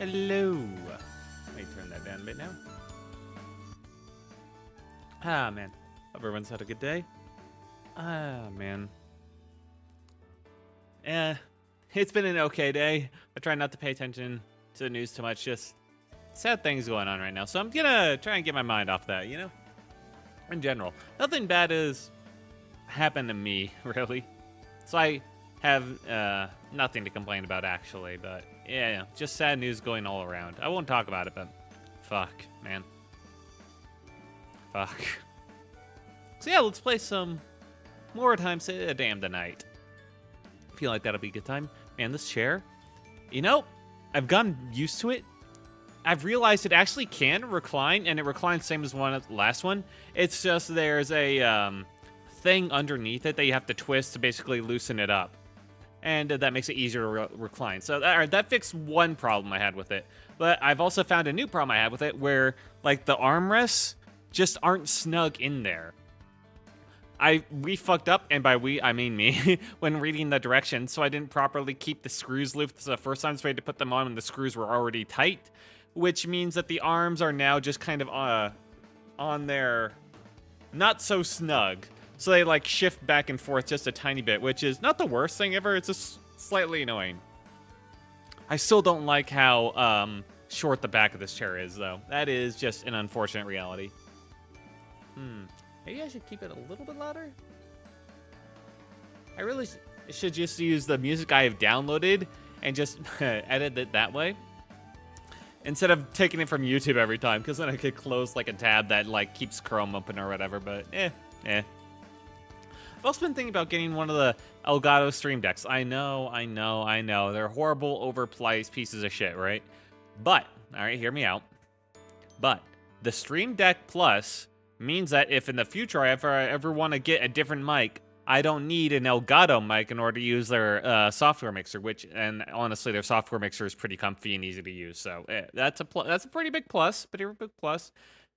Hello. Let me turn that down a bit now. Ah, man. Hope everyone's had a good day. Ah, man. It's been an okay day. I try not to pay attention to the news too much. Just sad things going on right now. So I'm gonna try and get my mind off that, you know? In general. Nothing bad has happened to me, really. So I have nothing to complain about, actually. But, yeah, just sad news going all around. I won't talk about it, but fuck, man. Fuck. So, yeah, let's play some Mordheim Damn Tonight. Feel like that'll be a good time. Man, this chair, you know, I've gotten used to it. I've realized it actually can recline, and it reclines same as the last one. It's just there's a thing underneath it that you have to twist to basically loosen it up. And that makes it easier to recline. So that fixed one problem I had with it. But I've also found a new problem I had with it where, like, the armrests just aren't snug in there. We fucked up, and by we, I mean me, when reading the directions, so I didn't properly keep the screws loose the first time, so I had to put them on when the screws were already tight, which means that the arms are now just kind of on there, not so snug. So they, like, shift back and forth just a tiny bit, which is not the worst thing ever, it's just slightly annoying. I still don't like how short the back of this chair is, though. That is just an unfortunate reality. Maybe I should keep it a little bit louder? I really should just use the music I have downloaded and just edit it that way. Instead of taking it from YouTube every time, because then I could close, like, a tab that, like, keeps Chrome open or whatever, but I've also been thinking about getting one of the Elgato Stream Decks. I know. They're horrible, overpriced pieces of shit, right? But, alright, hear me out. But, the Stream Deck Plus means that if in the future I ever want to get a different mic, I don't need an Elgato mic in order to use their software mixer, and honestly, their software mixer is pretty comfy and easy to use. So that's a pretty big plus,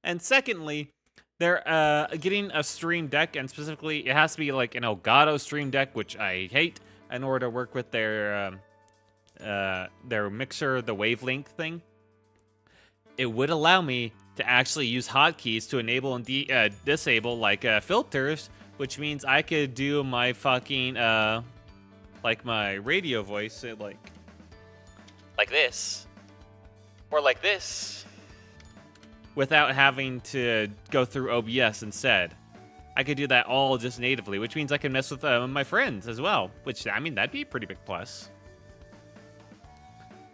And secondly, they're getting a Stream Deck, and specifically, it has to be like an Elgato Stream Deck, which I hate, in order to work with their mixer, the wavelength thing. It would allow me to actually use hotkeys to enable and disable, like, filters, which means I could do my fucking, like, my radio voice, like this, or like this, without having to go through OBS instead. I could do that all just natively, which means I can mess with my friends as well, which, I mean, that'd be a pretty big plus.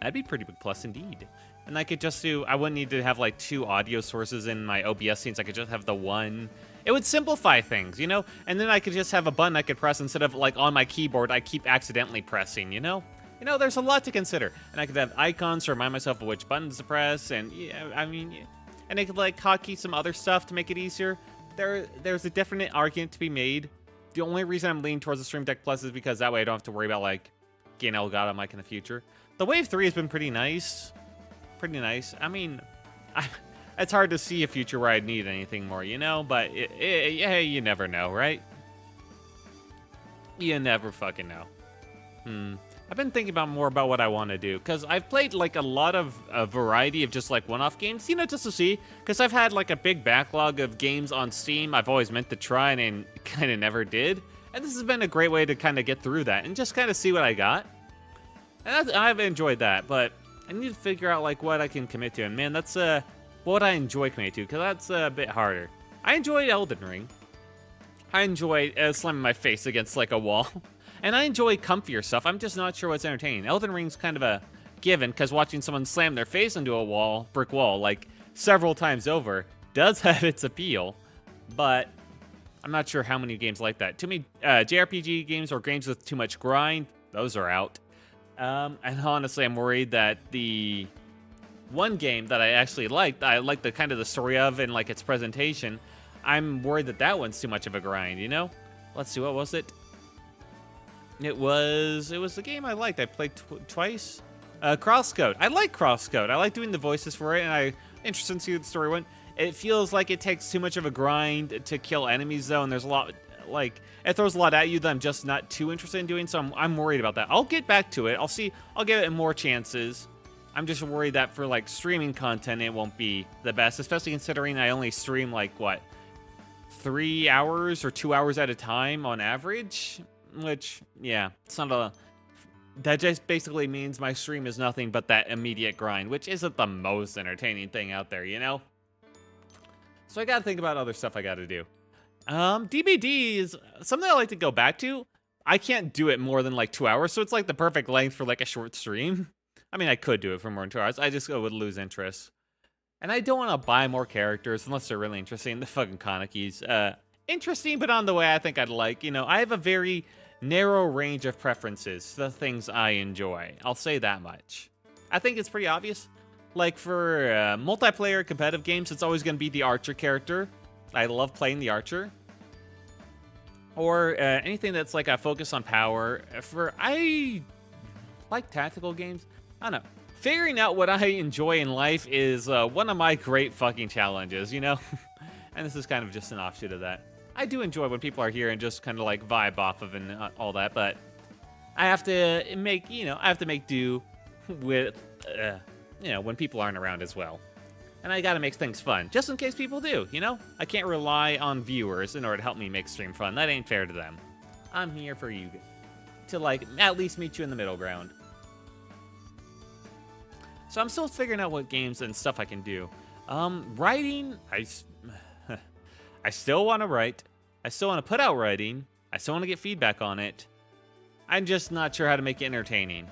That'd be a pretty big plus indeed. And I could just I wouldn't need to have, like, 2 audio sources in my OBS scenes. I could just have the one. It would simplify things, you know? And then I could just have a button I could press instead of, like, on my keyboard, I keep accidentally pressing, you know? You know, there's a lot to consider. And I could have icons to remind myself of which buttons to press, and, yeah, I mean, yeah. And I could, like, hotkey some other stuff to make it easier. There's a definite argument to be made. The only reason I'm leaning towards the Stream Deck Plus is because that way I don't have to worry about, like, getting Elgato mic in the future. The Wave 3 has been pretty nice. I mean, it's hard to see a future where I'd need anything more, you know? But, hey, you never know, right? You never fucking know. I've been thinking more about what I want to do, because I've played, like, a variety of just, like, one-off games, you know, just to see, because I've had, like, a big backlog of games on Steam I've always meant to try and kind of never did, and this has been a great way to kind of get through that and just kind of see what I got, and I've enjoyed that, but I need to figure out, like, what I can commit to, and man, that's what I enjoy committing to, because that's a bit harder. I enjoyed Elden Ring. I enjoyed slamming my face against, like, a wall. And I enjoy comfier stuff. I'm just not sure what's entertaining. Elden Ring's kind of a given, because watching someone slam their face into a brick wall, like, several times over, does have its appeal. But I'm not sure how many games like that. Too many JRPG games or games with too much grind, those are out. And honestly, I'm worried that the one game that I actually liked, I liked the kind of the story of and, like, its presentation, I'm worried that one's too much of a grind, you know? Let's see, what was it? It was the game I liked. I played twice. Crosscode. I like Crosscode. I like doing the voices for it, and I'm interested to see what the story went. It feels like it takes too much of a grind to kill enemies, though, and there's a lot, like, it throws a lot at you that I'm just not too interested in doing, so I'm worried about that. I'll get back to it. I'll give it more chances. I'm just worried that for like streaming content, it won't be the best, especially considering I only stream like what, 3 hours or 2 hours at a time on average, which, yeah, it's not a, that just basically means my stream is nothing but that immediate grind, which isn't the most entertaining thing out there, you know? So I gotta think about other stuff I gotta do. DBD is something I like to go back to. I can't do it more than like 2 hours, so it's like the perfect length for like a short stream. I mean, I could do it for more than 2 hours. I just would lose interest. And I don't want to buy more characters unless they're really interesting. The fucking Kanekis. Interesting, but on the way I think I'd like. You know, I have a very narrow range of preferences, the things I enjoy. I'll say that much. I think it's pretty obvious. Like for multiplayer competitive games, it's always going to be the Archer character. I love playing the Archer. Or anything that's like a focus on power. I like tactical games. I don't know. Figuring out what I enjoy in life is one of my great fucking challenges, you know? And this is kind of just an offshoot of that. I do enjoy when people are here and just kind of like vibe off of and all that, but I have to make, I have to make do with, when people aren't around as well. And I gotta make things fun, just in case people do, you know? I can't rely on viewers in order to help me make stream fun. That ain't fair to them. I'm here for you to, like, at least meet you in the middle ground. So I'm still figuring out what games and stuff I can do. Writing, I still want to write. I still want to put out writing. I still want to get feedback on it. I'm just not sure how to make it entertaining.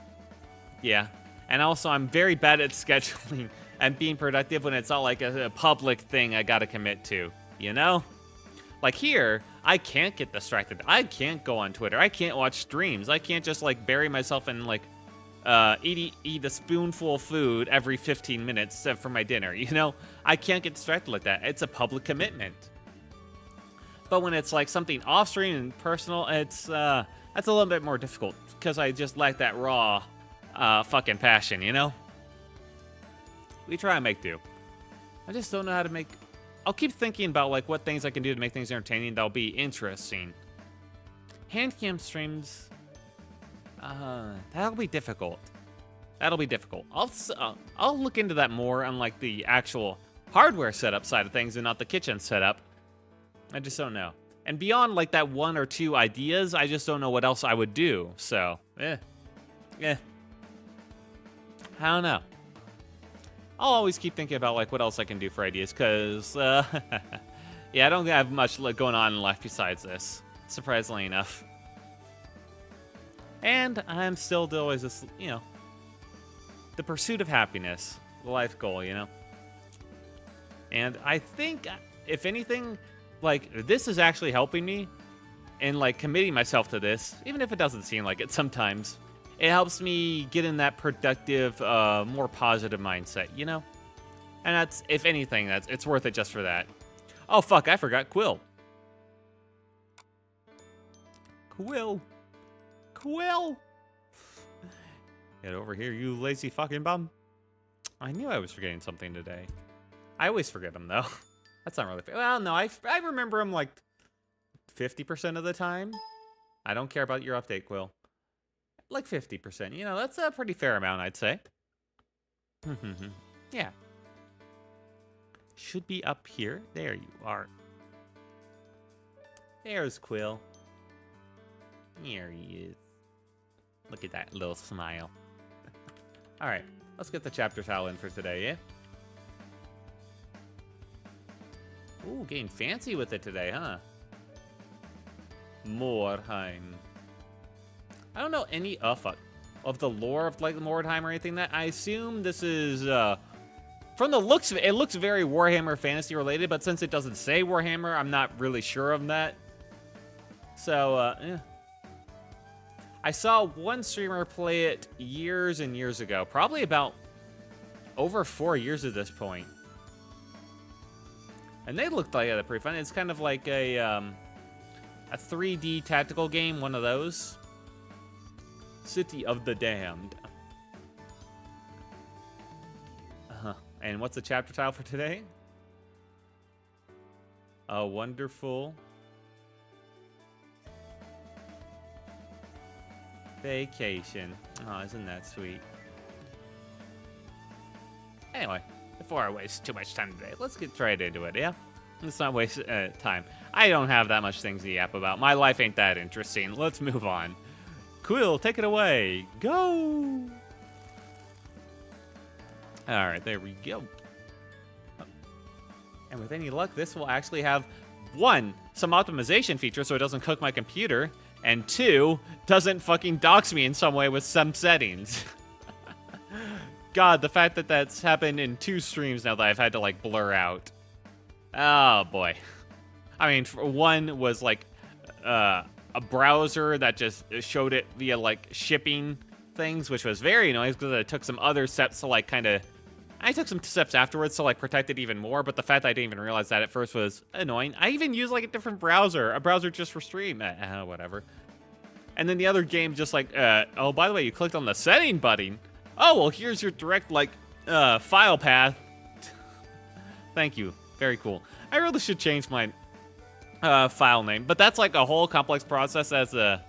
Yeah. And also, I'm very bad at scheduling and being productive when it's not like a public thing I gotta commit to, you know? Like here, I can't get distracted. I can't go on Twitter. I can't watch streams. I can't just like bury myself in like eat a spoonful of food every 15 minutes for my dinner, you know? I can't get distracted like that. It's a public commitment. But when it's like something off-stream and personal, it's that's a little bit more difficult because I just lack that raw fucking passion, you know? We try and make do. I just don't know how to make... I'll keep thinking about like what things I can do to make things entertaining that'll be interesting. Handcam streams... that'll be difficult. That'll be difficult. I'll look into that more on like the actual hardware setup side of things and not the kitchen setup. I just don't know. And beyond like that 1 or 2 ideas, I just don't know what else I would do. So, I don't know. I'll always keep thinking about like what else I can do for ideas, cause yeah, I don't have much going on in life besides this, surprisingly enough. And I'm still always this, the pursuit of happiness, the life goal, you know? And I think, if anything, like, this is actually helping me in, like, committing myself to this, even if it doesn't seem like it sometimes. It helps me get in that productive, more positive mindset, you know? And that's, if anything, it's worth it just for that. Oh, fuck, I forgot Quill. Quill. Get over here, you lazy fucking bum. I knew I was forgetting something today. I always forget them, though. That's not really fair. Well, no, I remember them, like, 50% of the time. I don't care about your update, Quill. Like 50%. You know, that's a pretty fair amount, I'd say. Yeah. Should be up here. There you are. There's Quill. Here he is. Look at that little smile. Alright, let's get the chapter tile in for today, yeah? Ooh, getting fancy with it today, huh? Mordheim. I don't know any of the lore of like Mordheim or anything. That I assume this is from the looks of it, it looks very Warhammer Fantasy related, but since it doesn't say Warhammer, I'm not really sure of that. So yeah. I saw one streamer play it years and years ago, probably about over 4 years at this point. And they looked like pretty fun. It's kind of like a 3D tactical game, one of those. City of the Damned. And what's the chapter title for today? A wonderful vacation. Oh, isn't that sweet? Anyway, before I waste too much time today, let's get right into it, yeah? Let's not waste time. I don't have that much things to yap about. My life ain't that interesting. Let's move on. Quill, take it away. Go! Alright, there we go. And with any luck, this will actually have, 1, some optimization feature so it doesn't cook my computer, and 2, doesn't fucking dox me in some way with some settings. God, the fact that that's happened in 2 streams now that I've had to, like, blur out. Oh, boy. I mean, one was, like, a browser that just showed it via, like, shipping things, which was very annoying because it took some other steps to, like, kind of... I took some steps afterwards to, like, protect it even more, but the fact that I didn't even realize that at first was annoying. I even used, like, a different browser. A browser just for stream. Whatever. And then the other game just, like, oh, by the way, you clicked on the setting button. Oh, well, here's your direct, like, file path. Thank you. Very cool. I really should change my file name, but that's like a whole complex process as a,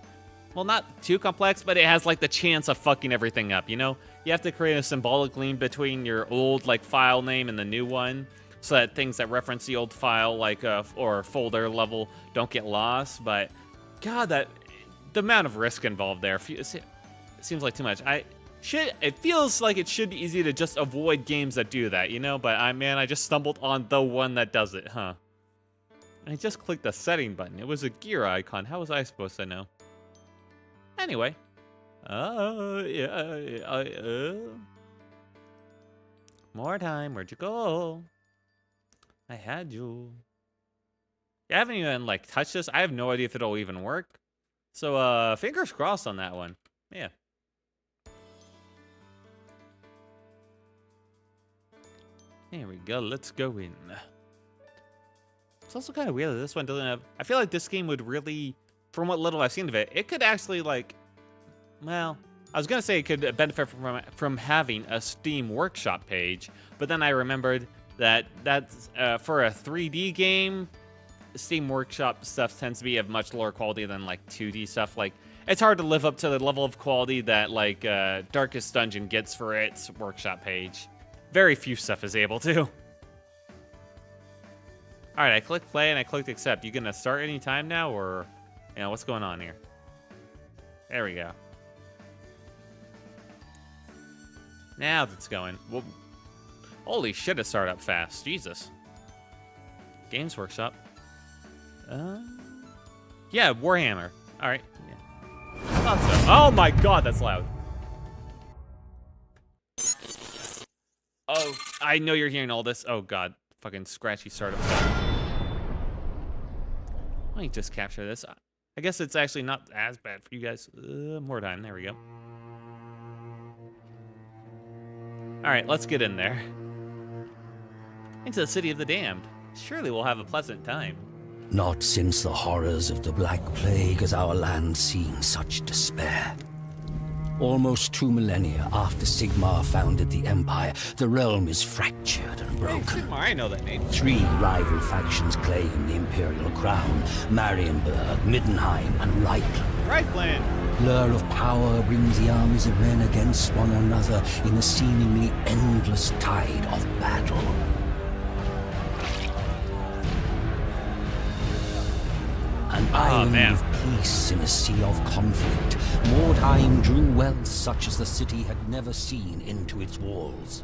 well, not too complex, but it has like the chance of fucking everything up, you know? You have to create a symbolic link between your old like file name and the new one so that things that reference the old file like or folder level don't get lost, but God, the amount of risk involved there seems like too much. It feels like it should be easy to just avoid games that do that, you know? But I just stumbled on the one that does it, huh? I just clicked the setting button. It was a gear icon. How was I supposed to know? Anyway. Mordheim, where'd you go? I had you. I haven't even, like, touched this. I have no idea if it'll even work. So, fingers crossed on that one. Yeah. There we go, let's go in. It's also kind of weird that this one doesn't have... I feel like this game would really, from what little I've seen of it, it could actually, like... Well, I was going to say it could benefit from having a Steam Workshop page, but then I remembered that that's, for a 3D game, Steam Workshop stuff tends to be of much lower quality than, like, 2D stuff. Like, it's hard to live up to the level of quality that, like, Darkest Dungeon gets for its Workshop page. Very few stuff is able to. Alright, I clicked play and I clicked accept. You gonna start any time now, or... You know, what's going on here? There we go. Now that's going. Well, holy shit, it started up fast. Jesus. Games Workshop. Yeah, Warhammer. Alright. Yeah. I thought so. Oh my god, that's loud. Oh, I know you're hearing all this. Oh, God. Fucking scratchy startup stuff. Let me just capture this. I guess it's actually not as bad for you guys. More time. There we go. All right, let's get in there. Into the city of the damned. Surely we'll have a pleasant time. Not since the horrors of the Black Plague has our land seen such despair. Almost 2 millennia after Sigmar founded the Empire, the realm is fractured and broken. Hey, Sigmar, I know that name. 3 rival factions claim the Imperial crown: Marienburg, Mordheim, and Reichland. Reichland! Blur of power brings the armies of men against one another in a seemingly endless tide of battle. An island of peace in a sea of conflict, Mordheim drew wealth such as the city had never seen into its walls.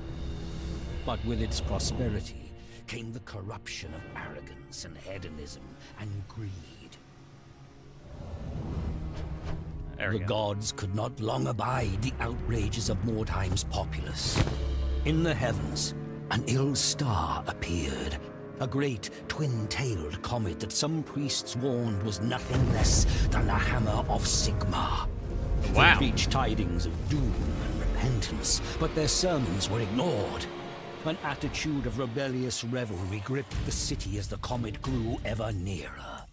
But with its prosperity came the corruption of arrogance and hedonism and greed. The gods could not long abide the outrages of Mordheim's populace. In the heavens, an ill star appeared. A great twin-tailed comet that some priests warned was nothing less than the hammer of Sigmar. Wow. They preached tidings of doom and repentance, but their sermons were ignored. An attitude of rebellious revelry gripped the city as the comet grew ever nearer.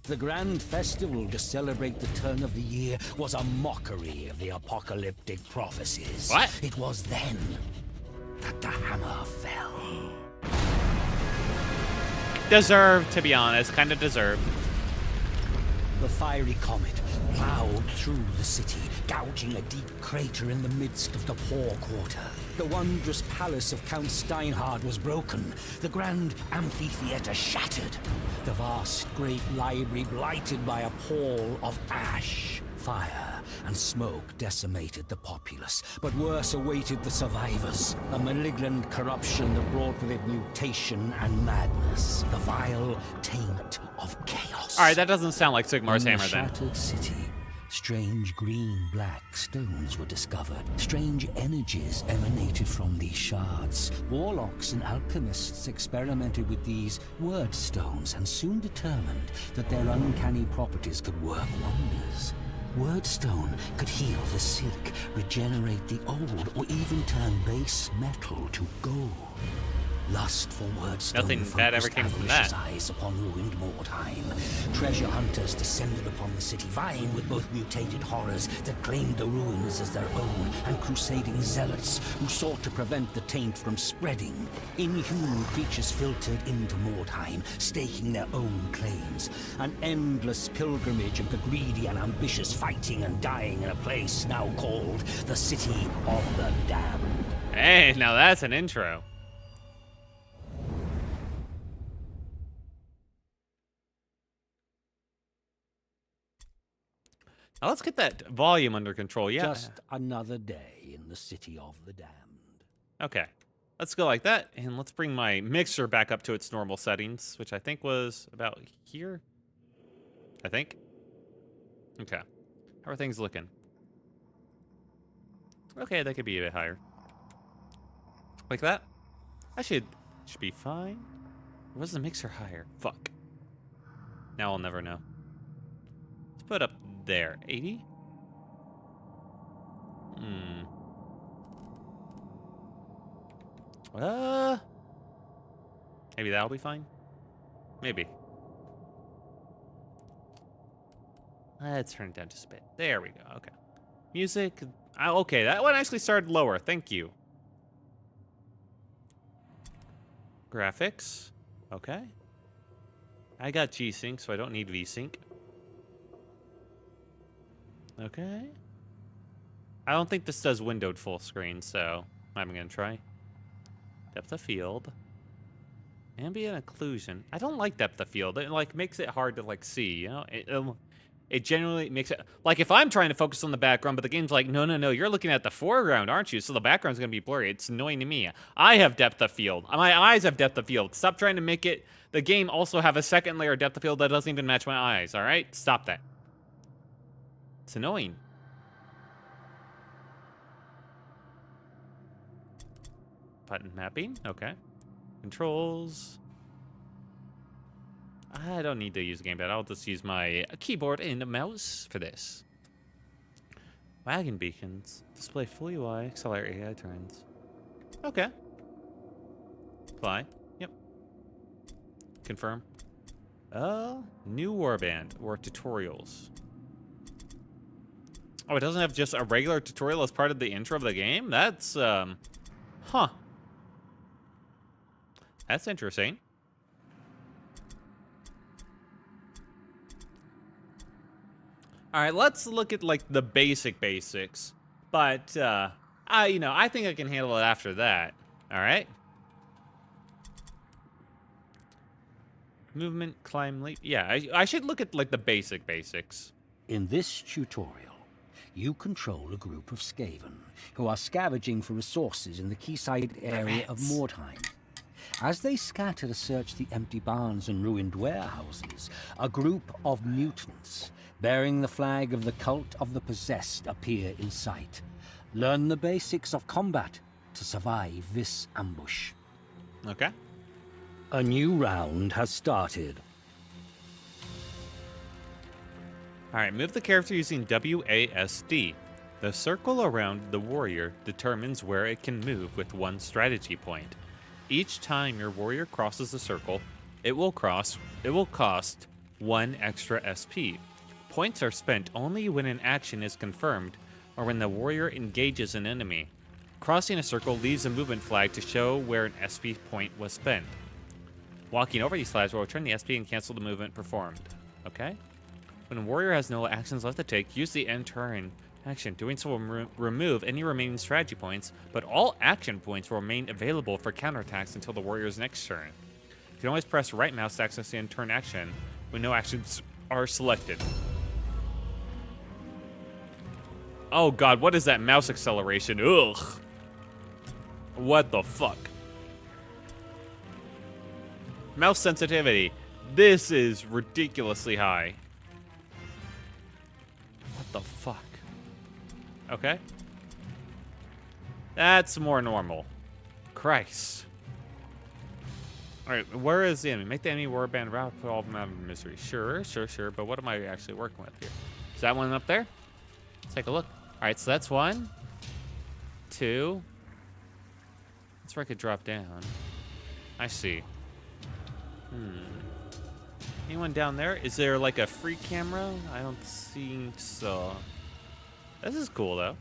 The grand festival to celebrate the turn of the year was a mockery of the apocalyptic prophecies. What? It was then that the hammer fell. Deserved, to be honest. Kind of deserved. The fiery comet plowed through the city, gouging a deep crater in the midst of the poor quarter. The wondrous palace of Count Steinhard was broken, the grand amphitheater shattered, the vast great library blighted by a pall of ash. Fire and smoke decimated the populace, but worse awaited the survivors. A malignant corruption that brought with it mutation and madness. The vile taint of chaos. All right, that doesn't sound like Sigmar's In hammer the then. shattered city, strange green-black stones were discovered. Strange energies emanated from these shards. Warlocks and alchemists experimented with these word stones and soon determined that their uncanny properties could work wonders. Wordstone could heal the sick, regenerate the old, or even turn base metal to gold. Lust for Wordstone Nothing bad ever came from that. eyes upon ruined Mordheim. Treasure hunters descended upon the city, vying with both mutated horrors that claimed the ruins as their own, and crusading zealots who sought to prevent the taint from spreading. Inhuman creatures filtered into Mordheim, staking their own claims. An endless pilgrimage of the greedy and ambitious, fighting and dying in a place now called the City of the Damned. Hey, now that's an intro. Now let's get that volume under control. Yeah. Just another day in the City of the Damned. Okay. Let's go like that, and let's bring my mixer back up to its normal settings, which I think was about here. I think. Okay. How are things looking? Okay, they could be a bit higher. Like that? I should be fine. Or was the mixer higher? Fuck. Now I'll never know. Let's put up there. 80? Maybe that'll be fine. Maybe. Let's turn it down just a bit. There we go. Okay. Music. Okay, that one actually started lower. Thank you. Graphics. Okay. I got G-Sync, so I don't need V-Sync. Okay. I don't think this does windowed full screen, so I'm going to try. Depth of field. Ambient occlusion. I don't like depth of field. It like makes it hard to like see, you know? It generally makes it like if I'm trying to focus on the background, but the game's like, no, you're looking at the foreground, aren't you? So the background's gonna be blurry. It's annoying to me. I have depth of field. My eyes have depth of field. Stop trying to make it the game also have a second layer of depth of field that doesn't even match my eyes. All right, stop that. It's annoying. Button mapping. Okay. Controls. I don't need to use a gamepad. I'll just use my keyboard and mouse for this. Wagon beacons. Display full UI. Accelerate AI turns. Okay. Apply. Yep. Confirm. New warband or tutorials. Oh, it doesn't have just a regular tutorial as part of the intro of the game? That's, huh. That's interesting. All right, let's look at like the basics. But you know, I think I can handle it after that. All right. Movement, climb, leap. Yeah, I should look at like the basics. In this tutorial, you control a group of Skaven who are scavenging for resources in the quayside area of Mordheim. As they scatter to search the empty barns and ruined warehouses, a group of mutants bearing the flag of the Cult of the Possessed appear in sight. Learn the basics of combat to survive this ambush. Okay. A new round has started. All right, move the character using WASD. The circle around the warrior determines where it can move with one strategy point. Each time your warrior crosses the circle, it will cost 1 extra SP. Points are spent only when an action is confirmed or when the warrior engages an enemy. Crossing a circle leaves a movement flag to show where an SP point was spent. Walking over these flags will return the SP and cancel the movement performed. Okay? When a warrior has no actions left to take, use the end turn action. Doing so will remove any remaining strategy points, but all action points will remain available for counterattacks until the warrior's next turn. You can always press right mouse to access the end turn action when no actions are selected. Oh god, what is that mouse acceleration? Ugh. What the fuck? Mouse sensitivity. This is ridiculously high. What the fuck? Okay. That's more normal. Christ. Alright, where is the enemy? Make the enemy warband route, put all of them out of misery. Sure, but what am I actually working with here? Is that one up there? Let's take a look. Alright, so that's 1, 2. That's where I could drop down. I see. Anyone down there? Is there like a free camera? I don't think so. This is cool though.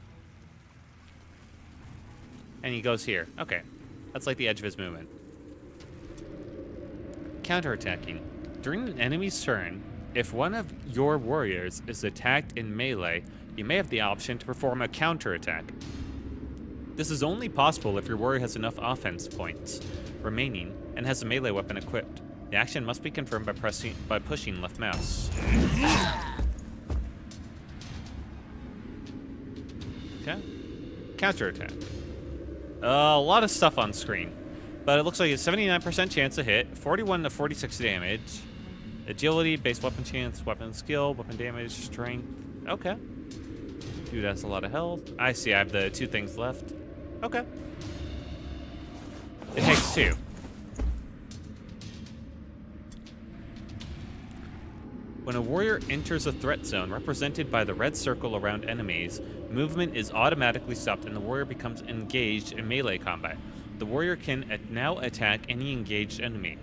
And he goes here. Okay. That's like the edge of his movement. Counterattacking. During an enemy's turn, if one of your warriors is attacked in melee, you may have the option to perform a counterattack. This is only possible if your warrior has enough offense points remaining and has a melee weapon equipped. The action must be confirmed by pushing left mouse. Okay. Counterattack. A lot of stuff on screen, but it looks like a 79% chance to hit, 41 to 46 damage, agility, base weapon chance, weapon skill, weapon damage, strength. Okay. Dude has a lot of health. I see. I have the 2 things left. Okay. It takes 2. When a warrior enters a threat zone represented by the red circle around enemies, movement is automatically stopped and the warrior becomes engaged in melee combat. The warrior can now attack any engaged enemy.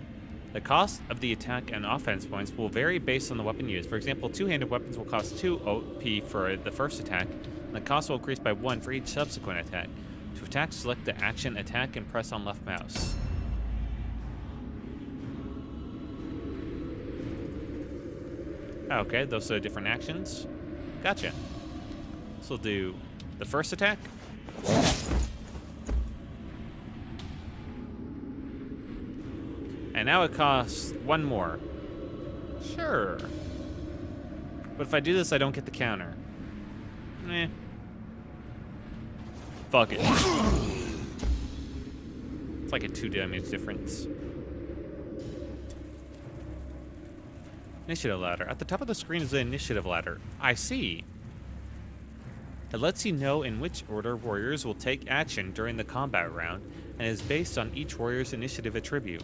The cost of the attack and offense points will vary based on the weapon used. For example, two-handed weapons will cost 2 OP for the first attack, and the cost will increase by 1 for each subsequent attack. To attack, select the action attack and press on left mouse. Okay, those are different actions. Gotcha. So we'll do the first attack. And now it costs 1 more. Sure. But if I do this, I don't get the counter. Eh. Fuck it. It's like a 2 damage difference. Initiative ladder. At the top of the screen is the initiative ladder. I see. It lets you know in which order warriors will take action during the combat round and is based on each warrior's initiative attribute.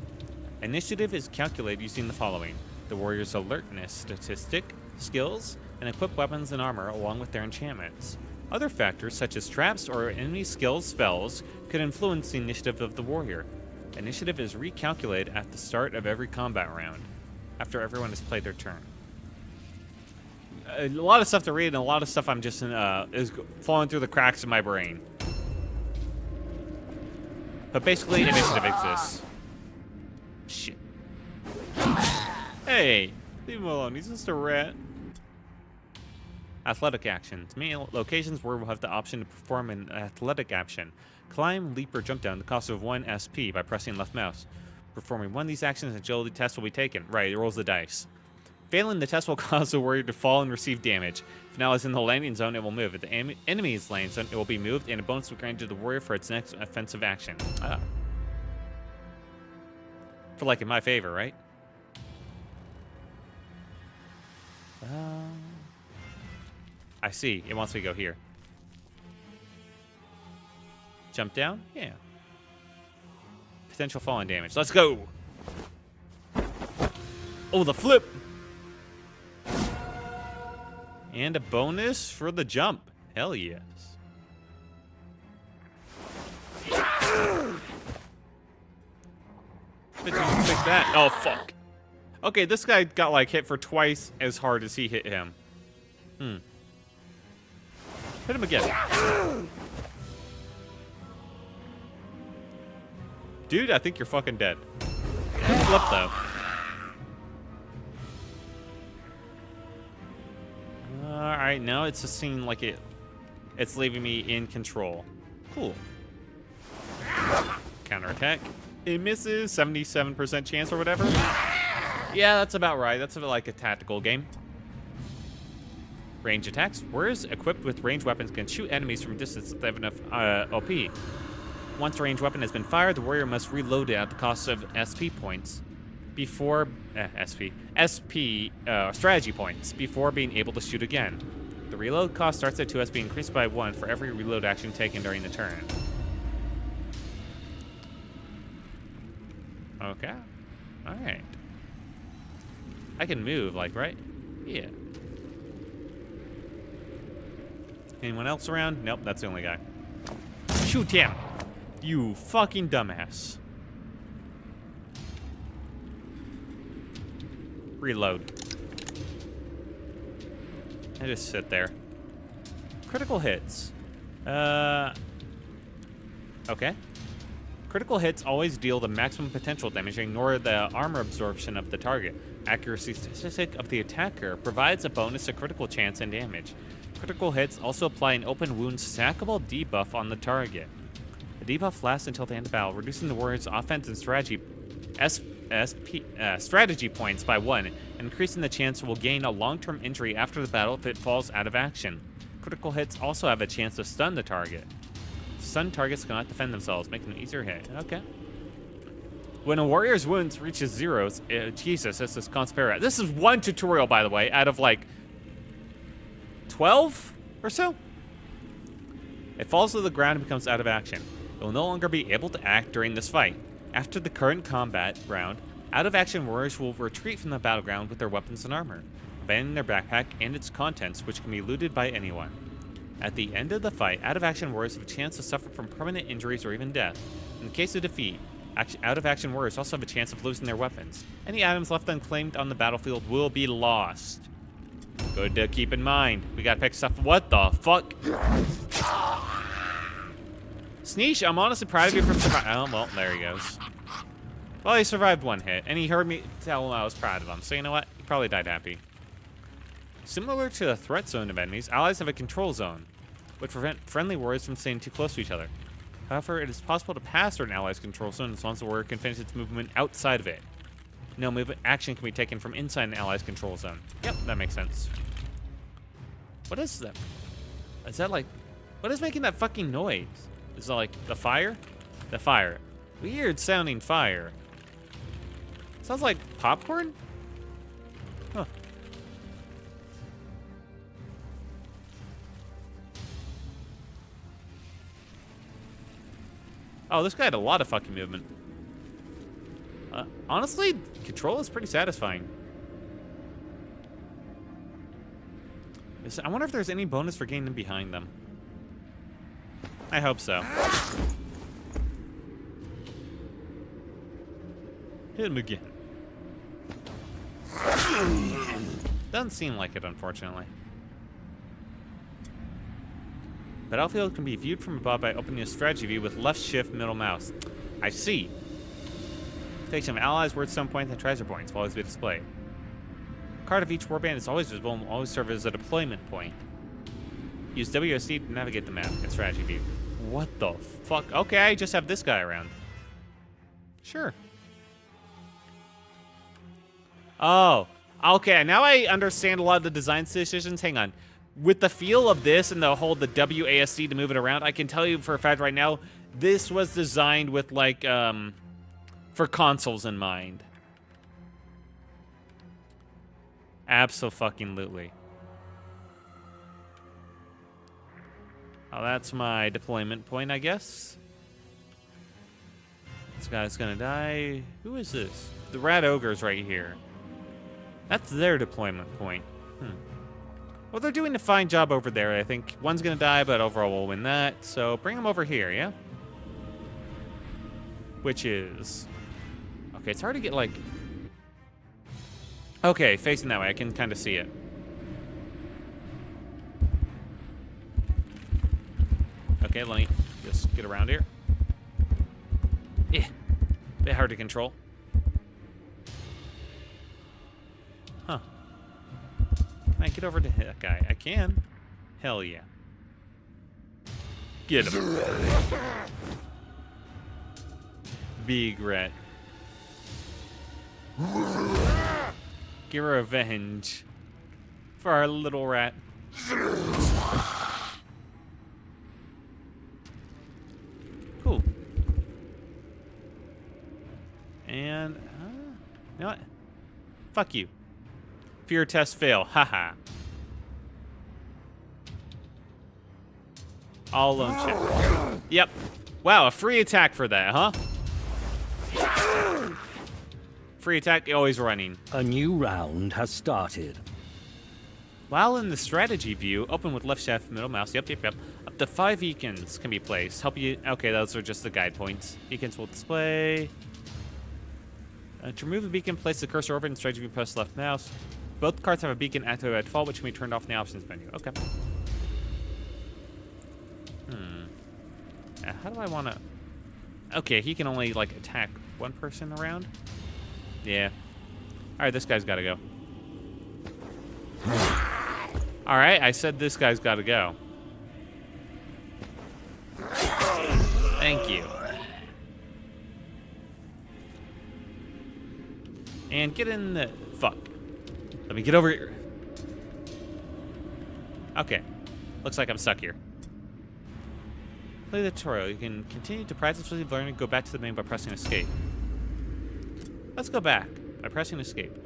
Initiative is calculated using the following: the warrior's alertness statistic, skills, and equipped weapons and armor along with their enchantments. Other factors such as traps or enemy skills spells could influence the initiative of the warrior. Initiative is recalculated at the start of every combat round, after everyone has played their turn. A lot of stuff to read, and a lot of stuff I'm just is falling through the cracks in my brain. But basically, initiative exists. Shit. Hey, leave him alone. He's just a rat. Athletic actions. Many locations where we'll have the option to perform an athletic action. Climb, leap, or jump down. The cost of 1 SP by pressing left mouse. Performing one of these actions, an agility test will be taken. Right, it rolls the dice. Failing the test will cause the warrior to fall and receive damage. If now is in the landing zone, it will move. If the enemy's landing zone, it will be moved, and a bonus will be granted to the warrior for its next offensive action. Ah. For like in my favor, right? I see. It wants me to go here. Jump down? Yeah. Potential falling damage. Let's go! Oh, the flip! And a bonus for the jump. Hell yes. Pick that. Oh, fuck. Okay, this guy got, like, hit for twice as hard as he hit him. Hit him again. Dude, I think you're fucking dead. Flip, though. Alright, now it's just seeming like it's leaving me in control. Cool. Counterattack. It misses, 77% chance or whatever. Yeah, that's about right. That's like a tactical game. Range attacks. Warriors equipped with ranged weapons can shoot enemies from a distance if they have enough OP. Once a ranged weapon has been fired, the warrior must reload it at the cost of SP points before strategy points before being able to shoot again. The reload cost starts at 2 SP, increased by 1 for every reload action taken during the turn. Okay. Alright. I can move, like, right? Yeah. Anyone else around? Nope, that's the only guy. Shoot him! You fucking dumbass. Reload. I just sit there. Critical hits. Okay. Critical hits always deal the maximum potential damage and ignore the armor absorption of the target. Accuracy statistic of the attacker provides a bonus to critical chance and damage. Critical hits also apply an open wound stackable debuff on the target. The debuff lasts until the end of battle, reducing the warrior's offense and strategy points by 1, and increasing the chance it will gain a long-term injury after the battle if it falls out of action. Critical hits also have a chance to stun the target. Stunned targets cannot defend themselves, making an easier hit. Okay. When a warrior's wounds reaches 0, Jesus, this is Conspira. This is one tutorial, by the way, out of like 12 or so. It falls to the ground and becomes out of action. It will no longer be able to act during this fight. After the current combat round, out-of-action warriors will retreat from the battleground with their weapons and armor, abandoning their backpack and its contents, which can be looted by anyone. At the end of the fight, out-of-action warriors have a chance to suffer from permanent injuries or even death. In the case of defeat, out-of-action warriors also have a chance of losing their weapons. Any items left unclaimed on the battlefield will be lost. Good to keep in mind. We gotta pick stuff. What the fuck? Sneesh, I'm honestly proud of you for surviving. Oh, well, there he goes. Well, he survived one hit, and he heard me tell him I was proud of him. So you know what? He probably died happy. Similar to the threat zone of enemies, allies have a control zone, which prevent friendly warriors from staying too close to each other. However, it is possible to pass through an ally's control zone as long as the warrior can finish its movement outside of it. No movement action can be taken from inside an ally's control zone. Yep, that makes sense. What is that? Is that like... What is making that fucking noise? Is that like the fire? The fire. Weird sounding fire. Sounds like popcorn? Huh. Oh, this guy had a lot of fucking movement. Honestly, control is pretty satisfying. I wonder if there's any bonus for getting them behind them. I hope so. Hit him again. Doesn't seem like it, unfortunately. Battlefield can be viewed from above by opening a strategy view with left shift middle mouse. I see. Station of allies worth some points and treasure points will always be displayed. Card of each warband is always visible and will always serve as a deployment point. Use WSD to navigate the map and strategy view. What the fuck? Okay, I just have this guy around. Sure. Oh, okay. Now I understand a lot of the design decisions. Hang on. With the feel of this and the WASD to move it around, I can tell you for a fact right now, this was designed with like, for consoles in mind. Abso-fucking-lutely. Oh, that's my deployment point, I guess. This guy's gonna die. Who is this? The Rat Ogre's right here. That's their deployment point. Well, they're doing a fine job over there, I think. One's gonna die, but overall we'll win that. So bring them over here, yeah? Which is... Okay, it's hard to get, like... Okay, facing that way. I can kind of see it. Okay, let me just get around here. Yeah, bit hard to control. Huh. I get over to that guy. I can. Hell yeah. Get him. Big rat. Get revenge for our little rat. Cool. And, you know what? Fuck you. Fear test fail. Haha. All alone check. Yep. Wow, a free attack for that, huh? Free attack, always running. A new round has started. While in the strategy view, open with left shift, middle mouse, yep. Up to 5 beacons can be placed. Help you, okay, those are just the guide points. Beacons will display. To remove the beacon, place the cursor over it in strategy view, press left mouse. Both cards have a beacon activated by default, which can be turned off in the options menu. Okay. How do I want to... Okay, he can only, like, attack one person around? Yeah. Alright, this guy's got to go. Alright, I said this guy's got to go. Thank you. And get in the... Fuck. Let me get over here. Okay. Looks like I'm stuck here. Play the tutorial. You can continue to practice what you've learned and go back to the main by pressing escape. Let's go back by pressing escape.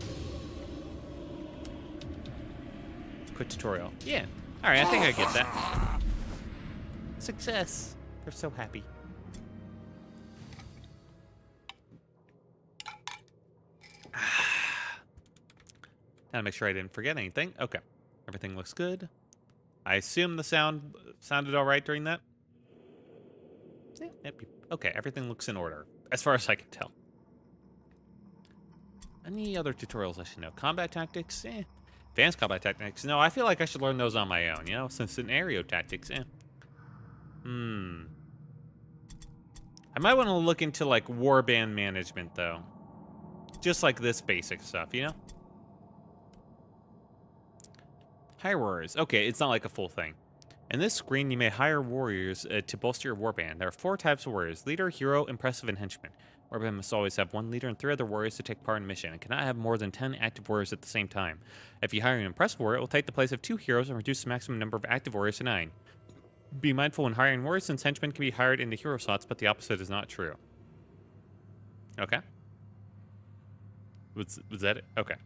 Quit tutorial. Yeah. Alright, I think I get that. Success. They're so happy. Now to make sure I didn't forget anything. Okay. Everything looks good. I assume the sound sounded alright during that. Yep. Okay, everything looks in order, as far as I can tell. Any other tutorials I should know? Combat tactics? Advanced combat tactics? No, I feel like I should learn those on my own, you know? Scenario tactics? I might want to look into, like, warband management, though. Just like this basic stuff, you know? Hire warriors. Okay, it's not like a full thing. In this screen, you may hire warriors to bolster your warband. There are 4 types of warriors: leader, hero, impressive, and henchman. Warband must always have 1 leader and 3 other warriors to take part in a mission, and cannot have more than 10 active warriors at the same time. If you hire an impressive warrior, it will take the place of 2 heroes and reduce the maximum number of active warriors to 9. Be mindful when hiring warriors, since henchmen can be hired into hero slots, but the opposite is not true. Okay. Was that it? Okay.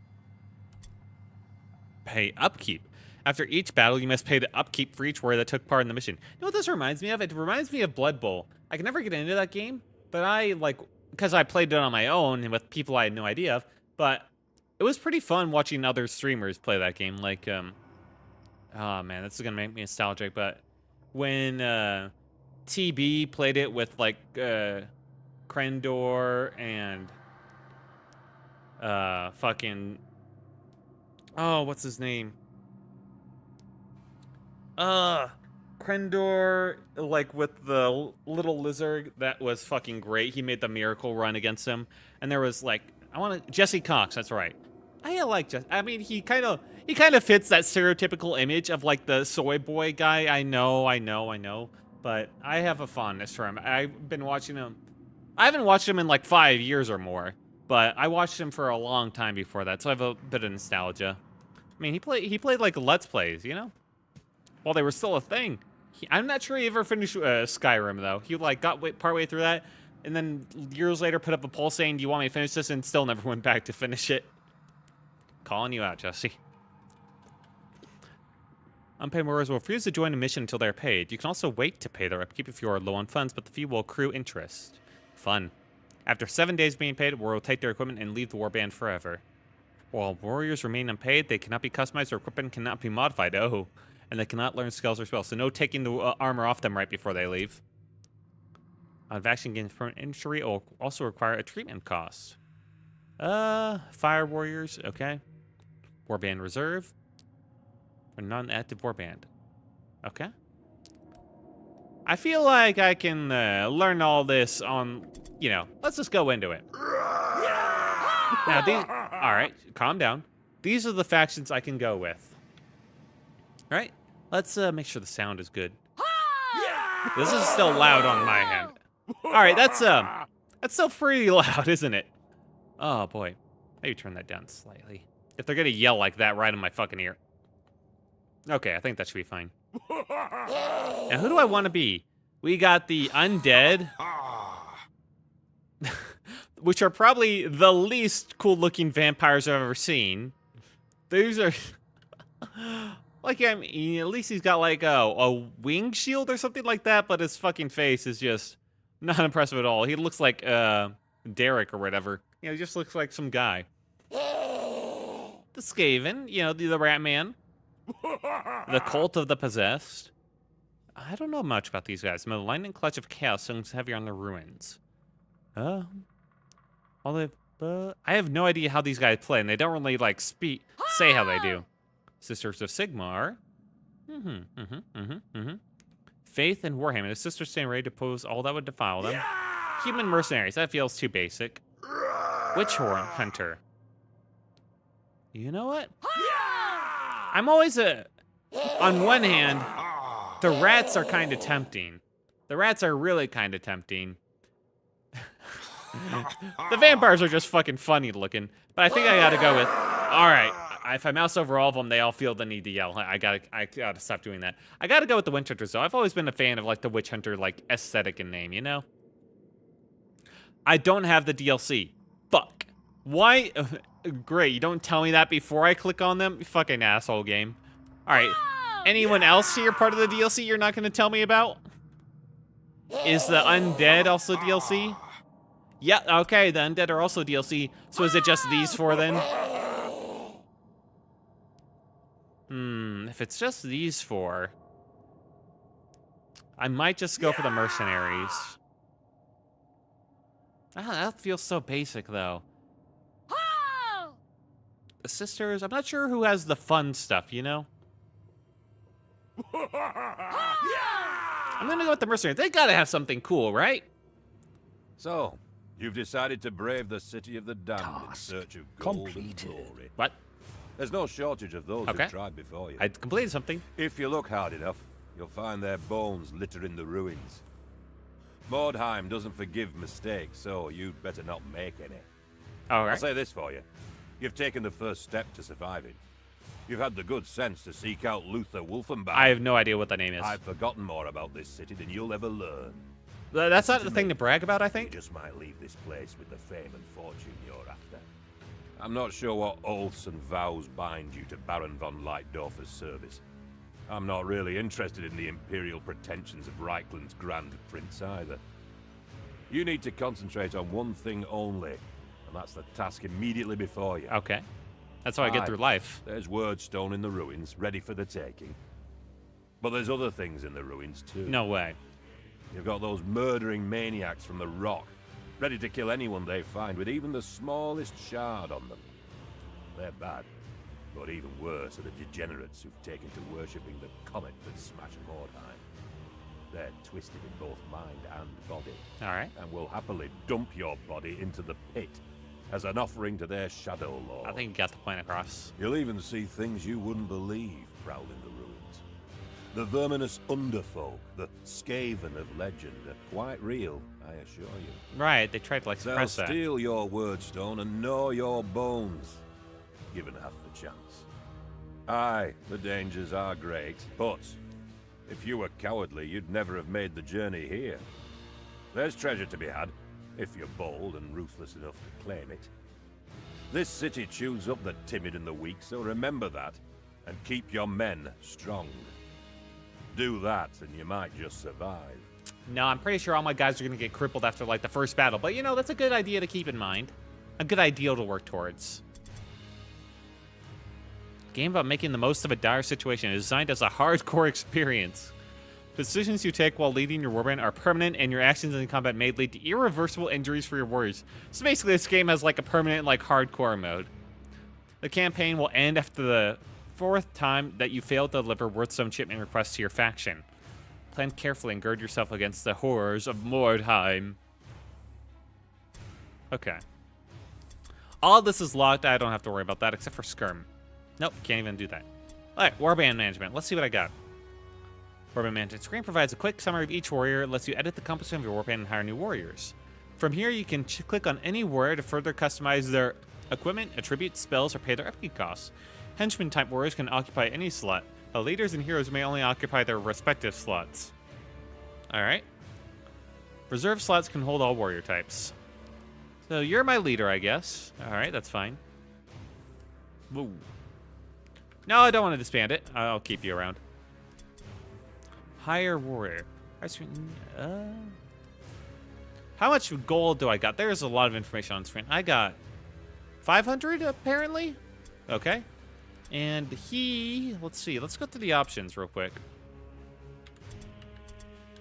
Pay upkeep. After each battle, you must pay the upkeep for each warrior that took part in the mission. You know what this reminds me of? It reminds me of Blood Bowl. I can never get into that game, but I, like, because I played it on my own and with people I had no idea of, but it was pretty fun watching other streamers play that game. Like, oh man, this is going to make me nostalgic, but when TB played it with, like, Krendor and fucking... Oh, what's his name? Krendor, like, with the little lizard, that was fucking great. He made the miracle run against him. And there was, like, Jesse Cox, that's right. I like Jesse. I mean, he kind of fits that stereotypical image of, like, the soy boy guy. I know. But I have a fondness for him. I've been watching him. I haven't watched him in, like, 5 years or more. But I watched him for a long time before that, so I have a bit of nostalgia. I mean, he played like, Let's Plays, you know? While they were still a thing. I'm not sure he ever finished Skyrim, though. He, like, got partway through that, and then years later put up a poll saying, do you want me to finish this? And still never went back to finish it. Calling you out, Jesse. Unpaid warriors will refuse to join a mission until they're paid. You can also wait to pay their upkeep if you are low on funds, but the fee will accrue interest. Fun. After 7 days being paid, a warrior will take their equipment and leave the warband forever. While warriors remain unpaid, they cannot be customized, or equipment cannot be modified. Oh. And they cannot learn skills or spells, so no taking the armor off them right before they leave. Vaccine gains permanent injury will also require a treatment cost. Fire warriors, okay. Warband reserve. Or non-active warband. Okay. I feel like I can learn all this on, you know, let's just go into it. Now, alright, calm down. These are the factions I can go with. All right, let's make sure the sound is good. This is still loud on my end. All right, that's still pretty loud, isn't it? Oh boy, maybe turn that down slightly. If they're gonna yell like that right in my fucking ear. Okay, I think that should be fine. Now, who do I want to be? We got the undead, which are probably the least cool-looking vampires I've ever seen. These are... like, I mean, at least he's got, like, a wing shield or something like that, but his fucking face is just not impressive at all. He looks like, Derek or whatever. You know, he just looks like some guy. The Skaven, you know, the Rat Man. The Cult of the Possessed. I don't know much about these guys. The lightning clutch of chaos swings heavier on the ruins. I have no idea how these guys play, and they don't really, like, say how they do. Sisters of Sigmar. Faith and Warhammer. And the sisters stand ready to oppose all that would defile them. Human mercenaries. That feels too basic. Witch hunter. You know what? I'm always on one hand, the rats are kind of tempting. The rats are really kind of tempting. The vampires are just fucking funny looking. But I think I gotta go with, all right, if I mouse over all of them, they all feel the need to yell. I gotta stop doing that. I gotta go with the Witch Hunters, though. I've always been a fan of, like, the Witch Hunter, like, aesthetic and name, you know? I don't have the DLC. Fuck. Why? Great, you don't tell me that before I click on them? You fucking asshole game. Alright, anyone else here part of the DLC you're not gonna tell me about? Is the undead also DLC? Yeah, okay, the undead are also DLC. So is it just these four then? If it's just these four, I might just go for the mercenaries. Ah, that feels so basic, though. The sisters, I'm not sure who has the fun stuff, you know? I'm gonna go with the mercenaries. They gotta have something cool, right? So, you've decided to brave the city of the damned in search of gold and glory. What? There's no shortage of those who've tried before you. I completed something. If you look hard enough, you'll find their bones littering the ruins. Mordheim doesn't forgive mistakes, so you'd better not make any. All right. I'll say this for you. You've taken the first step to surviving. You've had the good sense to seek out Luther Wolfenbach. I have no idea what that name is. I've forgotten more about this city than you'll ever learn. That's not the thing to brag about, I think. You just might leave this place with the fame and fortune you're after. I'm not sure what oaths and vows bind you to Baron von Leitdorfer's service. I'm not really interested in the imperial pretensions of Reichland's Grand Prince either. You need to concentrate on one thing only, and that's the task immediately before you. Okay. That's how I get through life. There's Wordstone in the ruins, ready for the taking. But there's other things in the ruins too. No way. You've got those murdering maniacs from the Rock, ready to kill anyone they find with even the smallest shard on them. They're bad, but even worse are the degenerates who've taken to worshipping the comet that smashed Mordheim. They're twisted in both mind and body. All right. And will happily dump your body into the pit as an offering to their shadow lord. I think you got the point across. You'll even see things you wouldn't believe prowling the ruins. The verminous underfolk, the Skaven of legend, are quite real, I assure you. Right, they tried to, like, suppress They'll that. steal your Wordstone and gnaw your bones, given half the chance. Aye, the dangers are great, but if you were cowardly, you'd never have made the journey here. There's treasure to be had, if you're bold and ruthless enough to claim it. This city chews up the timid and the weak, so remember that, and keep your men strong. Do that, and you might just survive. No, I'm pretty sure all my guys are going to get crippled after, like, the first battle. But, you know, that's a good idea to keep in mind. A good ideal to work towards. Game about making the most of a dire situation is designed as a hardcore experience. Decisions you take while leading your warband are permanent, and your actions in combat may lead to irreversible injuries for your warriors. So basically, this game has, like, a permanent, like, hardcore mode. The campaign will end after the 4th time that you fail to deliver Wordstone shipment requests to your faction. Plan carefully and gird yourself against the horrors of Mordheim. Okay. All of this is locked. I don't have to worry about that, except for Skirm. Nope, can't even do that. All right, warband management. Let's see what I got. Warband management screen provides a quick summary of each warrior. It lets you edit the composition of your warband and hire new warriors. From here, you can click on any warrior to further customize their equipment, attributes, spells, or pay their upkeep costs. Henchman-type warriors can occupy any slot. The leaders and heroes may only occupy their respective slots. All right. Reserve slots can hold all warrior types. So you're my leader, I guess. All right, that's fine. Whoa. No, I don't want to disband it. I'll keep you around. Hire warrior. How much gold do I got? There's a lot of information on screen. I got 500 apparently. Okay. And let's see. Let's go through the options real quick.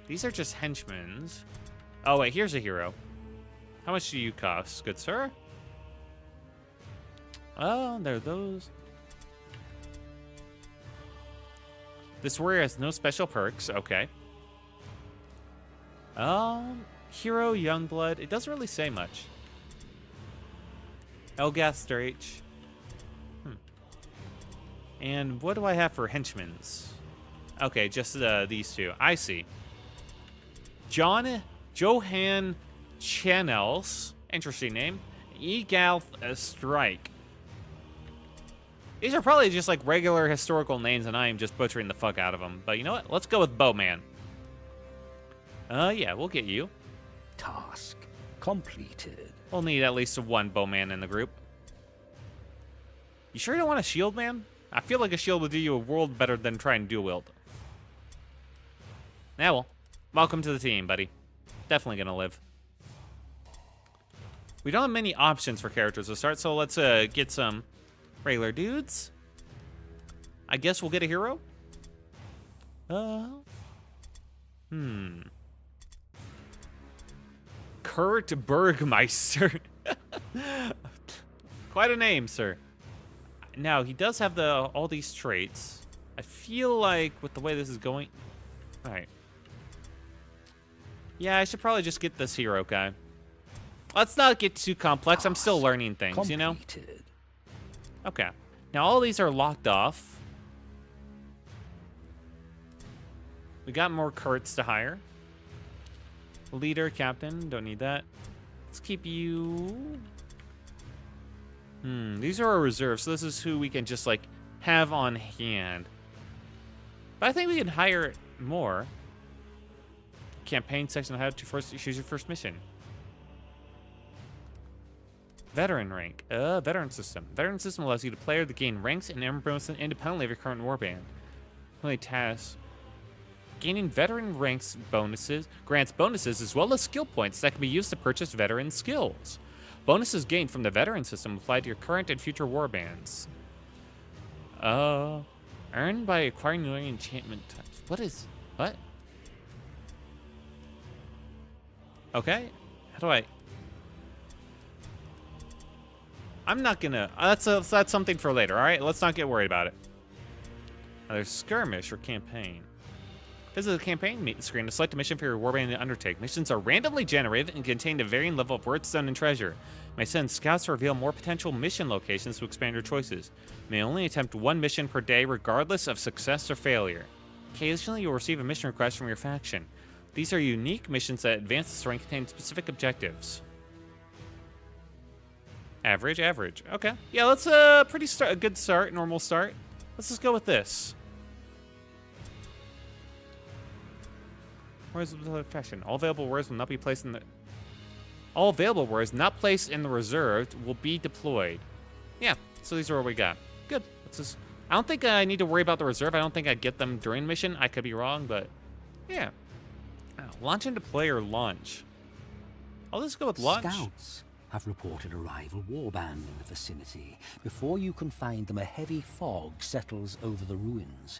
These are just henchmen. Oh, wait, here's a hero. How much do you cost, good sir? Oh, there are those. This warrior has no special perks. Okay. Hero, Youngblood. It doesn't really say much. Elgaster H. And what do I have for henchmen? Okay, just these two. I see. Johann Channels. Interesting name. Egalth Strike. These are probably just like regular historical names, and I am just butchering the fuck out of them. But you know what? Let's go with Bowman. Yeah, we'll get you. Task completed. We'll need at least one Bowman in the group. You sure you don't want a shield, man? I feel like a shield would do you a world better than trying to dual wield. Yeah, well, welcome to the team, buddy. Definitely gonna live. We don't have many options for characters to start, so let's get some regular dudes. I guess we'll get a hero. Kurt Bergmeister. Quite a name, sir. Now, he does have all these traits. I feel like with the way this is going... All right. Yeah, I should probably just get this hero guy. Let's not get too complex. I'm still learning things, you know? Okay. Now, all these are locked off. We got more Kurts to hire. Leader, captain, don't need that. Let's keep you... These are our reserves, so this is who we can just, like, have on hand. But I think we can hire more. Campaign section, how to choose your first mission. Veteran rank. Veteran system. Veteran system allows you to play or to gain ranks and armor bonuses independently of your current warband. Only tasks. Gaining veteran ranks bonuses grants bonuses as well as skill points that can be used to purchase veteran skills. Bonuses gained from the veteran system apply to your current and future warbands. Earned by acquiring new enchantment types. What? Okay. How do I... I'm not gonna... That's something for later, alright? Let's not get worried about it. Now, there's skirmish or campaign. This is a campaign screen to select a mission for your warband to undertake. Missions are randomly generated and contain a varying level of wordstone and treasure. You may send scouts to reveal more potential mission locations to expand your choices. You may only attempt one mission per day regardless of success or failure. Occasionally, you'll receive a mission request from your faction. These are unique missions that advance the story and contain specific objectives. Average. Okay. Yeah, let's a good start, normal start. Let's just go with this. Where's the fashion? All available warriors will not be placed in the... All available warriors not placed in the reserved will be deployed. Yeah, so these are what we got. Good. Let's just... I don't think I need to worry about the reserve. I don't think I'd get them during mission. I could be wrong, but... Yeah. Launch and deploy or launch. I'll just go with launch. Scouts have reported a rival warband in the vicinity. Before you can find them, a heavy fog settles over the ruins.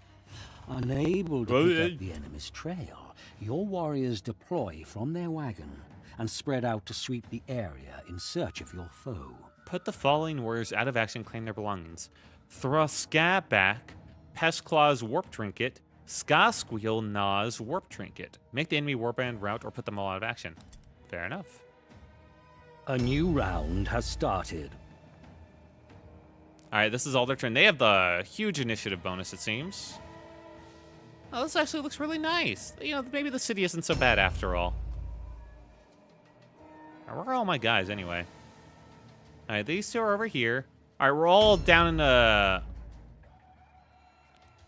Unable to pick up the enemy's trail, your warriors deploy from their wagon and spread out to sweep the area in search of your foe. Put the following warriors out of action and claim their belongings. Thruska back, Pestclaw's Warp Trinket, Ska-Squeal Gnaw's Warp Trinket. Make the enemy warband rout or put them all out of action. Fair enough. A new round has started. All right, this is all their turn. They have the huge initiative bonus, it seems. Oh, this actually looks really nice. You know, maybe the city isn't so bad after all. All right, where are all my guys anyway? All right, these two are over here. All right, we're all down in a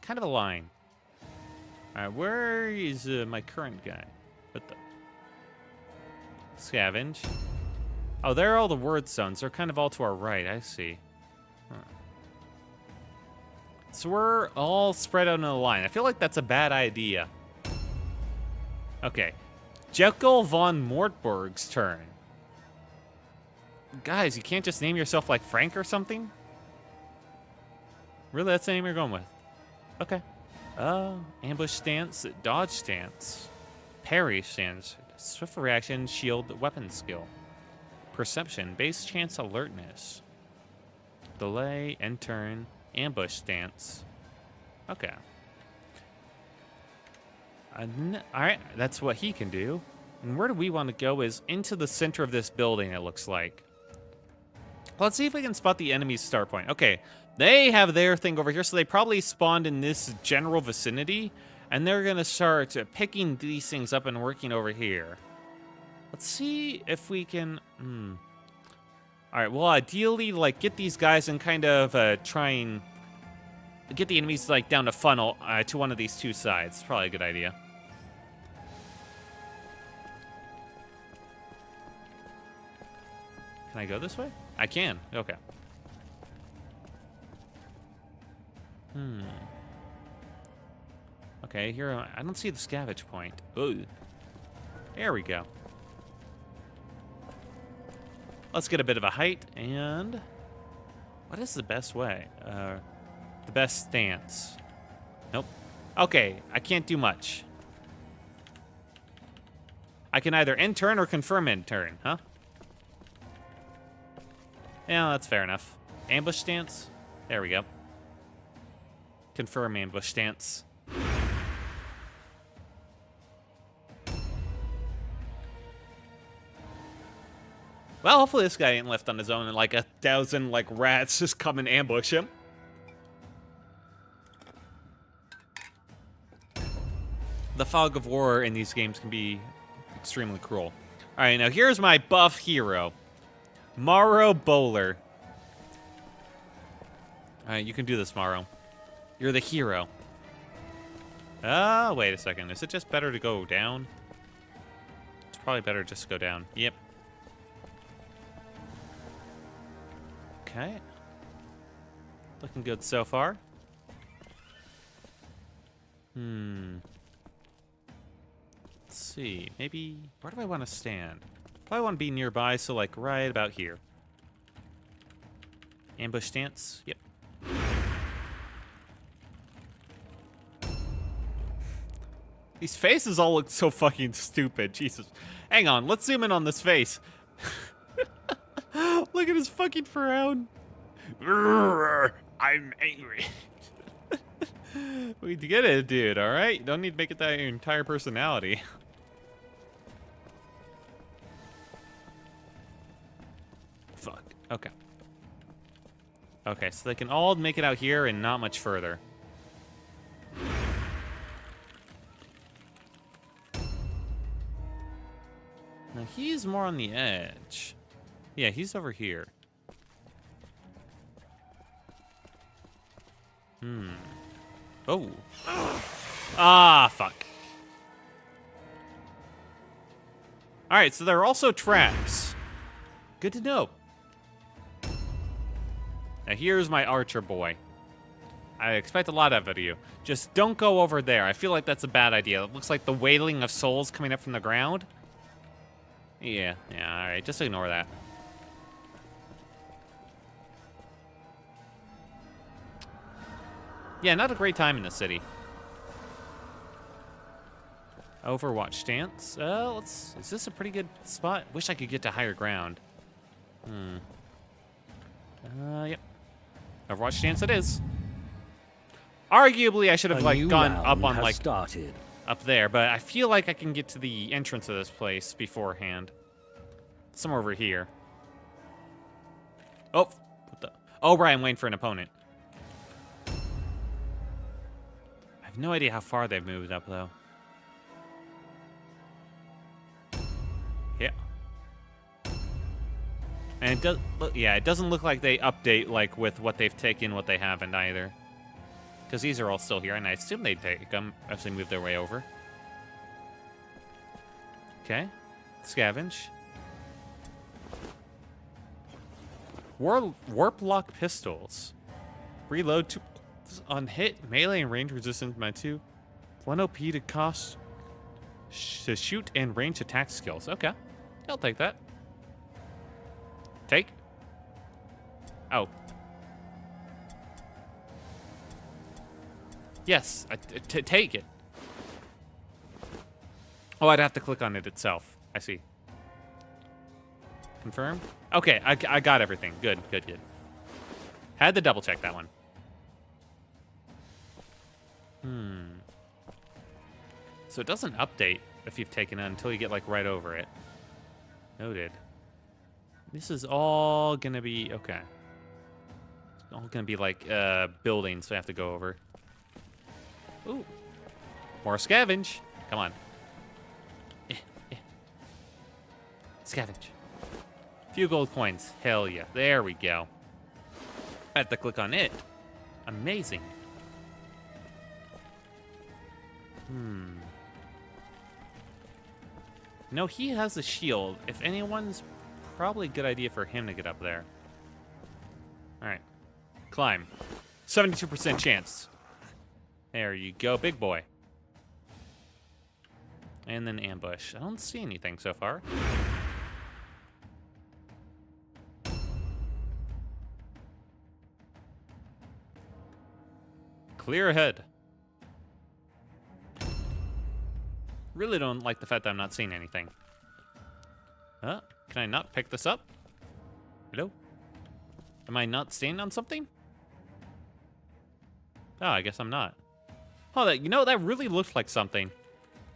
kind of a line. All right, where is my current guy? What the? Scavenge. Oh, there are all the word stones. They're kind of all to our right. I see. Huh. So we're all spread out in a line. I feel like that's a bad idea. Okay. Jekyll von Mortberg's turn. Guys, you can't just name yourself like Frank or something? Really, that's the name you're going with? Okay. Ambush stance, dodge stance, parry stance, swift reaction, shield, weapon skill. Perception, base chance alertness. Delay, end turn, ambush stance. Okay. Alright, that's what he can do. And where do we want to go is into the center of this building, it looks like. Let's see if we can spot the enemy's start point. Okay, they have their thing over here, so they probably spawned in this general vicinity, and they're going to start picking these things up and working over here. Let's see if we can... All right, well, ideally, like, get these guys and kind of try and get the enemies, like, down to funnel to one of these two sides. Probably a good idea. Can I go this way? I can. Okay. Okay, here, I don't see the scavenge point. Ooh. There we go. Let's get a bit of a height, and... What is the best way? The best stance. Nope. Okay, I can't do much. I can either end turn or confirm end turn, huh? Yeah, that's fair enough. Ambush stance? There we go. Confirm ambush stance. Well, hopefully this guy ain't left on his own and like 1,000 like rats just come and ambush him. The fog of war in these games can be extremely cruel. All right, now here's my buff hero. Morrow Bowler. All right, you can do this, Morrow. You're the hero. Wait a second. Is it just better to go down? It's probably better just to go down. Yep. Okay. Looking good so far. Let's see. Maybe... Where do I want to stand? Probably want to be nearby, so like right about here. Ambush stance. Yep. These faces all look so fucking stupid. Jesus. Hang on. Let's zoom in on this face. Look at his fucking frown. I'm angry. We get it, dude, alright? You don't need to make it that your entire personality. Fuck. Okay. Okay, so they can all make it out here and not much further. Now he's more on the edge. Yeah, he's over here. Oh. Ah, fuck. Alright, so there are also traps. Good to know. Now here's my archer boy. I expect a lot out of you. Just don't go over there. I feel like that's a bad idea. It looks like the wailing of souls coming up from the ground. Yeah, alright, just ignore that. Yeah, not a great time in the city. Overwatch stance. Is this a pretty good spot? Wish I could get to higher ground. Yep. Overwatch stance it is. Arguably, I should have like gone up on like up there, but I feel like I can get to the entrance of this place beforehand. Somewhere over here. Oh, what the? Oh, right, I'm waiting for an opponent. I have no idea how far they've moved up, though. Yeah. And it does look, yeah, it doesn't look like they update like with what they've taken, what they haven't either. Because these are all still here, and I assume they take them as they move their way over. Okay. Scavenge. Warp lock pistols. Reload 2 on hit, melee and range resistance by 2. 1 OP to cost to shoot and range attack skills. Okay. I'll take that. Take. Oh. Yes, take it. Oh, I'd have to click on it itself. I see. Confirm? Okay, I got everything. Good, good, good. Had to double check that one. So it doesn't update if you've taken it until you get like right over it. Noted. This is all gonna be okay. It's all gonna be like buildings, so I have to go over. Ooh. More scavenge. Come on. Scavenge. Few gold coins. Hell yeah. There we go. I have to click on it. Amazing. No, he has a shield. If anyone's probably a good idea for him to get up there. Alright. Climb. 72% chance. There you go, big boy. And then ambush. I don't see anything so far. Clear ahead. Really don't like the fact that I'm not seeing anything. Can I not pick this up? Hello? Am I not staying on something? Oh, I guess I'm not. Oh, that, you know, that really looked like something.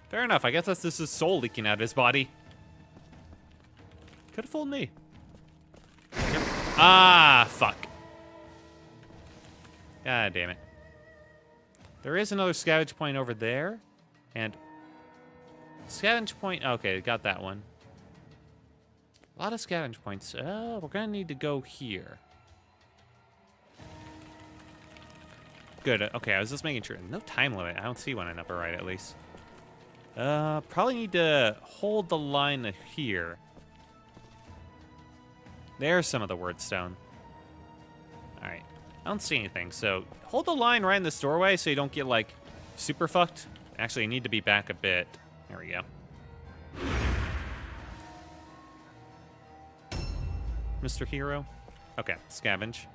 Fair enough. I guess that's just his soul leaking out of his body. Could have fooled me. Yep. Ah, fuck. God damn it. There is another scavenge point over there. And scavenge point. Okay, got that one. A lot of scavenge points. We're going to need to go here. Good. Okay, I was just making sure. No time limit. I don't see one in upper right, at least. Probably need to hold the line here. There's some of the word stone. Alright. I don't see anything, so hold the line right in this doorway so you don't get, like, super fucked. Actually, you need to be back a bit. There we go. Mr. Hero? Okay, scavenge.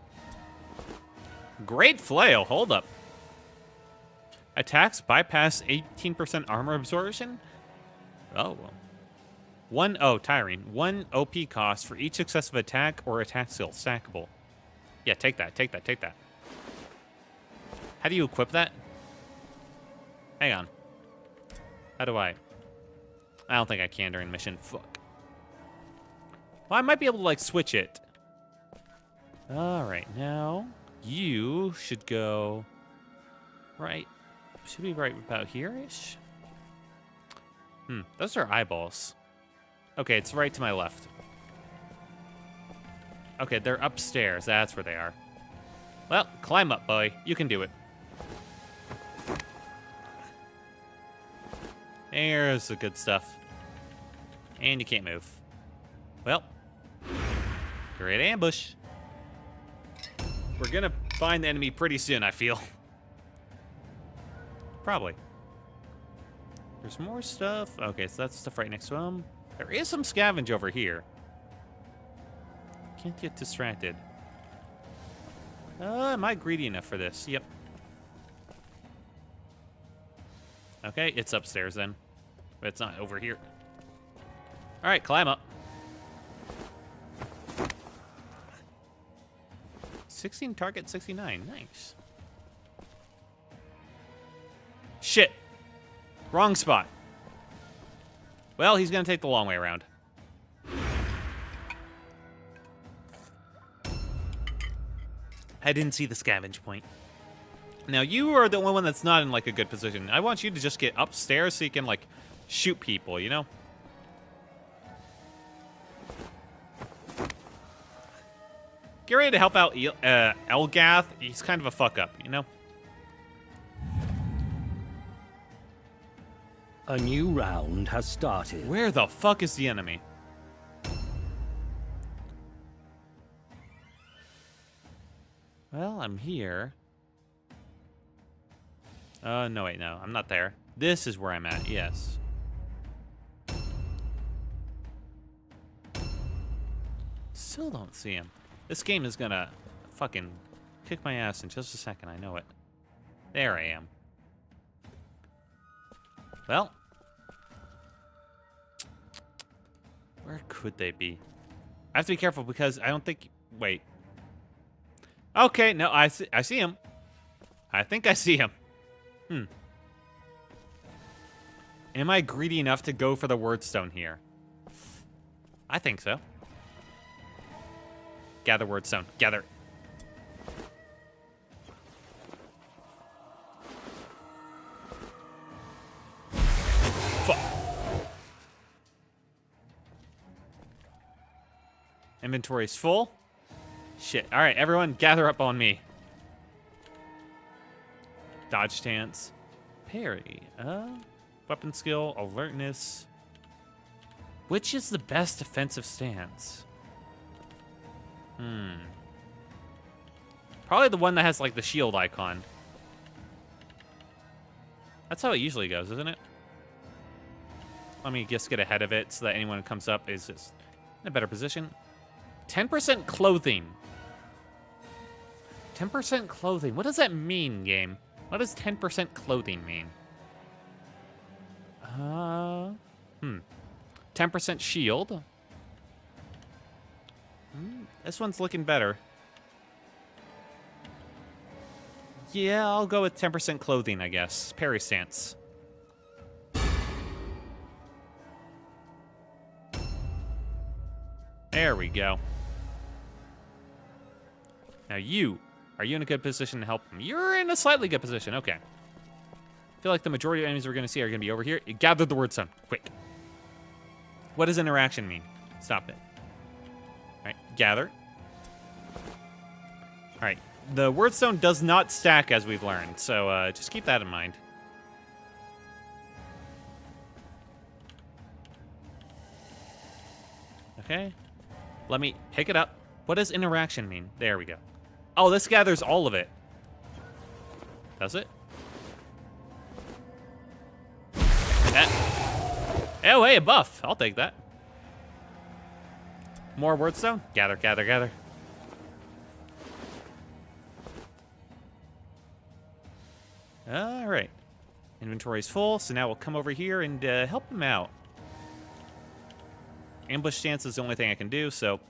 Great flail, hold up. Attacks bypass 18% armor absorption? Oh. Tiring. 1 OP cost for each successive attack or attack skill. Stackable. Yeah, take that, take that, take that. How do you equip that? Hang on. How do I don't think I can during mission. Fuck. Well, I might be able to, like, switch it. Alright, now you should go right. Should be right about here-ish. Those are eyeballs. Okay, it's right to my left. Okay, they're upstairs. That's where they are. Well, climb up, boy. You can do it. There's the good stuff. And you can't move. Well, great ambush. We're gonna find the enemy pretty soon, I feel. Probably. There's more stuff. Okay, so that's stuff right next to him. There is some scavenge over here. Can't get distracted. Am I greedy enough for this? Yep. Okay, it's upstairs then. But it's not over here. Alright, climb up. 16 target 69. Nice. Shit. Wrong spot. Well, he's going to take the long way around. I didn't see the scavenge point. Now, you are the only one that's not in, like, a good position. I want you to just get upstairs so you can, like, shoot people, you know? Get ready to help out Elgath. He's kind of a fuck-up, you know? A new round has started. Where the fuck is the enemy? Well, I'm here. No, wait, no. I'm not there. This is where I'm at, yes. Still don't see him. This game is gonna fucking kick my ass in just a second. I know it. There I am. Well. Where could they be? I have to be careful because I don't think... Wait. Okay, no, I see him. I think I see him. Am I greedy enough to go for the wordstone here? I think so. Gather wordstone. Gather. Fuck. Inventory's full. Shit. All right, everyone, gather up on me. Dodge stance. Parry. Weapon skill. Alertness. Which is the best defensive stance? Probably the one that has, like, the shield icon. That's how it usually goes, isn't it? Let me just get ahead of it so that anyone who comes up is just in a better position. 10% clothing. 10% clothing. What does that mean, game? What does 10% clothing mean? 10% shield. This one's looking better. Yeah, I'll go with 10% clothing, I guess. Parry stance. There we go. Now you. Are you in a good position to help him? You're in a slightly good position. Okay. I feel like the majority of enemies we're going to see are going to be over here. Gather the wordstone. Quick. What does interaction mean? Stop it. All right. Gather. All right. The wordstone does not stack, as we've learned. So just keep that in mind. Okay. Let me pick it up. What does interaction mean? There we go. Oh, this gathers all of it. Does it? Oh, hey, a buff. I'll take that. More wordstone? Gather, gather, gather. All right. Inventory's full, so now we'll come over here and help him out. Ambush stance is the only thing I can do, so...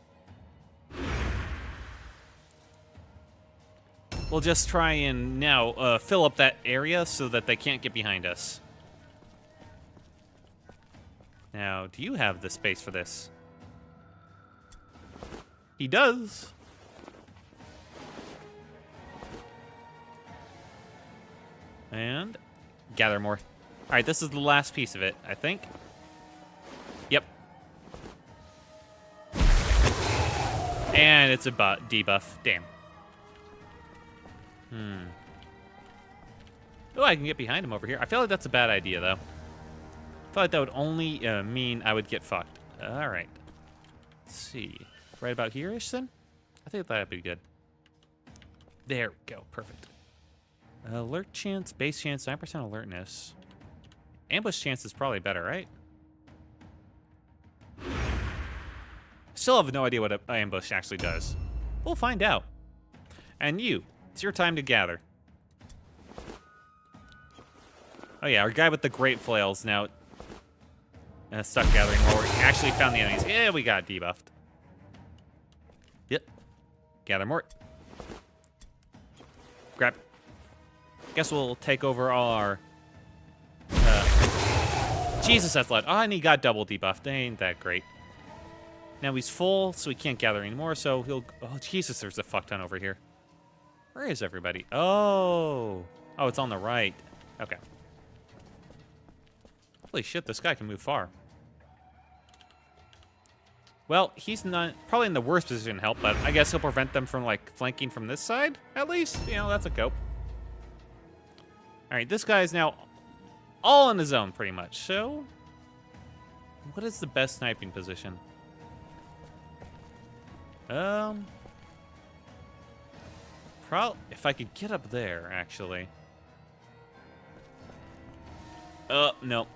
we'll just try and now fill up that area so that they can't get behind us. Now, do you have the space for this? He does. And gather more. All right, this is the last piece of it, I think. Yep. And it's a debuff. Damn. Oh, I can get behind him over here. I feel like that's a bad idea, though. I feel like that would only mean I would get fucked. All right. Let's see. Right about here-ish, then? I think that'd be good. There we go. Perfect. Alert chance, base chance, 9% alertness. Ambush chance is probably better, right? Still have no idea what an ambush actually does. We'll find out. And you, it's your time to gather. Oh yeah, our guy with the great flails now stuck gathering while we actually found the enemies. Yeah, we got debuffed. Yep. Gather more. Grab. Guess we'll take over all our... Jesus, that's loud. Oh, and he got double debuffed. Ain't that great. Now he's full, so he can't gather anymore, so he'll... Oh, Jesus, there's a fuck ton over here. Where is everybody? Oh. Oh, it's on the right. Okay. Holy shit, this guy can move far. Well, he's not probably in the worst position to help, but I guess he'll prevent them from, like, flanking from this side, at least. You know, that's a cope. All right, this guy is now all on his own, pretty much. So, what is the best sniping position? If I could get up there, actually. No.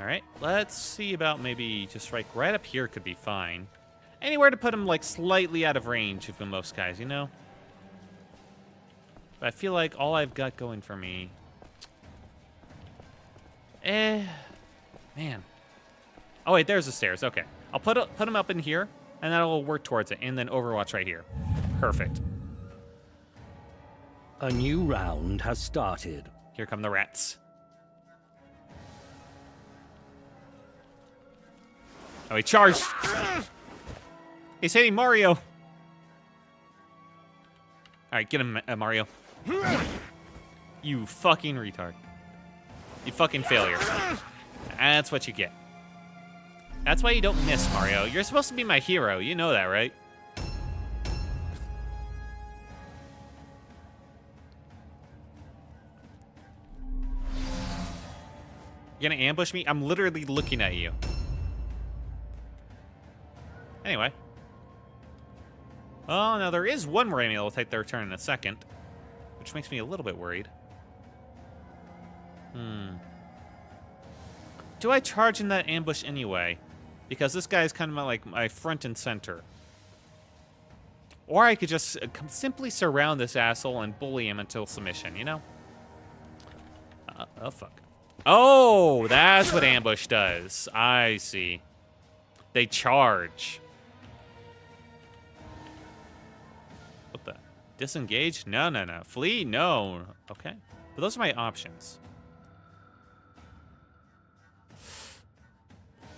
All right, let's see about maybe just right up here could be fine. Anywhere to put him, like, slightly out of range of most guys, you know? But I feel like all I've got going for me... man. Oh, wait, there's the stairs. Okay. I'll put him up in here, and that'll work towards it. And then Overwatch right here. Perfect. A new round has started. Here come the rats. Oh, he charged. He's hitting Mario. All right, get him, Mario. You fucking retard. You fucking failure. That's what you get. That's why you don't miss, Mario. You're supposed to be my hero. You know that, right? You gonna ambush me? I'm literally looking at you. Anyway. Oh, now there is one more enemy that will take their turn in a second, which makes me a little bit worried. Do I charge in that ambush anyway? Because this guy is kind of like my front and center. Or I could just simply surround this asshole and bully him until submission, you know? Oh, fuck. Oh, that's what ambush does. I see. They charge. What the? Disengage? No, no, no. Flee? No. Okay. But those are my options.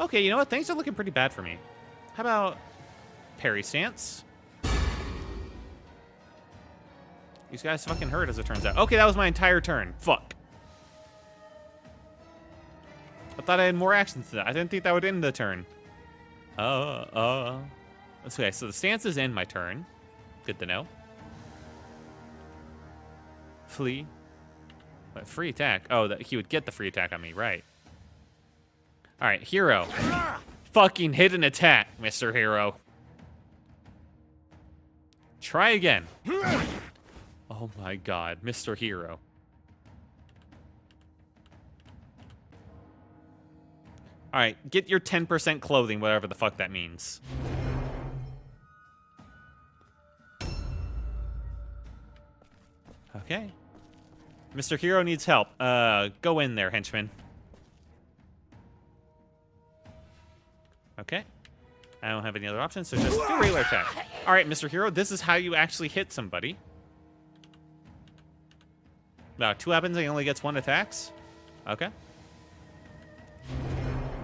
Okay, you know what? Things are looking pretty bad for me. How about parry stance? These guys fucking hurt, as it turns out. Okay, that was my entire turn. Fuck. I thought I had more actions to that. I didn't think that would end the turn. Okay, so the stances end my turn. Good to know. Flee. What, free attack? Oh, that he would get the free attack on me, right. All right, hero. Fucking hit an attack, Mr. Hero. Try again. Oh my god, Mr. Hero. All right, get your 10% clothing, whatever the fuck that means. Okay. Mr. Hero needs help. Go in there, henchman. Okay. I don't have any other options, so just do regular attack. All right, Mr. Hero, this is how you actually hit somebody. Now, 2 weapons, he only gets 1 attacks. Okay.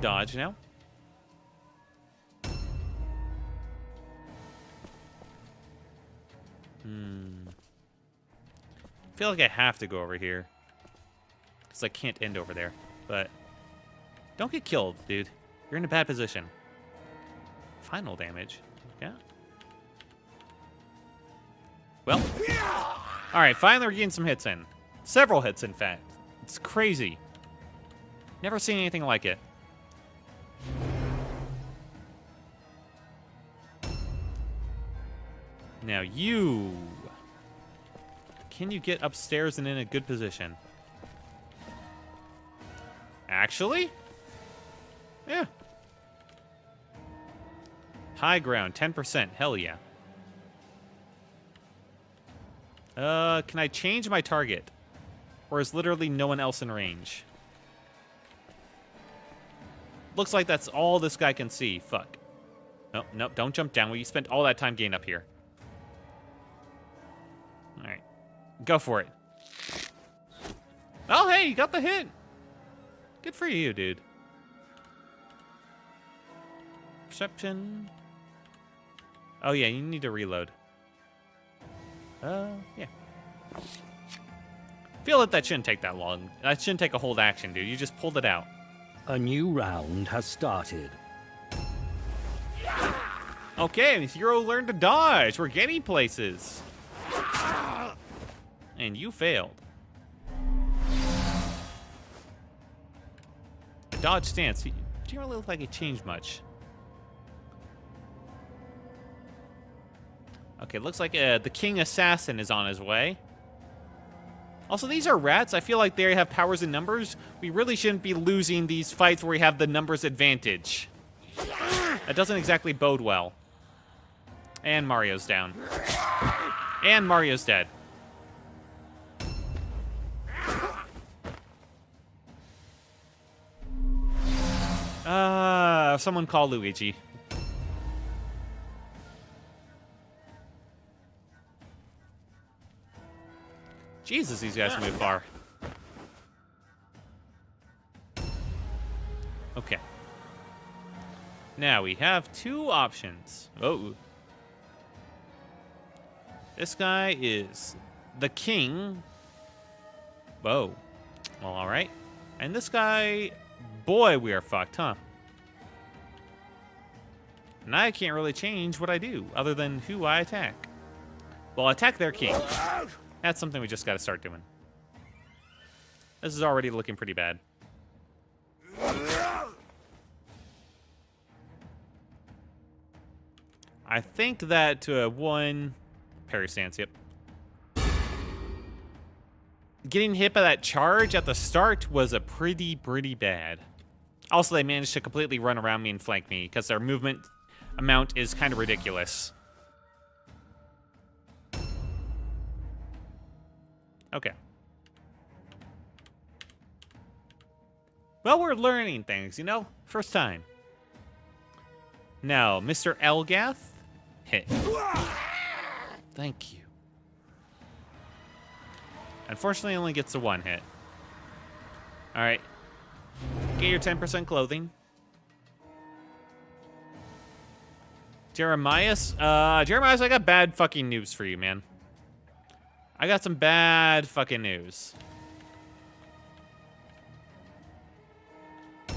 Dodge now. I feel like I have to go over here. Because I can't end over there. But don't get killed, dude. You're in a bad position. Final damage. Yeah. Well. Alright, finally we're getting some hits in. Several hits, in fact. It's crazy. Never seen anything like it. Now you... Can you get upstairs and in a good position? Actually? Yeah. High ground, 10%. Hell yeah. Can I change my target? Or is literally no one else in range? Looks like that's all this guy can see. Fuck. Nope, nope, don't jump down. You spent all that time getting up here. Alright. Go for it. Oh, hey, you got the hit. Good for you, dude. Perception. Oh, yeah, you need to reload. Yeah. Feel that shouldn't take that long. That shouldn't take a hold action, dude. You just pulled it out. A new round has started. Okay, hero learned to dodge. We're getting places. And you failed. The dodge stance. You don't really look like it changed much. Okay, looks like the King Assassin is on his way. Also, these are rats. I feel like they have powers in numbers. We really shouldn't be losing these fights where we have the numbers advantage. That doesn't exactly bode well. And Mario's down. And Mario's dead. Someone call Luigi. Jesus, these guys move far. Okay. Now we have two options. Oh. This guy is the king. Whoa. Well, all right. And this guy, boy, we are fucked, huh? And I can't really change what I do other than who I attack. Well, attack their king. That's something we just got to start doing. This is already looking pretty bad. I think that one parry stance, yep. Getting hit by that charge at the start was a pretty bad. Also, they managed to completely run around me and flank me because their movement amount is kind of ridiculous. Okay. Well, we're learning things, you know? First time. Now, Mr. Elgath, hit. Thank you. Unfortunately, only gets a one hit. All right. Get your 10% clothing. Jeremias, I got bad fucking news for you, man. I got some bad fucking news.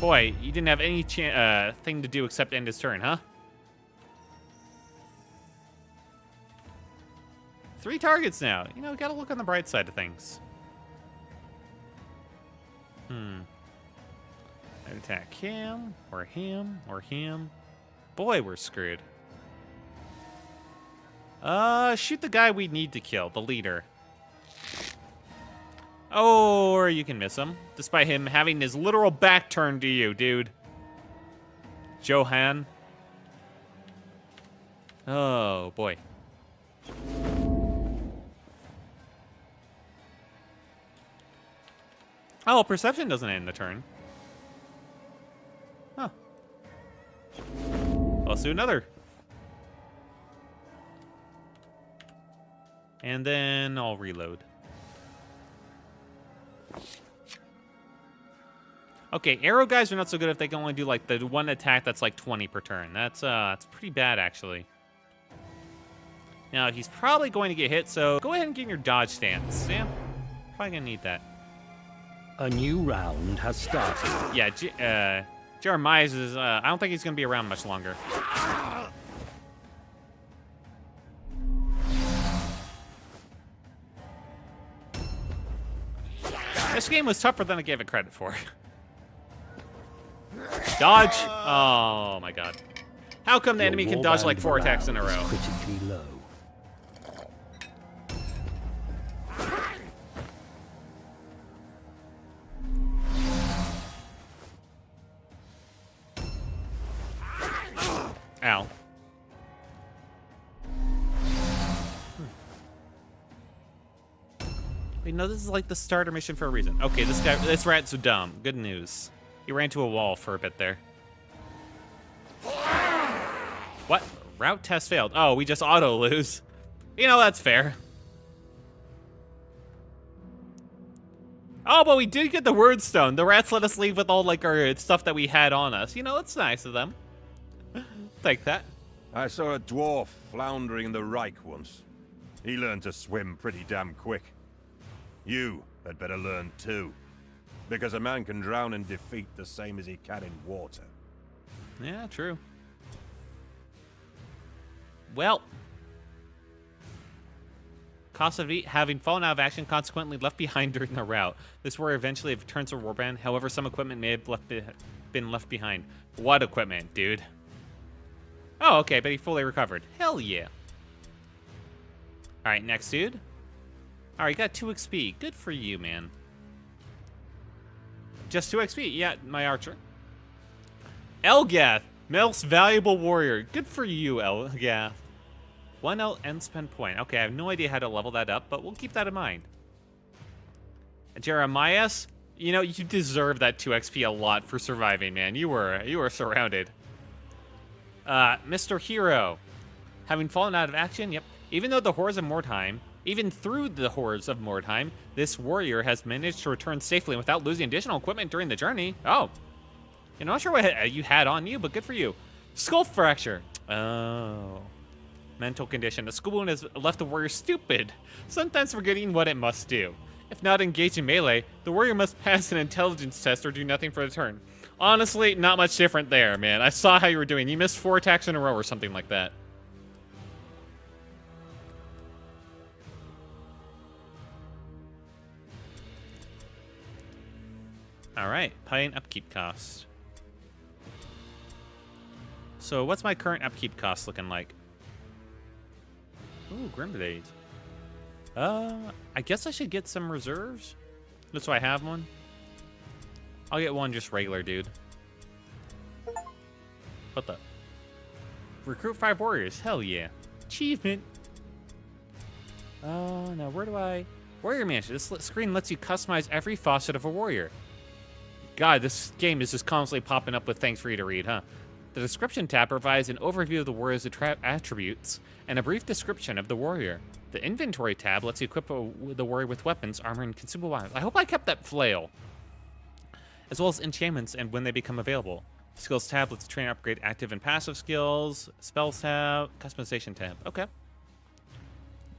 Boy, you didn't have any thing to do except end his turn, huh? 3 targets now. You know, gotta look on the bright side of things. I'd attack him, or him, or him. Boy, we're screwed. Shoot the guy we need to kill, the leader. Or you can miss him, despite him having his literal back turned to you, dude. Johan. Oh, boy. Oh, perception doesn't end the turn. Huh. Let's do another. And then I'll reload. Okay, arrow guys are not so good if they can only do like the one attack that's like 20 per turn. That's pretty bad actually. Now he's probably going to get hit, so go ahead and get in your dodge stance. Yeah, probably gonna need that. A new round has started. Yeah, Jeremiah's is, I don't think he's gonna be around much longer. This game was tougher than I gave it credit for. Dodge! Oh my god. How come the enemy can dodge like 4 attacks in a row? Critically low. Ow. Wait, no, this is like the starter mission for a reason. Okay, this rat's so dumb. Good news. He ran to a wall for a bit there. What? Route test failed. Oh, we just auto lose. You know, that's fair. Oh, but we did get the word stone. The rats let us leave with all like our stuff that we had on us. You know, it's nice of them. Take that. I saw a dwarf floundering in the Reich once. He learned to swim pretty damn quick. You had better learn too. Because a man can drown in defeat the same as he can in water. Yeah, true. Well. Cost of having fallen out of action, consequently left behind during the rout. This warrior eventually returns to warband. However, some equipment may have been left behind. What equipment, dude? Oh, okay, but he fully recovered. Hell yeah. Alright, next dude. Alright, you got 2 XP. Good for you, man. Just 2 XP. Yeah, my archer. Elgath, most valuable warrior. Good for you, Elgath. 1 end spend point. Okay, I have no idea how to level that up, but we'll keep that in mind. Jeremias, you know, you deserve that 2 XP a lot for surviving, man. You were surrounded. Mr. Hero, having fallen out of action, yep. Even though the horrors of Mordheim, even through the horrors of Mordheim, this warrior has managed to return safely without losing additional equipment during the journey. Oh. You're not sure what you had on you, but good for you. Skull fracture. Oh. Mental condition. The skull wound has left the warrior stupid, sometimes forgetting what it must do. If not engaged in melee, the warrior must pass an intelligence test or do nothing for the turn. Honestly, not much different there, man. I saw how you were doing. You missed 4 attacks in a row or something like that. Alright, pay and upkeep cost. So what's my current upkeep cost looking like? Ooh, Grimblade. I guess I should get some reserves. That's why I have one. I'll get one just regular, dude. What the? Recruit 5 warriors. Hell yeah. Achievement. Now where do I... Warrior Mansion. This screen lets you customize every facet of a warrior. God, this game is just constantly popping up with things for you to read, huh? The description tab provides an overview of the warrior's attributes and a brief description of the warrior. The inventory tab lets you equip the warrior with weapons, armor, and consumable items. I hope I kept that flail. As well as enchantments and when they become available. Skills tab lets you train and upgrade active and passive skills. Spells tab, customization tab. Okay.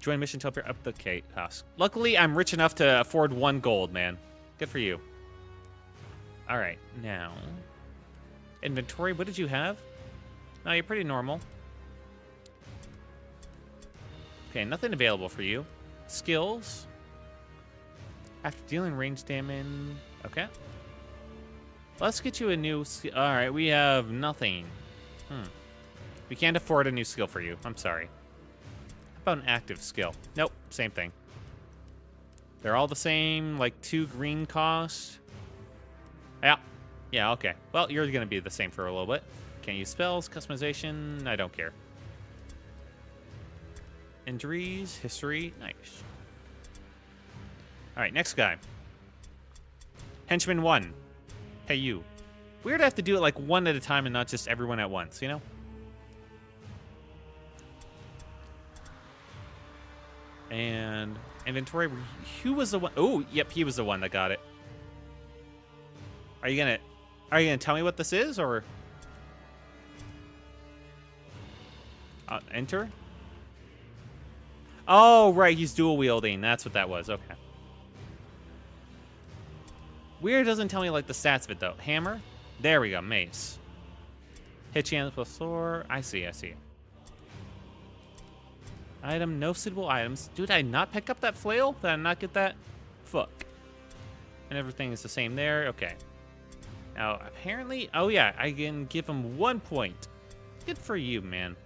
Join mission to help your up the cost. Luckily, I'm rich enough to afford 1 gold, man. Good for you. All right, now inventory. What did you have? No, you're pretty normal. Okay, nothing available for you. Skills. After dealing range damage. Okay. Let's get you a new skill. All right, we have nothing. We can't afford a new skill for you. I'm sorry. How about an active skill? Nope, same thing. They're all the same, like 2 green cost. Yeah. Yeah, okay. Well, you're going to be the same for a little bit. Can't use spells, customization, I don't care. Injuries, history, nice. All right, next guy. Henchman 1. Hey, you. Weird to have to do it like 1 at a time and not just everyone at once, you know? And inventory, who was the one? Oh, yep, he was the one that got it. Are you gonna tell me what this is, or enter? Oh, right, he's dual wielding. That's what that was. Okay. Weird doesn't tell me like the stats of it though. Hammer. There we go. Mace. Hit chance plus 4. I see. Item. No suitable items. Did I not pick up that flail? Did I not get that? Fuck. And everything is the same there. Okay. Now, apparently... Oh, yeah. I can give him 1 point. Good for you, man.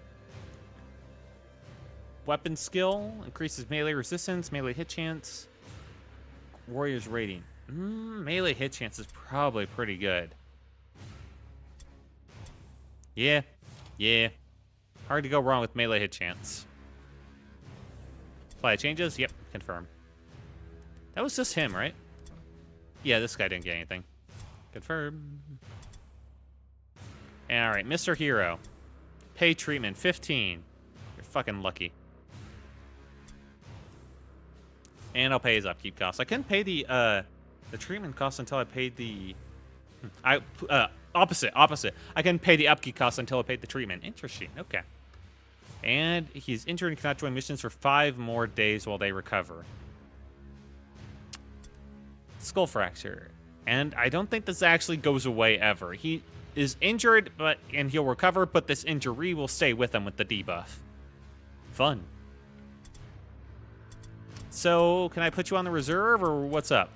Weapon skill. Increases melee resistance. Melee hit chance. Warrior's rating. Melee hit chance is probably pretty good. Yeah. Hard to go wrong with melee hit chance. Apply changes? Yep. Confirm. That was just him, right? Yeah, this guy didn't get anything. Confirm. All right, Mr. Hero. Pay treatment, 15. You're fucking lucky. And I'll pay his upkeep costs. I couldn't pay the treatment costs until I paid the... Opposite. I couldn't pay the upkeep costs until I paid the treatment. Interesting, okay. And he's injured and cannot join missions for 5 more days while they recover. Skull fracture. And I don't think this actually goes away ever. He is injured, and he'll recover, but this injury will stay with him with the debuff. Fun. So, can I put you on the reserve, or what's up?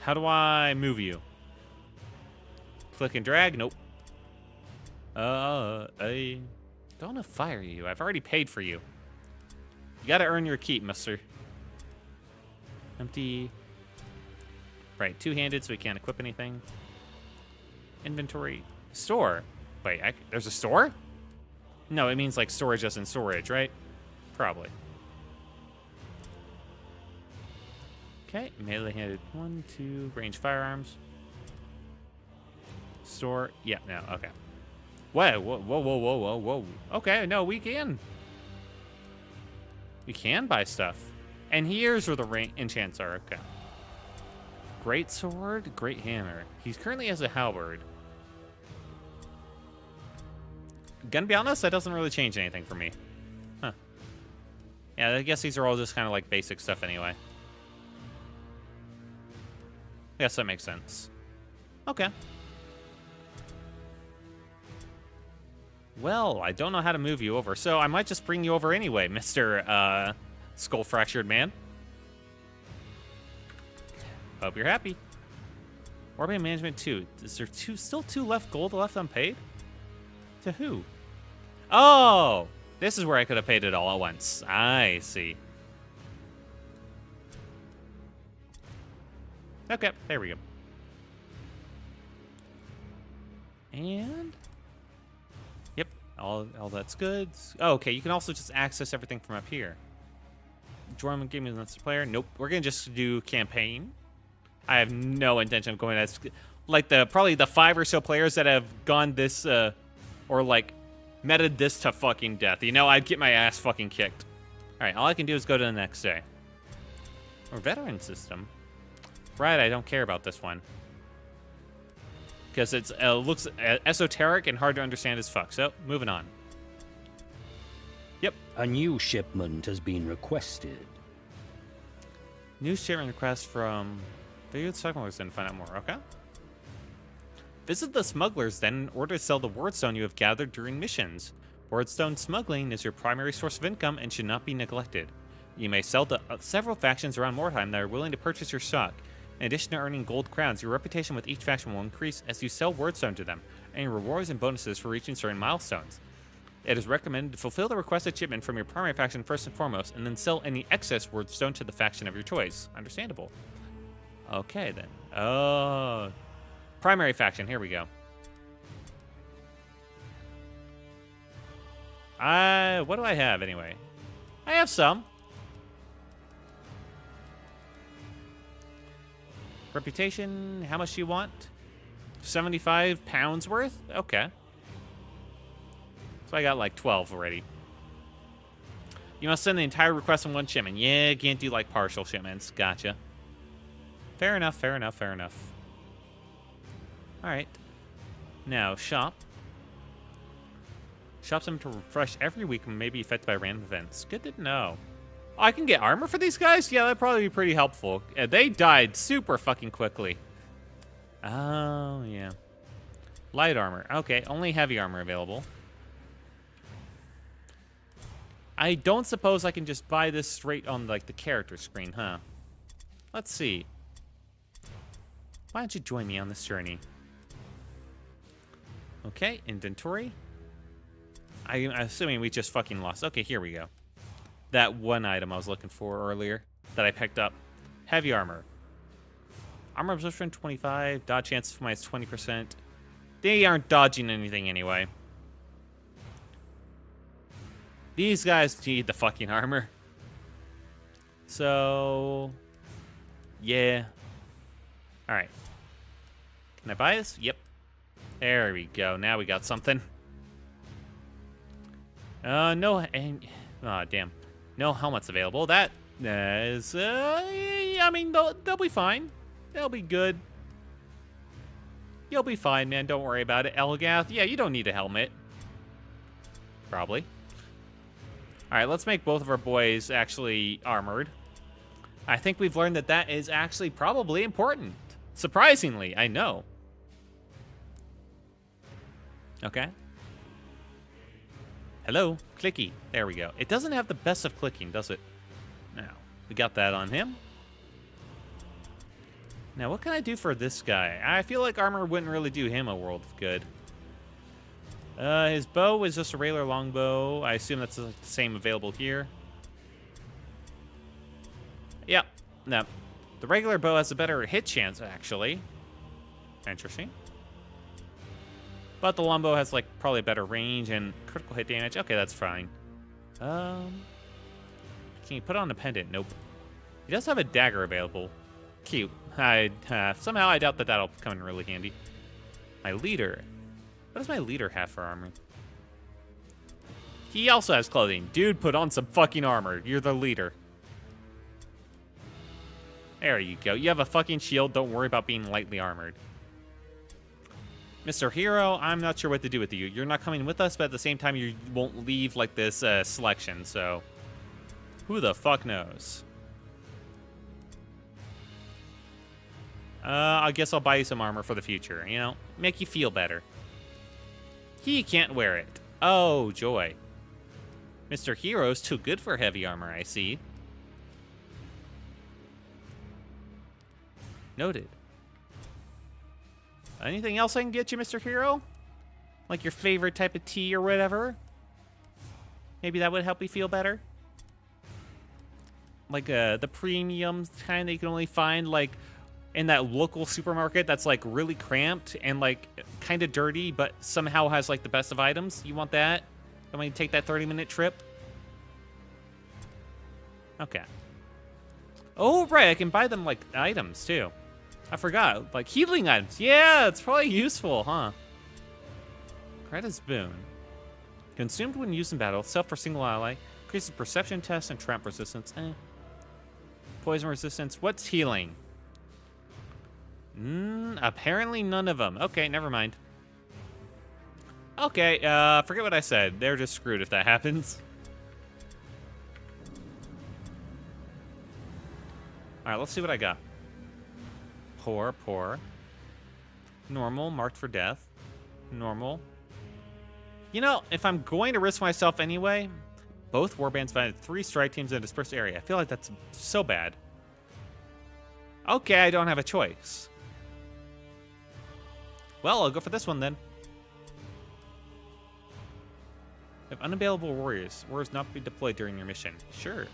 How do I move you? Click and drag? Nope. I don't want to fire you. I've already paid for you. You gotta earn your keep, mister. Empty. Right, two-handed, so we can't equip anything. Inventory. Store. Wait, there's a store? No, it means like storage as in storage, right? Probably. Okay, melee-handed 1, 2, range firearms. Store. Yeah, no, okay. Whoa, whoa, whoa, whoa, whoa, whoa, whoa. Okay, no, we can. We can buy stuff. And here's where the enchants are, okay. Great sword, great hammer. He currently has a halberd. Gonna be honest, that doesn't really change anything for me. Huh. Yeah, I guess these are all just kind of like basic stuff anyway. I guess that makes sense. Okay. Well, I don't know how to move you over, so I might just bring you over anyway, Mr. Skull Fractured Man. Hope you're happy. Warband Management 2. Is there still 2 left gold left unpaid? To who? Oh! This is where I could have paid it all at once. I see. Okay, there we go. And... Yep, all that's good. Oh, okay, you can also just access everything from up here. Join the game as a player. Nope, we're gonna just do campaign. I have no intention of going as like probably the 5 or so players that have gone this or like meted this to fucking death. You know, I'd get my ass fucking kicked. All right, all I can do is go to the next day. Or veteran system. Right, I don't care about this one because it looks esoteric and hard to understand as fuck. So moving on. Yep. A new shipment has been requested. New shipment request from... The smugglers then find out more. Okay. Visit the smugglers then in order to sell the wardstone you have gathered during missions. Wardstone smuggling is your primary source of income and should not be neglected. You may sell to several factions around Mordheim that are willing to purchase your stock. In addition to earning gold crowns, your reputation with each faction will increase as you sell wordstone to them, earning rewards and bonuses for reaching certain milestones. It is recommended to fulfill the requested shipment from your primary faction first and foremost, and then sell any excess wordstone to the faction of your choice. Understandable. Okay, then. Oh. Primary faction, here we go. What do I have, anyway? I have some. Reputation, how much do you want? 75 pounds worth? Okay. So I got like 12 already. You must send the entire request in one shipment. Yeah, can't do like partial shipments. Gotcha. Fair enough, fair enough, fair enough. Alright. Now, shop. Shops them to refresh every week and may be affected by random events. Good to know. Oh, I can get armor for these guys? Yeah, that'd probably be pretty helpful. They died super fucking quickly. Oh, yeah. Light armor. Okay, only heavy armor available. I don't suppose I can just buy this straight on, like, the character screen, huh? Let's see. Why don't you join me on this journey? Okay, inventory. I'm assuming we just fucking lost. Okay, here we go. That one item I was looking for earlier that I picked up. Heavy armor. Armor absorption 25. Dodge chance minus 20%. They aren't dodging anything anyway. These guys need the fucking armor. So... yeah. Alright. Can I buy this? Yep. There we go. Now we got something. No... oh, damn. No helmets available. That is... I mean, they'll be fine. They'll be good. You'll be fine, man. Don't worry about it. Elgath, yeah, you don't need a helmet. Probably. All right, let's make both of our boys actually armored. I think we've learned that that is actually probably important. Surprisingly, I know. Okay. Hello, clicky. There we go. It doesn't have the best of clicking, does it? Now, we got that on him. Now, what can I do for this guy? I feel like armor wouldn't really do him a world of good. His bow is just a regular longbow. I assume that's the same available here. Yep. No. The regular bow has a better hit chance, actually. Interesting. But the longbow has, like, probably a better range and critical hit damage. Okay, that's fine. Can you put on a pendant? Nope. He does have a dagger available. Cute. Somehow I doubt that that'll come in really handy. My leader. What does my leader have for armor? He also has clothing. Dude, put on some fucking armor. You're the leader. There you go. You have a fucking shield. Don't worry about being lightly armored. Mr. Hero, I'm not sure what to do with you. You're not coming with us, but at the same time, you won't leave like this selection, so who the fuck knows? I guess I'll buy you some armor for the future, you know? Make you feel better. He can't wear it. Oh, joy. Mr. Hero's too good for heavy armor, I see. Noted. Anything else I can get you, Mr. Hero? Like your favorite type of tea or whatever? Maybe that would help you feel better? Like the premium kind that you can only find like in that local supermarket that's like really cramped and like kind of dirty, but somehow has like the best of items. You want that? You want me to take that 30-minute trip? Okay. Oh, right. I can buy them like items too. I forgot. Like healing items. Yeah, it's probably useful, huh? Greta's boon. Consumed when used in battle. Self for single ally. Increases perception test and trap resistance. Poison resistance. What's healing? Apparently none of them. Okay, never mind. Okay, forget what I said. They're just screwed if that happens. Alright, let's see what I got. Poor, poor. Normal, marked for death. Normal. You know, if I'm going to risk myself anyway, both warbands divided 3 strike teams in a dispersed area. I feel like that's so bad. Okay, I don't have a choice. Well, I'll go for this one then. If unavailable warriors not be deployed during your mission. Sure.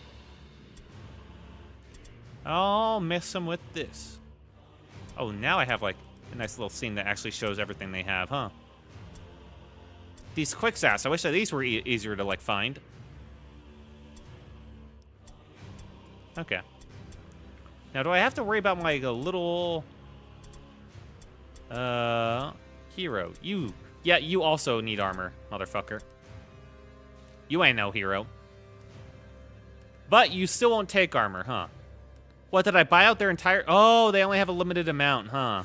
I'll mess them with this. Oh, now I have like a nice little scene that actually shows everything they have, huh? These quick saps, I wish that these were easier to like find. Okay. Now, do I have to worry about my little hero? Yeah, you also need armor, motherfucker. You ain't no hero. But you still won't take armor, huh? What, did I buy out their entire... Oh, they only have a limited amount, huh?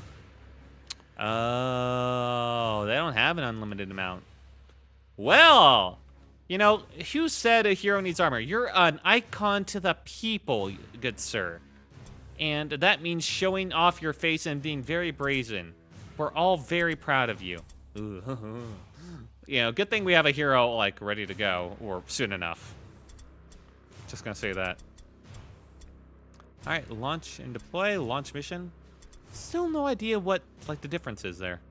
Oh, they don't have an unlimited amount. Well, you know, who said a hero needs armor? You're an icon to the people, good sir. And that means showing off your face and being very brazen. We're all very proud of you. You know, good thing we have a hero, like, ready to go, or soon enough. Just gonna say that. Alright, launch and deploy, launch mission. Still no idea what, like, the difference is there.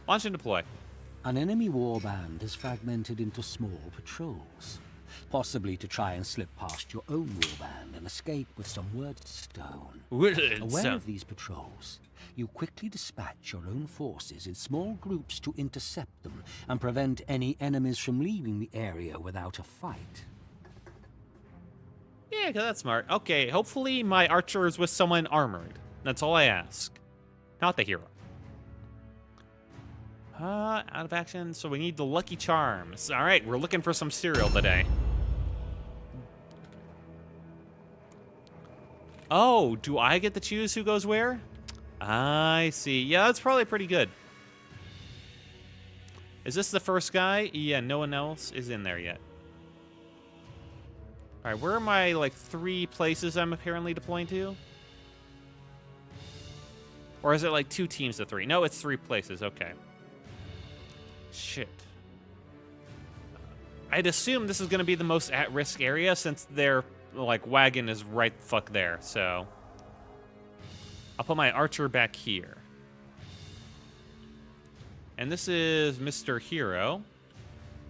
Launch and deploy. An enemy warband has fragmented into small patrols, possibly to try and slip past your own warband and escape with some wordstone. Aware of these patrols, you quickly dispatch your own forces in small groups to intercept them and prevent any enemies from leaving the area without a fight. Yeah, that's smart. Okay, hopefully my archer is with someone armored. That's all I ask. Not the hero. Out of action, so we need the Lucky Charms. All right, we're looking for some cereal today. Oh, do I get to choose who goes where? I see. Yeah, that's probably pretty good. Is this the first guy? Yeah, no one else is in there yet. All right, where are my, like, 3 places I'm apparently deploying to? Or is it, like, 2 teams of 3? No, it's 3 places. Okay. Shit. I'd assume this is going to be the most at-risk area since their, like, wagon is right the fuck there, so... I'll put my archer back here. And this is Mr. Hero.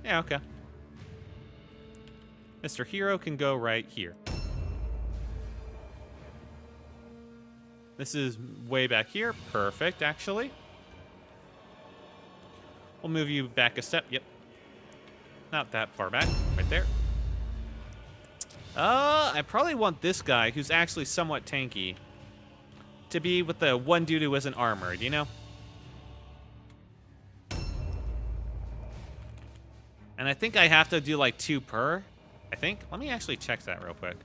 Yeah, okay. Mr. Hero can go right here. This is way back here. Perfect, actually. We'll move you back a step. Yep. Not that far back. Right there. I probably want this guy, who's actually somewhat tanky, to be with the one dude who isn't armored, you know? And I think I have to do like 2 per, I think. Let me actually check that real quick.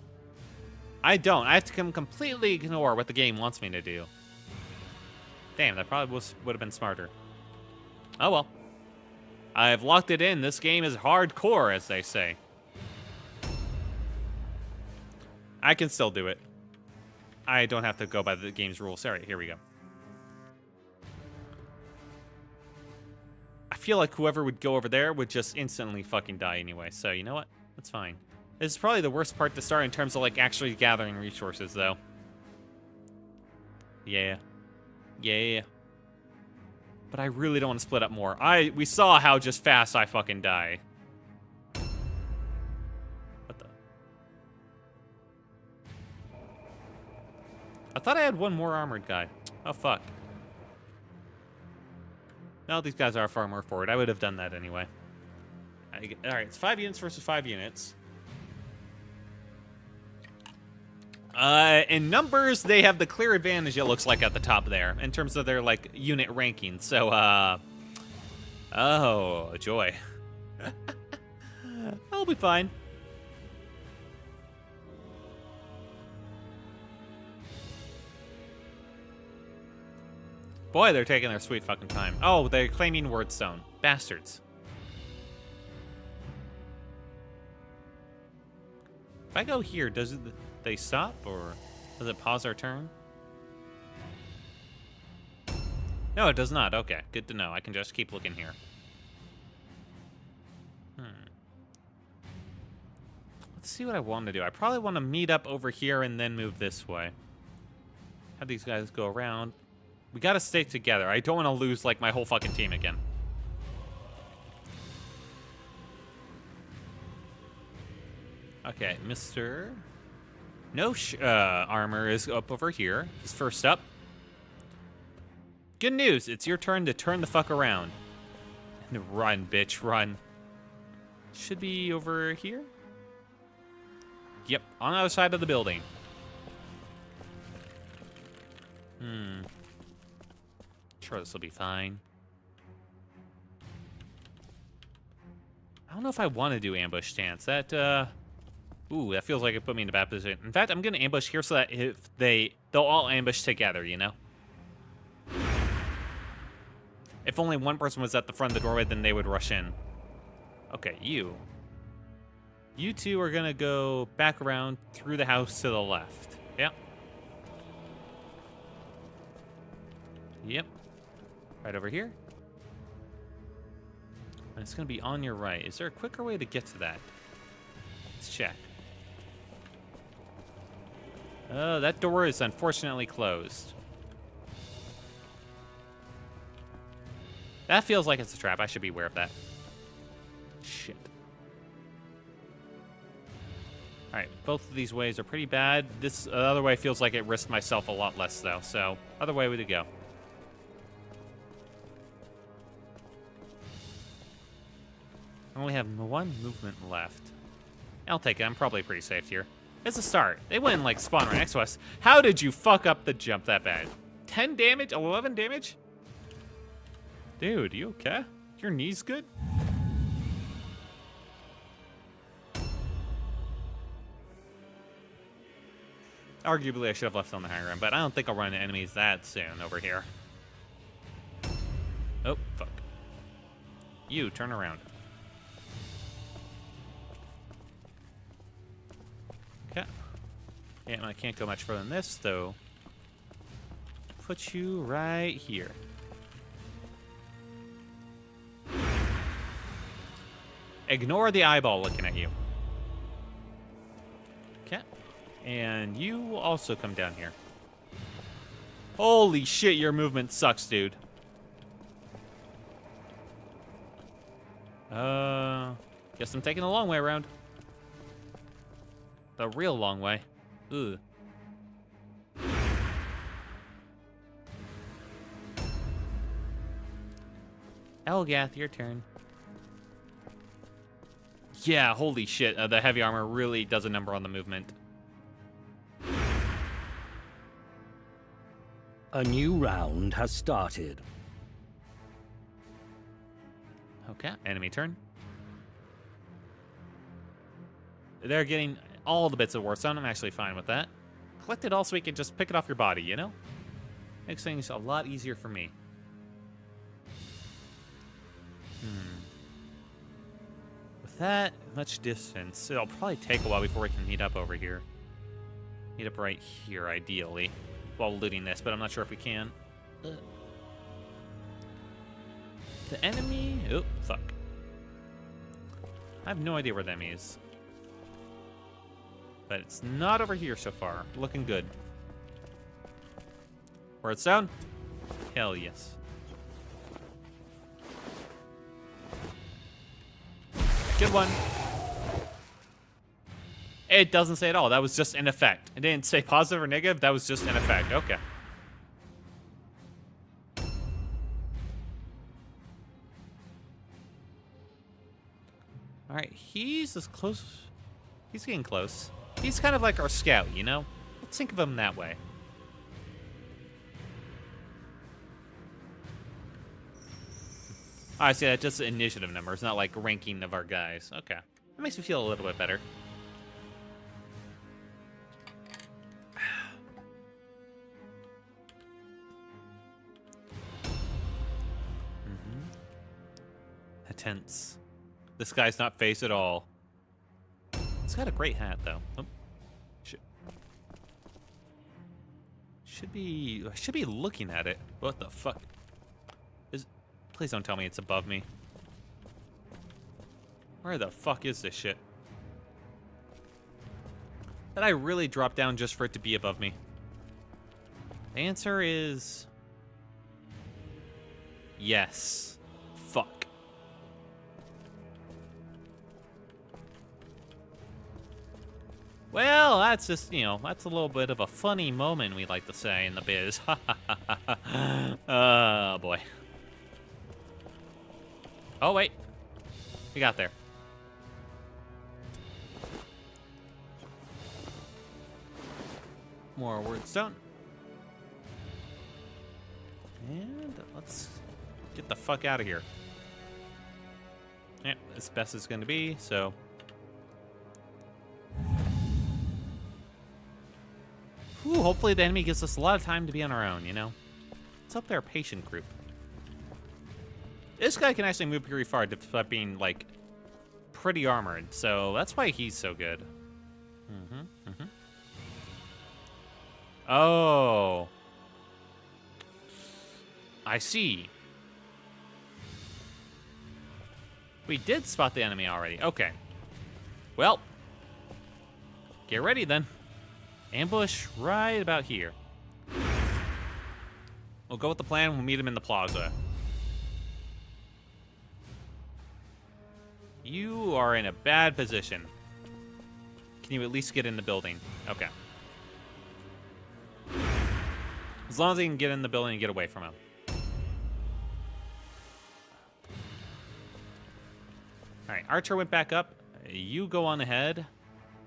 I don't. I have to completely ignore what the game wants me to do. Damn, that probably would have been smarter. Oh well. I've locked it in. This game is hardcore, as they say. I can still do it. I don't have to go by the game's rules. All right, here we go. I feel like whoever would go over there would just instantly fucking die anyway. So, you know what? That's fine. This is probably the worst part to start in terms of, like, actually gathering resources, though. Yeah. Yeah. But I really don't want to split up more. We saw how just fast I fucking die. What the? I thought I had one more armored guy. Oh, fuck. No, these guys are far more forward. I would have done that anyway. Alright, it's 5 units versus 5 units. In numbers, they have the clear advantage, it looks like, at the top there, in terms of their, like, unit ranking. So, oh, joy. I'll be fine. Boy, they're taking their sweet fucking time. Oh, they're claiming Wordstone. Bastards. If I go here, does they stop, or does it pause our turn? No, it does not. Okay, good to know. I can just keep looking here. Let's see what I want to do. I probably want to meet up over here and then move this way. Have these guys go around. We gotta stay together. I don't want to lose, like, my whole fucking team again. Okay, Mr. No armor is up over here. He's first up. Good news. It's your turn to turn the fuck around. And run, bitch, run. Should be over here. Yep, on the other side of the building. Sure, this will be fine. I don't know if I want to do ambush stance. That, ooh, that feels like it put me in a bad position. In fact, I'm going to ambush here so that if they'll all ambush together, you know? If only one person was at the front of the doorway, then they would rush in. Okay, you. You two are going to go back around through the house to the left. Yep. Yep. Right over here. And it's going to be on your right. Is there a quicker way to get to that? Let's check. Oh, that door is unfortunately closed. That feels like it's a trap. I should be aware of that. Shit. Alright, both of these ways are pretty bad. This other way feels like it risked myself a lot less, though. So, other way to go. I only have 1 movement left. I'll take it. I'm probably pretty safe here. It's a start. They wouldn't, like, spawn right next to us. How did you fuck up the jump that bad? 10 damage? 11 damage? Dude, you okay? Your knees good? Arguably, I should have left on the high ground, but I don't think I'll run into enemies that soon over here. Oh, fuck. You, turn around. Okay. And I can't go much further than this, though. Put you right here. Ignore the eyeball looking at you. Okay. And you also come down here. Holy shit, your movement sucks, dude. Guess I'm taking the long way around. The real long way. Ugh. Elgath, your turn. Yeah, holy shit. The heavy armor really does a number on the movement. A new round has started. Okay, enemy turn. They're getting all the bits of Warstone. I'm actually fine with that. Collect it all so we can just pick it off your body, you know? Makes things a lot easier for me. With that much distance, it'll probably take a while before we can meet up over here. Meet up right here, ideally, while looting this, but I'm not sure if we can. The enemy... Oh, fuck. I have no idea where the enemy is. But it's not over here so far. Looking good. Where it's down? Hell yes. Good one. It doesn't say at all. That was just an effect. It didn't say positive or negative. That was just an effect. Okay. All right. He's as close. He's getting close. He's kind of like our scout, you know? Let's think of him that way. I see, that's just initiative numbers, not like ranking of our guys. Okay. That makes me feel a little bit better. Tense. This guy's not face at all. He's got a great hat, though. Oh. I should be looking at it. What the fuck? Please don't tell me it's above me. Where the fuck is this shit? Did I really drop down just for it to be above me? The answer is... yes. Fuck. Well, that's just, you know, that's a little bit of a funny moment, we like to say in the biz. Oh, boy. Oh, wait. We got there. More wordstone. And let's get the fuck out of here. Yep, as best as going to be, so... Ooh, hopefully the enemy gives us a lot of time to be on our own, you know? Let's hope they're a patient group. This guy can actually move pretty far despite being, like, pretty armored, so that's why he's so good. Oh. I see. We did spot the enemy already. Okay. Well. Get ready, then. Ambush right about here. We'll go with the plan. We'll meet him in the plaza. You are in a bad position. Can you at least get in the building? Okay. As long as he can get in the building and get away from him. Alright, Archer went back up. You go on ahead.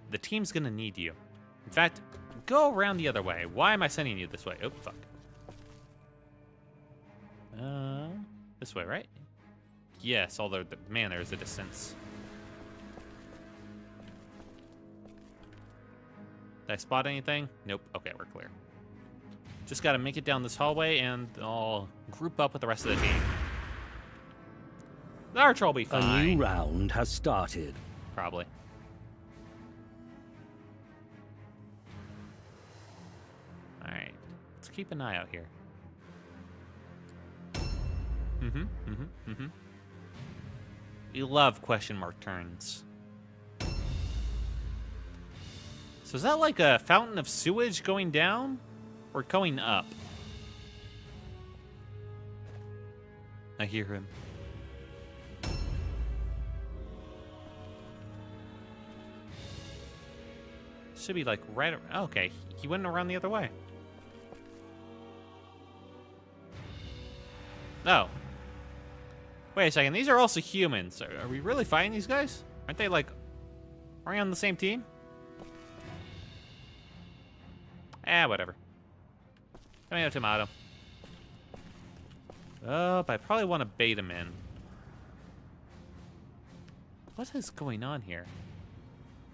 The team's gonna need you. In fact, go around the other way. Why am I sending you this way? Oh, fuck. This way, right? Yes, although, man, there's a distance. Did I spot anything? Nope. Okay, we're clear. Just gotta make it down this hallway, and I'll group up with the rest of the team. The archer will be A fine. new round has started. Probably. Alright. Let's keep an eye out here. You love question mark turns. So is that like a fountain of sewage going down? Or going up? I hear him. Should be like right. Okay, he went around the other way. Oh. Wait a second. These are also humans. Are we really fighting these guys? Aren't they like? Are we on the same team? Whatever. Tomato, tomato. Oh, but I probably want to bait him in. What is going on here?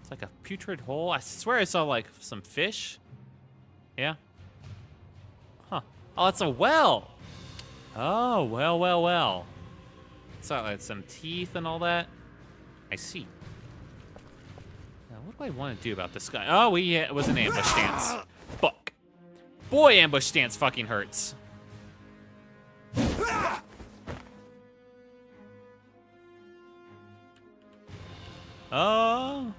It's like a putrid hole. I swear I saw like some fish. Yeah. Huh. Oh, it's a well. Oh, well. Saw like some teeth and all that. I see. Now, what do I want to do about this guy? Oh, it was an ambush stance. Fuck. Boy, ambush stance fucking hurts. Oh.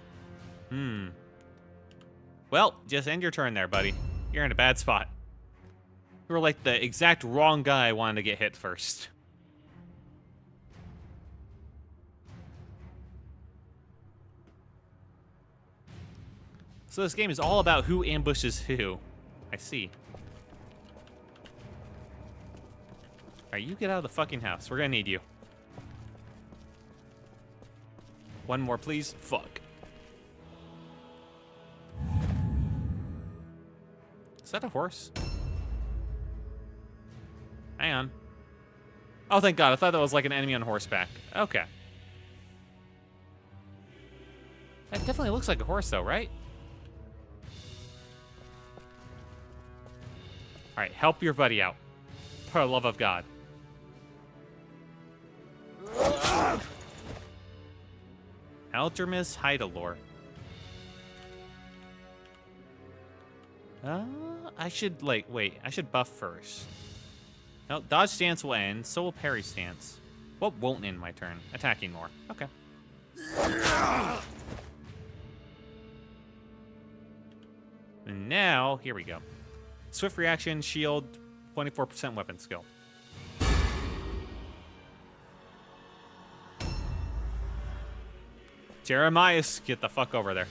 Well, just end your turn there, buddy. You're in a bad spot. You were like the exact wrong guy I wanted to get hit first. So this game is all about who ambushes who. I see. Alright, you get out of the fucking house. We're gonna need you. One more, please. Fuck. Is that a horse? Hang on. Oh, thank God. I thought that was like an enemy on horseback. Okay. That definitely looks like a horse, though, right? All right, help your buddy out. For the love of God. Algermis Hydalore. I should, like, wait. I should buff first. No, dodge stance will end. So will parry stance. What won't end my turn? Attacking more. Okay. And now, here we go. Swift reaction, shield, 24% weapon skill. Jeremias, get the fuck over there.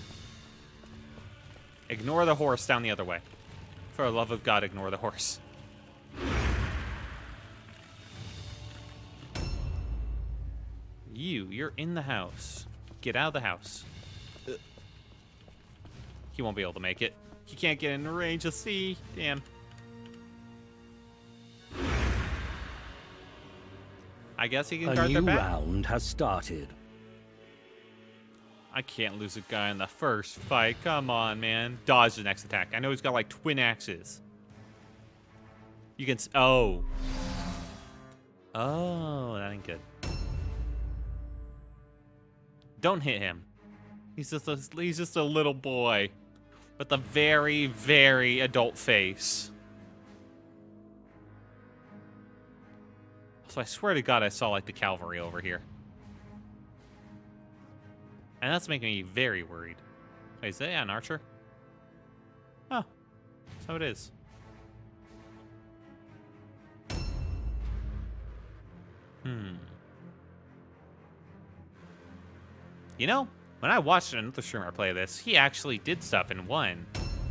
Ignore the horse down the other way. For the love of God, ignore the horse. You're in the house. Get out of the house. He won't be able to make it. He can't get in the range of C. Damn. I guess he can guard their A new back. round has started. I can't lose a guy in the first fight. Come on, man. Dodge the next attack. I know he's got like twin axes. You can. Oh. Oh, that ain't good. Don't hit him. He's just a little boy with a very, very adult face. So I swear to God, I saw like the cavalry over here. And that's making me very worried. Wait, is that an archer? Oh, so it is. You know, when I watched another streamer play this, he actually did stuff and won.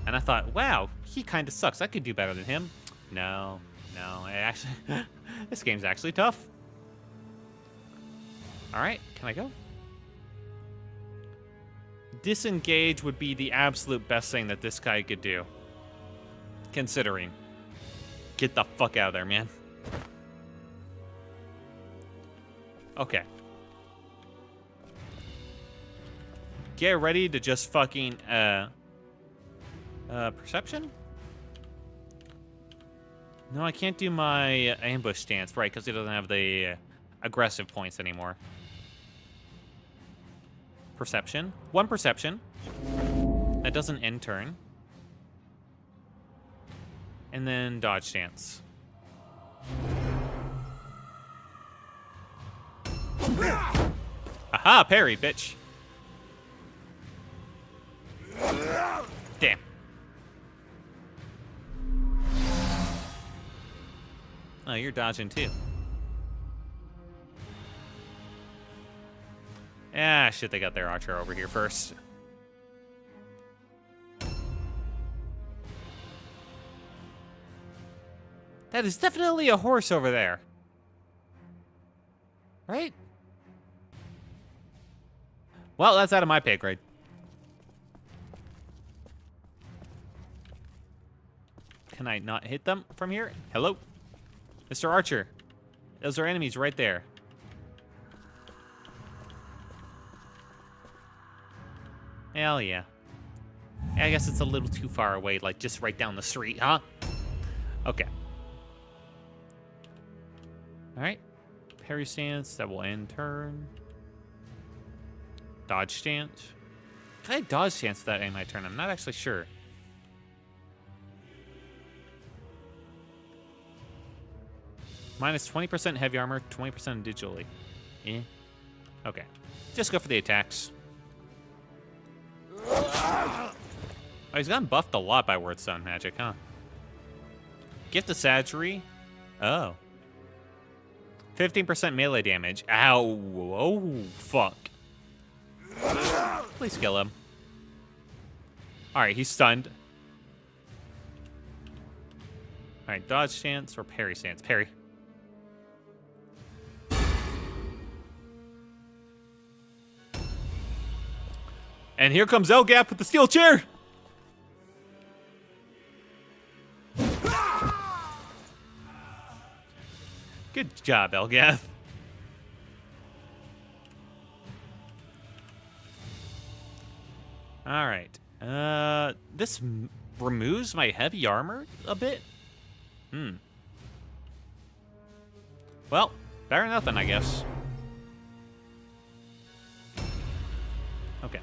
And I thought, wow, he kind of sucks. I could do better than him. No, it actually, this game's actually tough. All right, can I go? Disengage would be the absolute best thing that this guy could do. Considering. Get the fuck out of there, man. Okay. Get ready to just fucking, perception? No, I can't do my ambush stance, right, because it doesn't have the aggressive points anymore. Perception. 1 perception. That doesn't end turn. And then dodge stance. Aha, parry, bitch. Damn. Oh, you're dodging too. Ah, shit, they got their archer over here first. That is definitely a horse over there. Right? Well, that's out of my pay grade. Can I not hit them from here? Hello? Mr. Archer. Those are enemies right there. Hell yeah. I guess it's a little too far away, like just right down the street, huh? Okay. Alright. Parry stance, that will end turn. Dodge stance. Can I dodge stance that end my turn? I'm not actually sure. Minus 20% heavy armor, 20% digitally. Eh. Okay. Just go for the attacks. Oh, he's gotten buffed a lot by Word Stone magic, huh? Gift of Savagery. Oh. 15% melee damage. Ow. Oh, fuck. Please kill him. Alright, he's stunned. Alright, dodge stance or parry stance? Parry. And here comes Elgath with the steel chair! Good job, Elgath. Alright. This removes my heavy armor a bit? Well, better than nothing, I guess. Okay.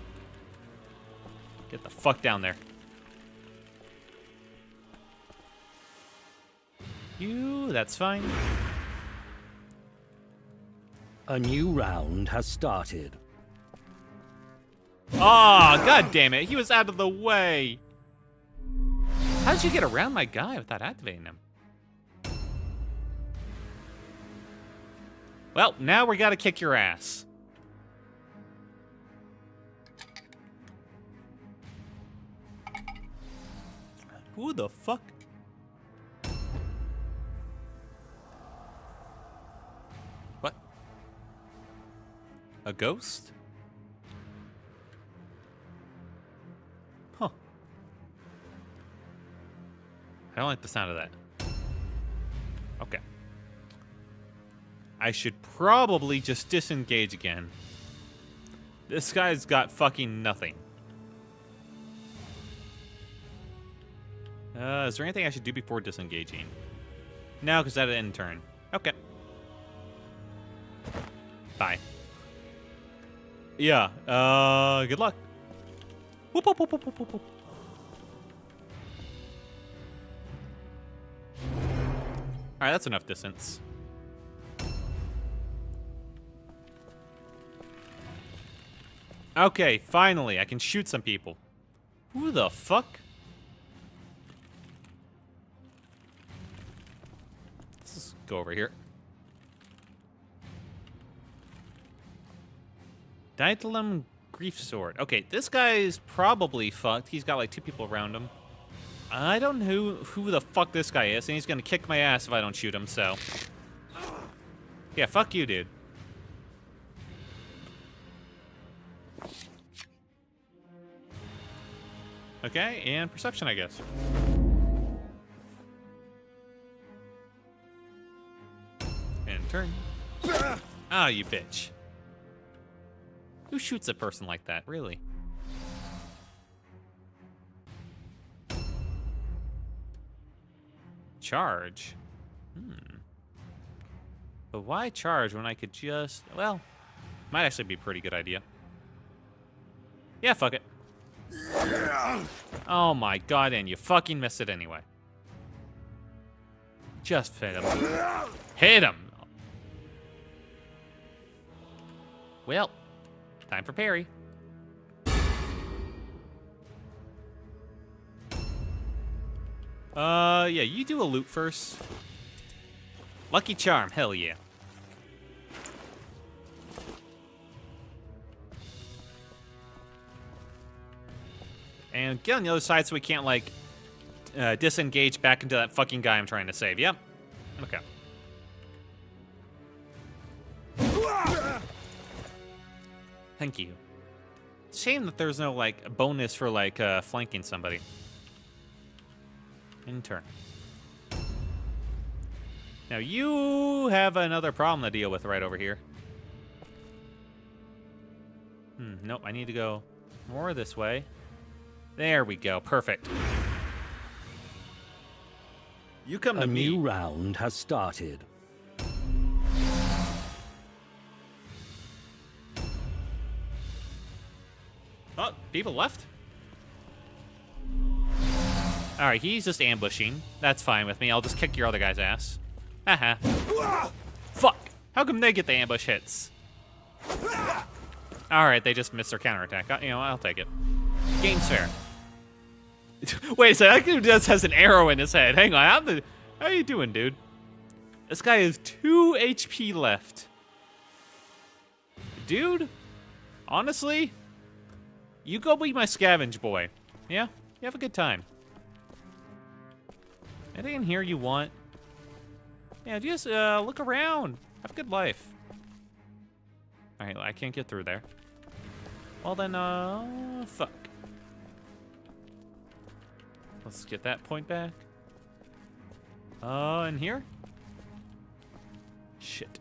Get the fuck down there. You, that's fine. A new round has started. Oh, god damn it. He was out of the way. How did you get around my guy without activating him? Well, now we gotta kick your ass. Who the fuck? What? A ghost? Huh. I don't like the sound of that. Okay. I should probably just disengage again. This guy's got fucking nothing. Is there anything I should do before disengaging? No, because that'd end turn. Okay. Bye. Yeah, good luck. Whoop, whoop, whoop, whoop, whoop, whoop. Alright, that's enough distance. Okay, finally, I can shoot some people. Who the fuck? Let's just go over here. Dietylum Grief Sword. Okay, this guy's probably fucked. He's got like 2 people around him. I don't know who the fuck this guy is, and he's gonna kick my ass if I don't shoot him, so. Yeah, fuck you, dude. Okay, and perception, I guess. And turn. Ah, you bitch. Who shoots a person like that, really? Charge. But why charge when I could just... Well, might actually be a pretty good idea. Yeah, fuck it. Oh my god, and you fucking missed it anyway. Just hit him. Hit him! Well, time for parry. Yeah, you do a loot first. Lucky charm, hell yeah. And get on the other side so we can't, like, disengage back into that fucking guy I'm trying to save. Yep. Okay. Thank you. Shame that there's no, like, bonus for, like, flanking somebody. In turn. Now, you have another problem to deal with right over here. Nope, I need to go more this way. There we go, perfect. You come to me. A new round has started. Oh, people left? Alright, he's just ambushing. That's fine with me. I'll just kick your other guy's ass. Haha. Fuck! How come they get the ambush hits? Alright, they just missed their counterattack. You know, I'll take it. Game's fair. Wait a second, that dude just has an arrow in his head. Hang on, how you doing, dude? This guy has 2 HP left. Dude, honestly, you go be my scavenge boy. Yeah? You have a good time. Anything in here you want? Yeah, just look around. Have a good life. Alright, I can't get through there. Well then, fuck. Let's get that point back. In here? Shit.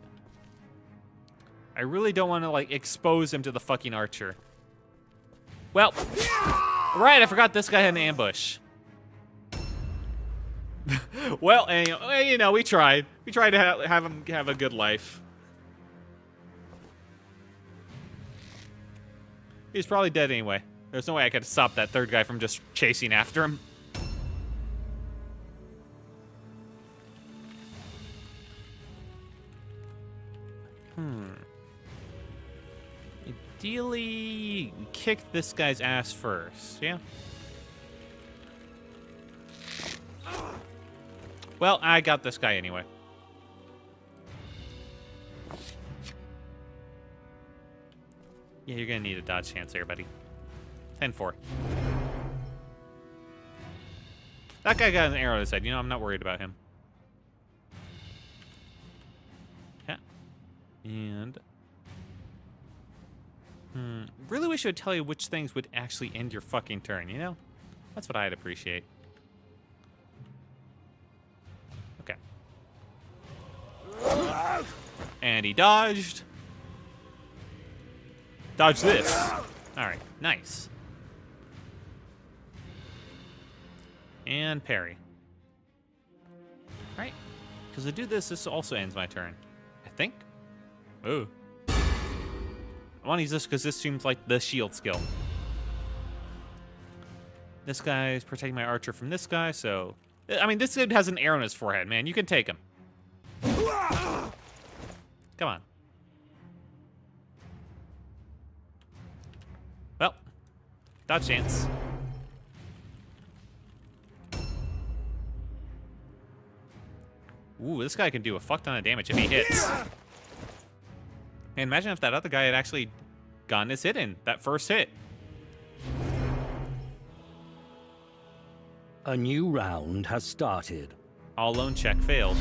I really don't want to, like, expose him to the fucking archer. Well, right, I forgot this guy had an ambush. Well, and, you know, we tried. We tried to have him have a good life. He's probably dead anyway. There's no way I could stop that third guy from just chasing after him. Ideally, kick this guy's ass first, yeah? Well, I got this guy anyway. Yeah, you're gonna need a dodge chance here, buddy. 10-4. That guy got an arrow in his head. You know, I'm not worried about him. Yeah. And... really wish I would tell you which things would actually end your fucking turn, you know? That's what I'd appreciate. Okay. And he dodged. Dodge this. Alright, nice. And parry. Right? Because to do this, this also ends my turn. I think? Ooh. I want to use this because this seems like the shield skill. This guy's protecting my archer from this guy, so... I mean, this dude has an arrow in his forehead, man. You can take him. Come on. Well, dodge chance. Ooh, this guy can do a fuck ton of damage if he hits. And imagine if that other guy had actually gotten his hit in, that first hit. A new round has started. All lone check failed.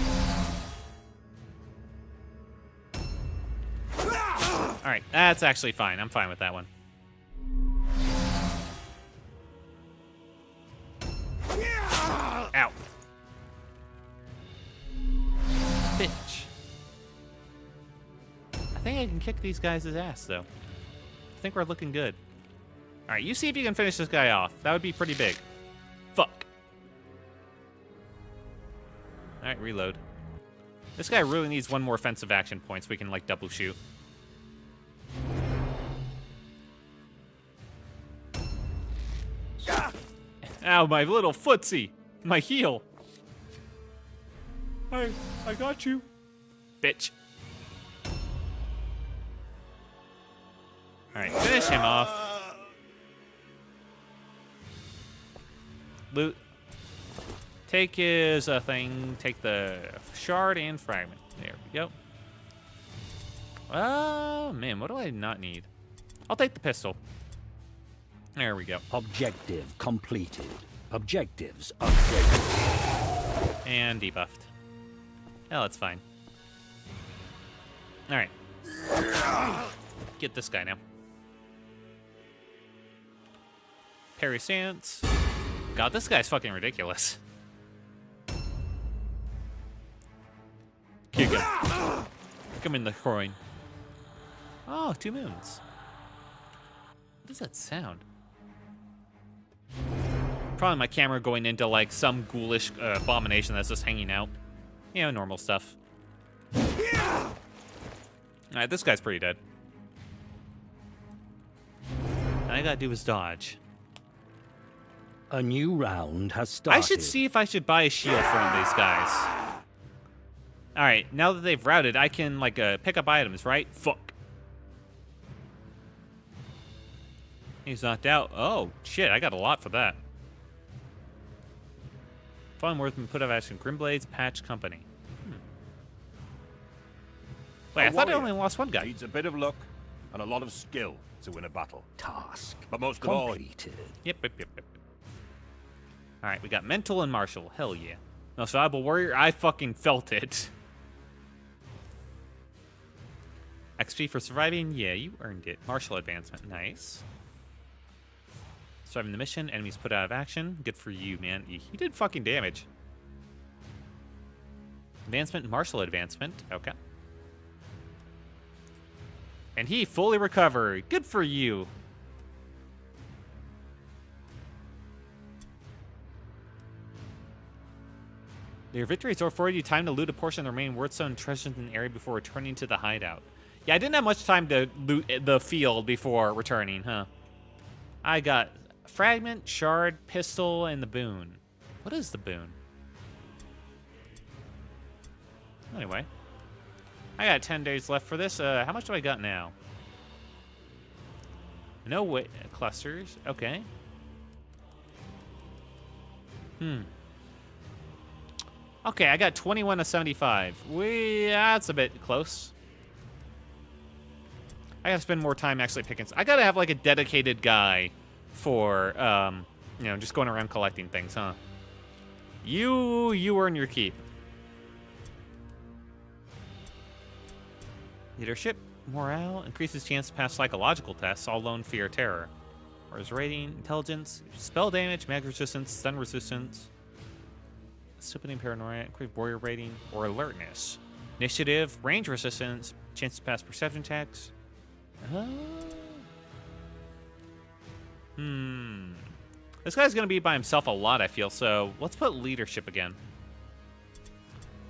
Alright, that's actually fine. I'm fine with that one. Ow. Bitch. I think I can kick these guys' ass, though. I think we're looking good. Alright, you see if you can finish this guy off. That would be pretty big. Fuck. Alright, reload. This guy really needs one more offensive action point so we can, like, double shoot. Ow, my little footsie. My heel. I got you. Bitch. Alright, finish him off. Loot. Take his thing. Take the shard and fragment. There we go. Oh, man, what do I not need? I'll take the pistol. There we go. Objective completed. Objectives upgraded. And debuffed. Oh, that's fine. Alright. Get this guy now. Parry stance. God, this guy's fucking ridiculous. Kick him. Kick him in the groin. Oh, 2 moons. What does that sound? Probably my camera going into, like, some ghoulish abomination that's just hanging out. You know, normal stuff. Alright, this guy's pretty dead. All I gotta do is dodge. A new round has started. I should see if I should buy a shield for one of these guys. Alright, now that they've routed, I can, like, pick up items, right? Fuck. He's knocked out. Oh, shit, I got a lot for that. Fun worth and put out action. Grimblades Patch Company. Wait, I thought I only lost one guy. Needs a bit of luck and a lot of skill to win a battle. Task But most of all, completed. Yep. Alright, we got mental and martial. Hell yeah. Most valuable warrior, I fucking felt it. XP for surviving, yeah, you earned it. Martial advancement, nice. Surviving the mission, enemies put out of action. Good for you, man. You did fucking damage. Advancement, martial advancement, okay. And he fully recovered. Good for you. Your victories afford you time to loot a portion of the remaining Wordstone treasures in the area before returning to the hideout. Yeah, I didn't have much time to loot the field before returning, huh? I got fragment, shard, pistol, and the boon. What is the boon? Anyway. I got 10 days left for this. How much do I got now? No way. Clusters. Okay. Okay, I got 21 to 75. That's a bit close. I gotta spend more time actually picking. I gotta have like a dedicated guy for, you know, just going around collecting things, huh? You earn your keep. Leadership, morale, increases chance to pass psychological tests, all lone fear, terror. Whereas rating, intelligence, spell damage, mag resistance, stun resistance, stupidity, paranoia, quick warrior rating, or alertness. Initiative, range resistance, chance to pass perception checks. This guy's gonna be by himself a lot, I feel, so let's put leadership again.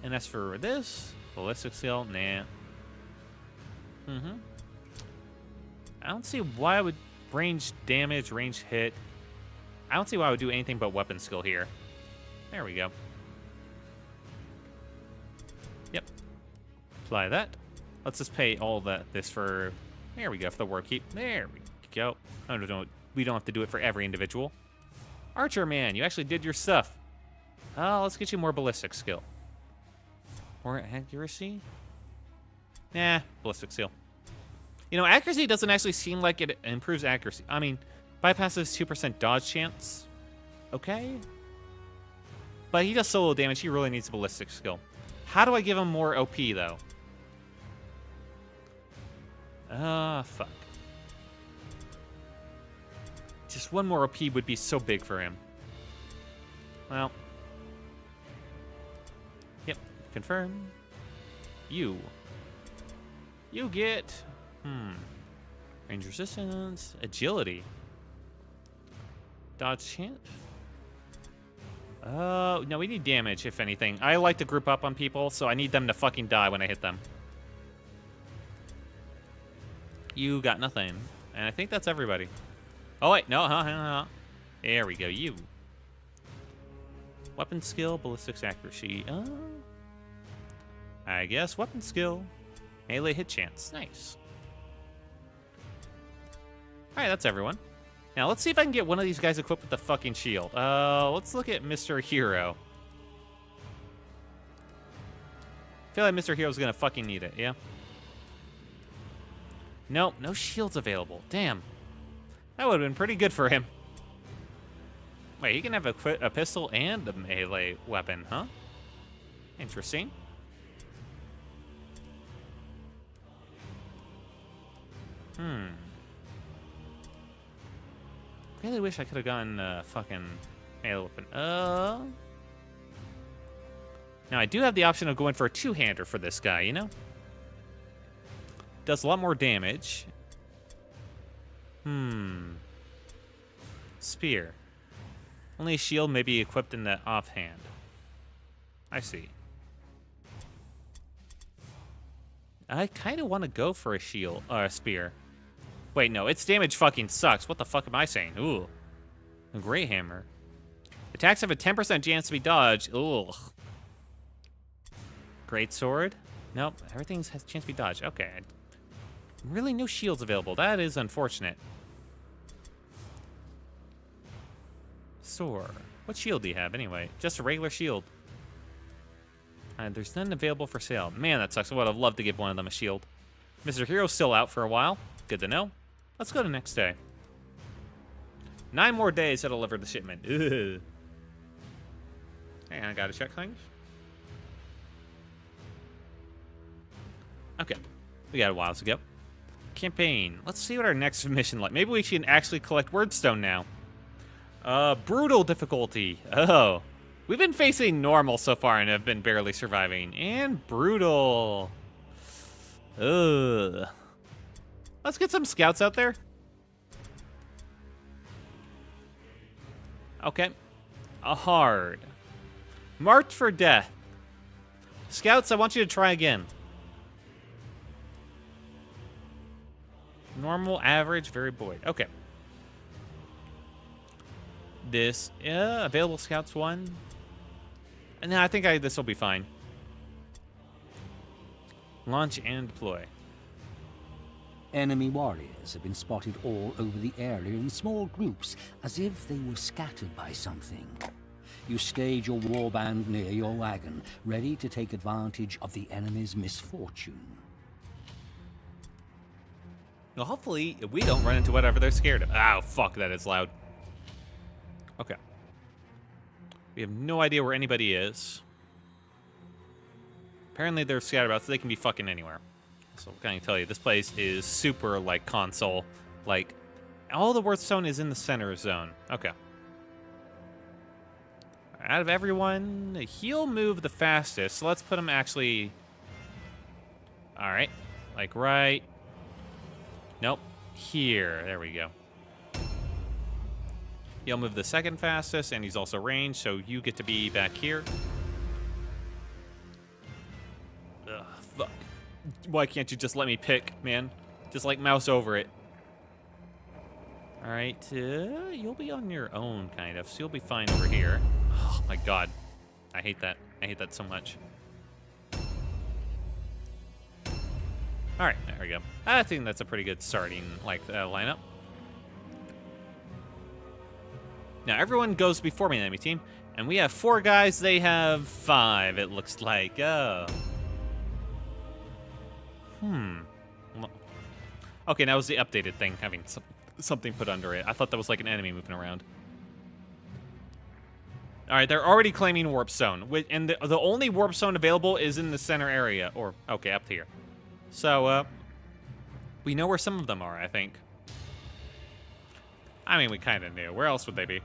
And as for this, ballistic skill, nah. I don't see why I would range damage, range hit. I don't see why I would do anything but weapon skill here. There we go. Yep. Apply that. Let's just pay all this for... There we go, for the war keep. There we go. Oh, no, we don't have to do it for every individual. Archer man, you actually did your stuff. Let's get you more ballistic skill. More accuracy? Nah, ballistic skill. You know, accuracy doesn't actually seem like it improves accuracy. I mean, bypasses 2% dodge chance. Okay. But he does solo damage. He really needs ballistic skill. How do I give him more OP, though? Fuck. Just one more OP would be so big for him. Well. Yep, confirm. You get... range resistance, agility. Dodge chance. Oh, no, we need damage, if anything. I like to group up on people, so I need them to fucking die when I hit them. You got nothing. And I think that's everybody. Oh, wait, no, huh. There we go, you. Weapon skill, ballistics accuracy. I guess weapon skill. Melee hit chance. Nice. Alright, that's everyone. Now, let's see if I can get one of these guys equipped with the fucking shield. Let's look at Mr. Hero. I feel like Mr. Hero's gonna fucking need it, yeah? Nope, no shields available. Damn. That would have been pretty good for him. Wait, he can have a pistol and a melee weapon, huh? Interesting. Really wish I could have gotten a fucking melee weapon. Now, I do have the option of going for a two-hander for this guy, you know? Does a lot more damage. Spear. Only a shield may be equipped in the offhand. I see. I kind of want to go for a shield, a spear. Wait, no, its damage fucking sucks. What the fuck am I saying? Ooh. A Great Hammer. Attacks have a 10% chance to be dodged. Ugh. Great Sword. Nope, everything has a chance to be dodged. Okay. Really no shields available. That is unfortunate. Sword. What shield do you have anyway? Just a regular shield. There's none available for sale. Man, that sucks. I would have loved to give one of them a shield. Mr. Hero's still out for a while. Good to know. Let's go to next day. 9 more days to deliver the shipment. Ugh. Hey, I gotta check things. Okay. We got a while to go. Campaign. Let's see what our next mission like. Maybe we can actually collect Wordstone now. Brutal difficulty. Oh. We've been facing normal so far and have been barely surviving. And brutal. Ugh. Let's get some scouts out there. Okay. A hard. Marked for death. Scouts, I want you to try again. Normal, average, very buoyed. Okay. This, available scouts 1. And I think this will be fine. Launch and deploy. Enemy warriors have been spotted all over the area in small groups, as if they were scattered by something. You stage your warband near your wagon, ready to take advantage of the enemy's misfortune. Well, hopefully we don't run into whatever they're scared of. Oh, fuck, that is loud. Okay. We have no idea where anybody is. Apparently they're scattered about, so they can be fucking anywhere. So what can I tell you? This place is super, like, console. Like, all the Wordstone is in the center zone. Okay. Out of everyone, he'll move the fastest. So let's put him actually... Alright. Like, right... Nope. Here. There we go. He'll move the second fastest, and he's also ranged, so you get to be back here. Ugh, fuck. Why can't you just let me pick, man? Just, like, mouse over it. Alright, you'll be on your own, kind of, so you'll be fine over here. Oh, my God. I hate that. I hate that so much. Alright, there we go. I think that's a pretty good starting, like, lineup. Now, everyone goes before me in the enemy team, and we have 4 guys, they have 5, it looks like. Oh. Okay, that was the updated thing, having something put under it. I thought that was like an enemy moving around. Alright, they're already claiming Warp Zone, and the only Warp Zone available is in the center area, or, okay, up here. So, we know where some of them are, I think. I mean, we kind of knew. Where else would they be?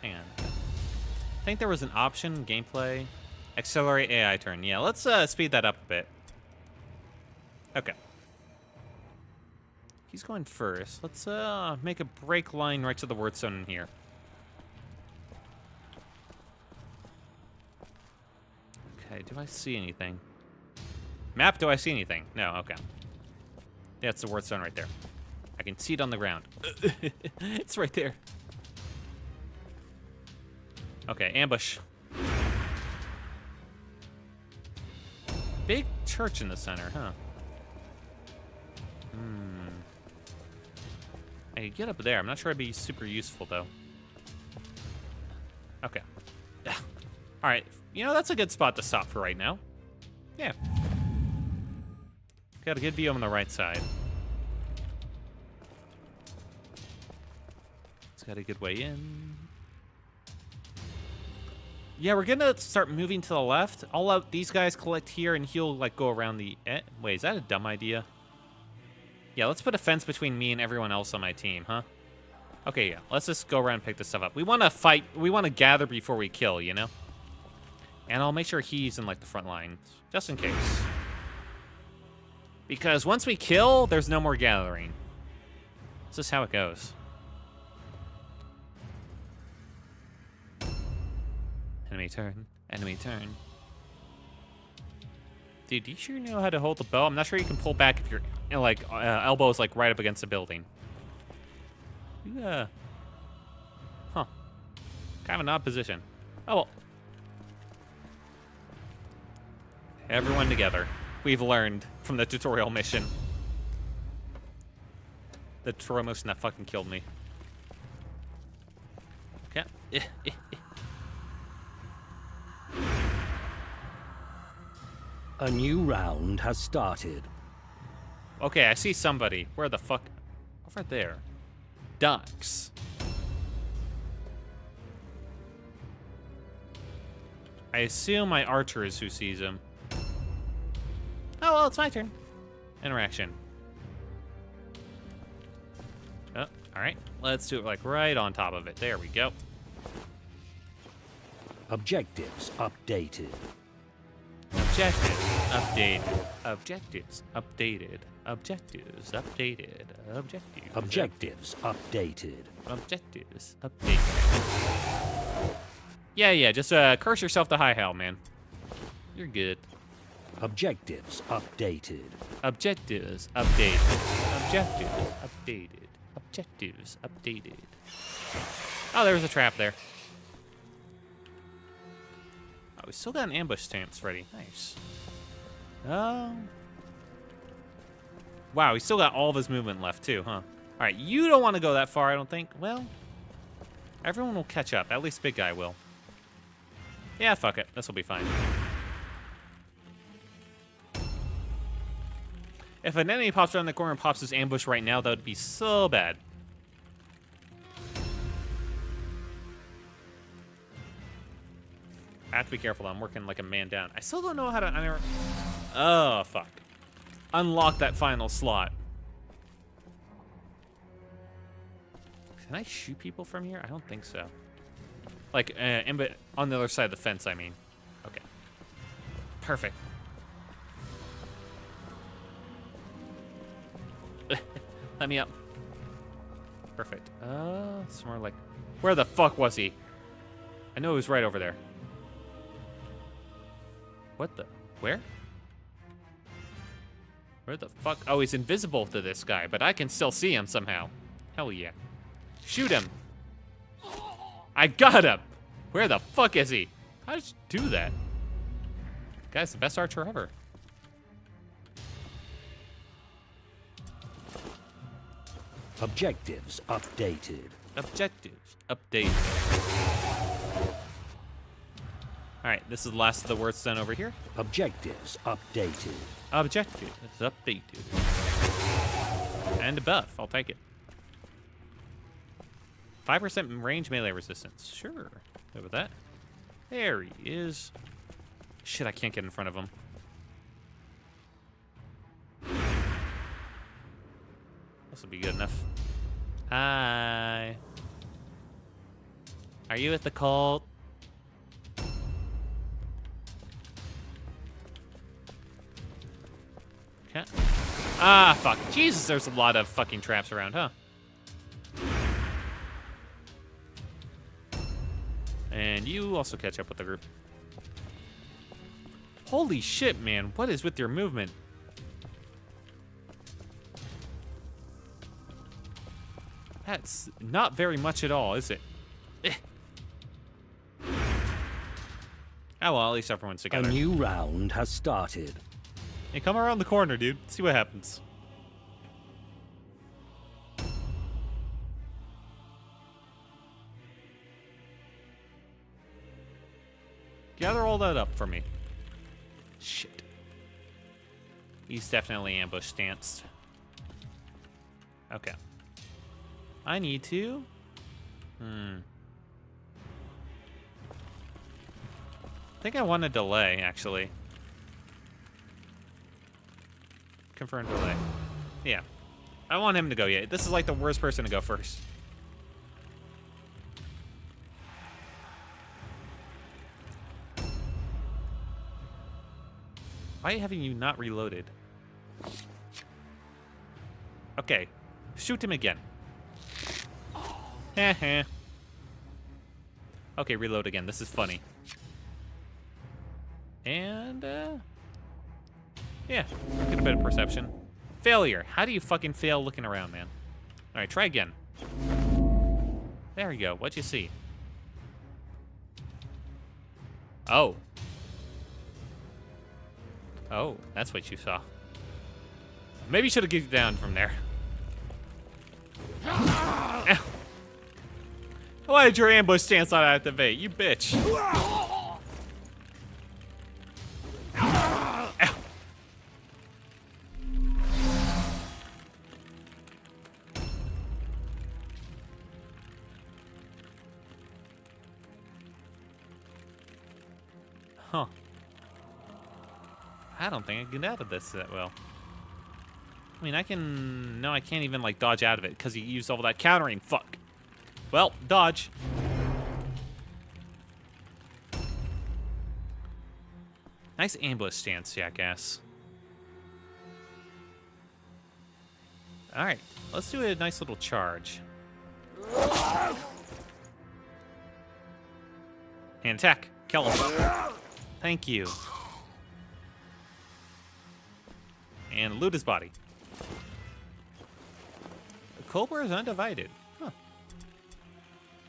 Hang on. I think there was an option, gameplay, accelerate AI turn. Yeah, let's speed that up a bit. Okay. He's going first. Let's make a break line right to the word stone in here. Okay, do I see anything? Map, do I see anything? No, okay. Yeah, it's the word stone right there. I can see it on the ground. It's right there. Okay, ambush. Big church in the center, huh? I could get up there. I'm not sure it'd be super useful, though. Okay. All right. You know, that's a good spot to stop for right now. Yeah. Got a good view on the right side. It's got a good way in. Yeah, we're gonna start moving to the left. I'll let these guys collect here, and he'll, like, go around the... Wait, is that a dumb idea? Yeah, let's put a fence between me and everyone else on my team, huh? Okay, yeah. Let's just go around and pick this stuff up. We want to fight. We want to gather before we kill, you know? And I'll make sure he's in, like, the front lines, just in case. Because once we kill, there's no more gathering. This is how it goes. Enemy turn. Enemy turn. Dude, do you sure know how to hold the bow? I'm not sure you can pull back if your elbow is like right up against a building. Yeah. Huh. Kind of an odd position. Oh well. Everyone together. We've learned from the tutorial mission. The tutorial mission that fucking killed me. Okay. A new round has started. Okay, I see somebody. Where the fuck? Over there. Ducks. I assume my archer is who sees him. Oh, well, it's my turn. Interaction. Oh, alright. Let's do it, like, right on top of it. There we go. Objectives updated. Objectives updated. Objectives updated. Objectives updated. Objectives. Objectives updated. Objectives updated. Yeah, just curse yourself to high hell, man. You're good. Objectives updated. Objectives updated. Objectives updated. Objectives updated. Oh, there was a trap there. Oh, we still got an ambush stance ready. Nice. Wow, we still got all of his movement left, too, huh? All right, you don't want to go that far, I don't think. Well, everyone will catch up. At least big guy will. Yeah, fuck it. This will be fine. If an enemy pops around the corner and pops his ambush right now, that would be so bad. I have to be careful, though. I'm working like a man down. I still don't know how to... Oh, fuck. Unlock that final slot. Can I shoot people from here? I don't think so. Like, on the other side of the fence, I mean. Okay. Perfect. Let me up. Perfect. It's more like... Where the fuck was he? I know he was right over there. What the? Where? Where the fuck? Oh, he's invisible to this guy, but I can still see him somehow. Hell yeah. Shoot him. I got him. Where the fuck is he? How did you do that? Guy's the best archer ever. Objectives updated. Objectives updated. All right, this is the last of the words done over here. Objectives updated. Objectives updated. And a buff, I'll take it. 5% range melee resistance. Sure, good with that. There he is. Shit, I can't get in front of him. This will be good enough. Hi. Are you at the cult? Okay. Ah, fuck. Jesus, there's a lot of fucking traps around, huh? And you also catch up with the group. Holy shit, man. What is with your movement? That's not very much at all, is it? Eh. Oh, well, at least everyone's A together. new round has started. Hey, come around the corner, dude. See what happens. Gather all that up for me. Shit. He's definitely ambush stanced. Okay. I need to... I think I want to delay, actually. Confirm delay. Yeah. I want him to go, yeah. This is like the worst person to go first. Why haven't you not reloaded? Okay. Shoot him again. Heh. Okay, reload again. This is funny. And, yeah, get a bit of perception. Failure. How do you fucking fail looking around, man? All right, try again. There we go. What'd you see? Oh. Oh, that's what you saw. Maybe you should have get down from there. Ow. Why did your ambush stance not activate? You bitch. Ow. Huh. I don't think I can get out of this that well. I mean, I can... No, I can't even, like, dodge out of it because he used all that countering. Fuck. Well, dodge. Nice ambush stance, jackass. All right, let's do a nice little charge. Hand attack. Kill him. Thank you. And loot his body. The Cobra is undivided. Huh.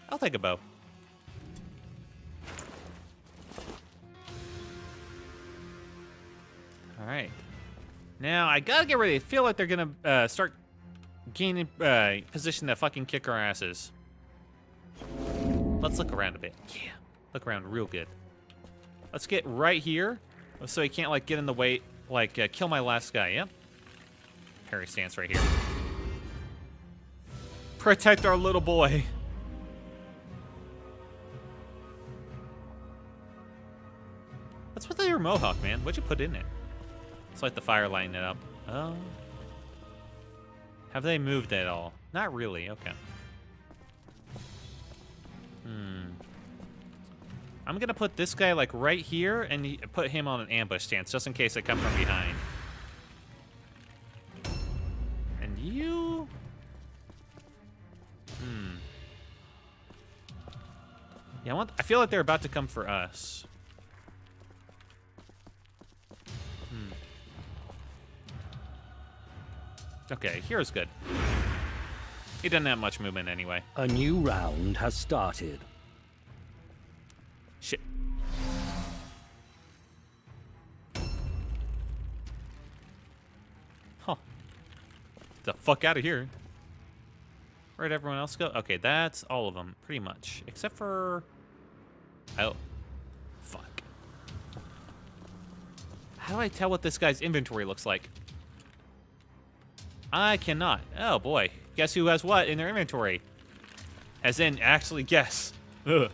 I'll take a bow. All right. Now, I gotta get ready. I feel like they're gonna start gaining position to fucking kick our asses. Let's look around a bit. Yeah. Look around real good. Let's get right here so he can't, like, get in the way, like, kill my last guy. Yep. Parry stance right here. Protect our little boy. What's with your mohawk, man? What'd you put in it? It's like the fire lighting it up. Oh. Have they moved at all? Not really. Okay. I'm gonna put this guy like right here and put him on an ambush stance just in case they come from behind. And you... Yeah, I feel like they're about to come for us. Okay, here's good. He doesn't have much movement anyway. A new round has started. Shit. Huh. Get the fuck out of here. Where'd everyone else go? Okay, that's all of them, pretty much. Except for... Oh. Fuck. How do I tell what this guy's inventory looks like? I cannot. Oh, boy. Guess who has what in their inventory? As in, actually guess. Ugh.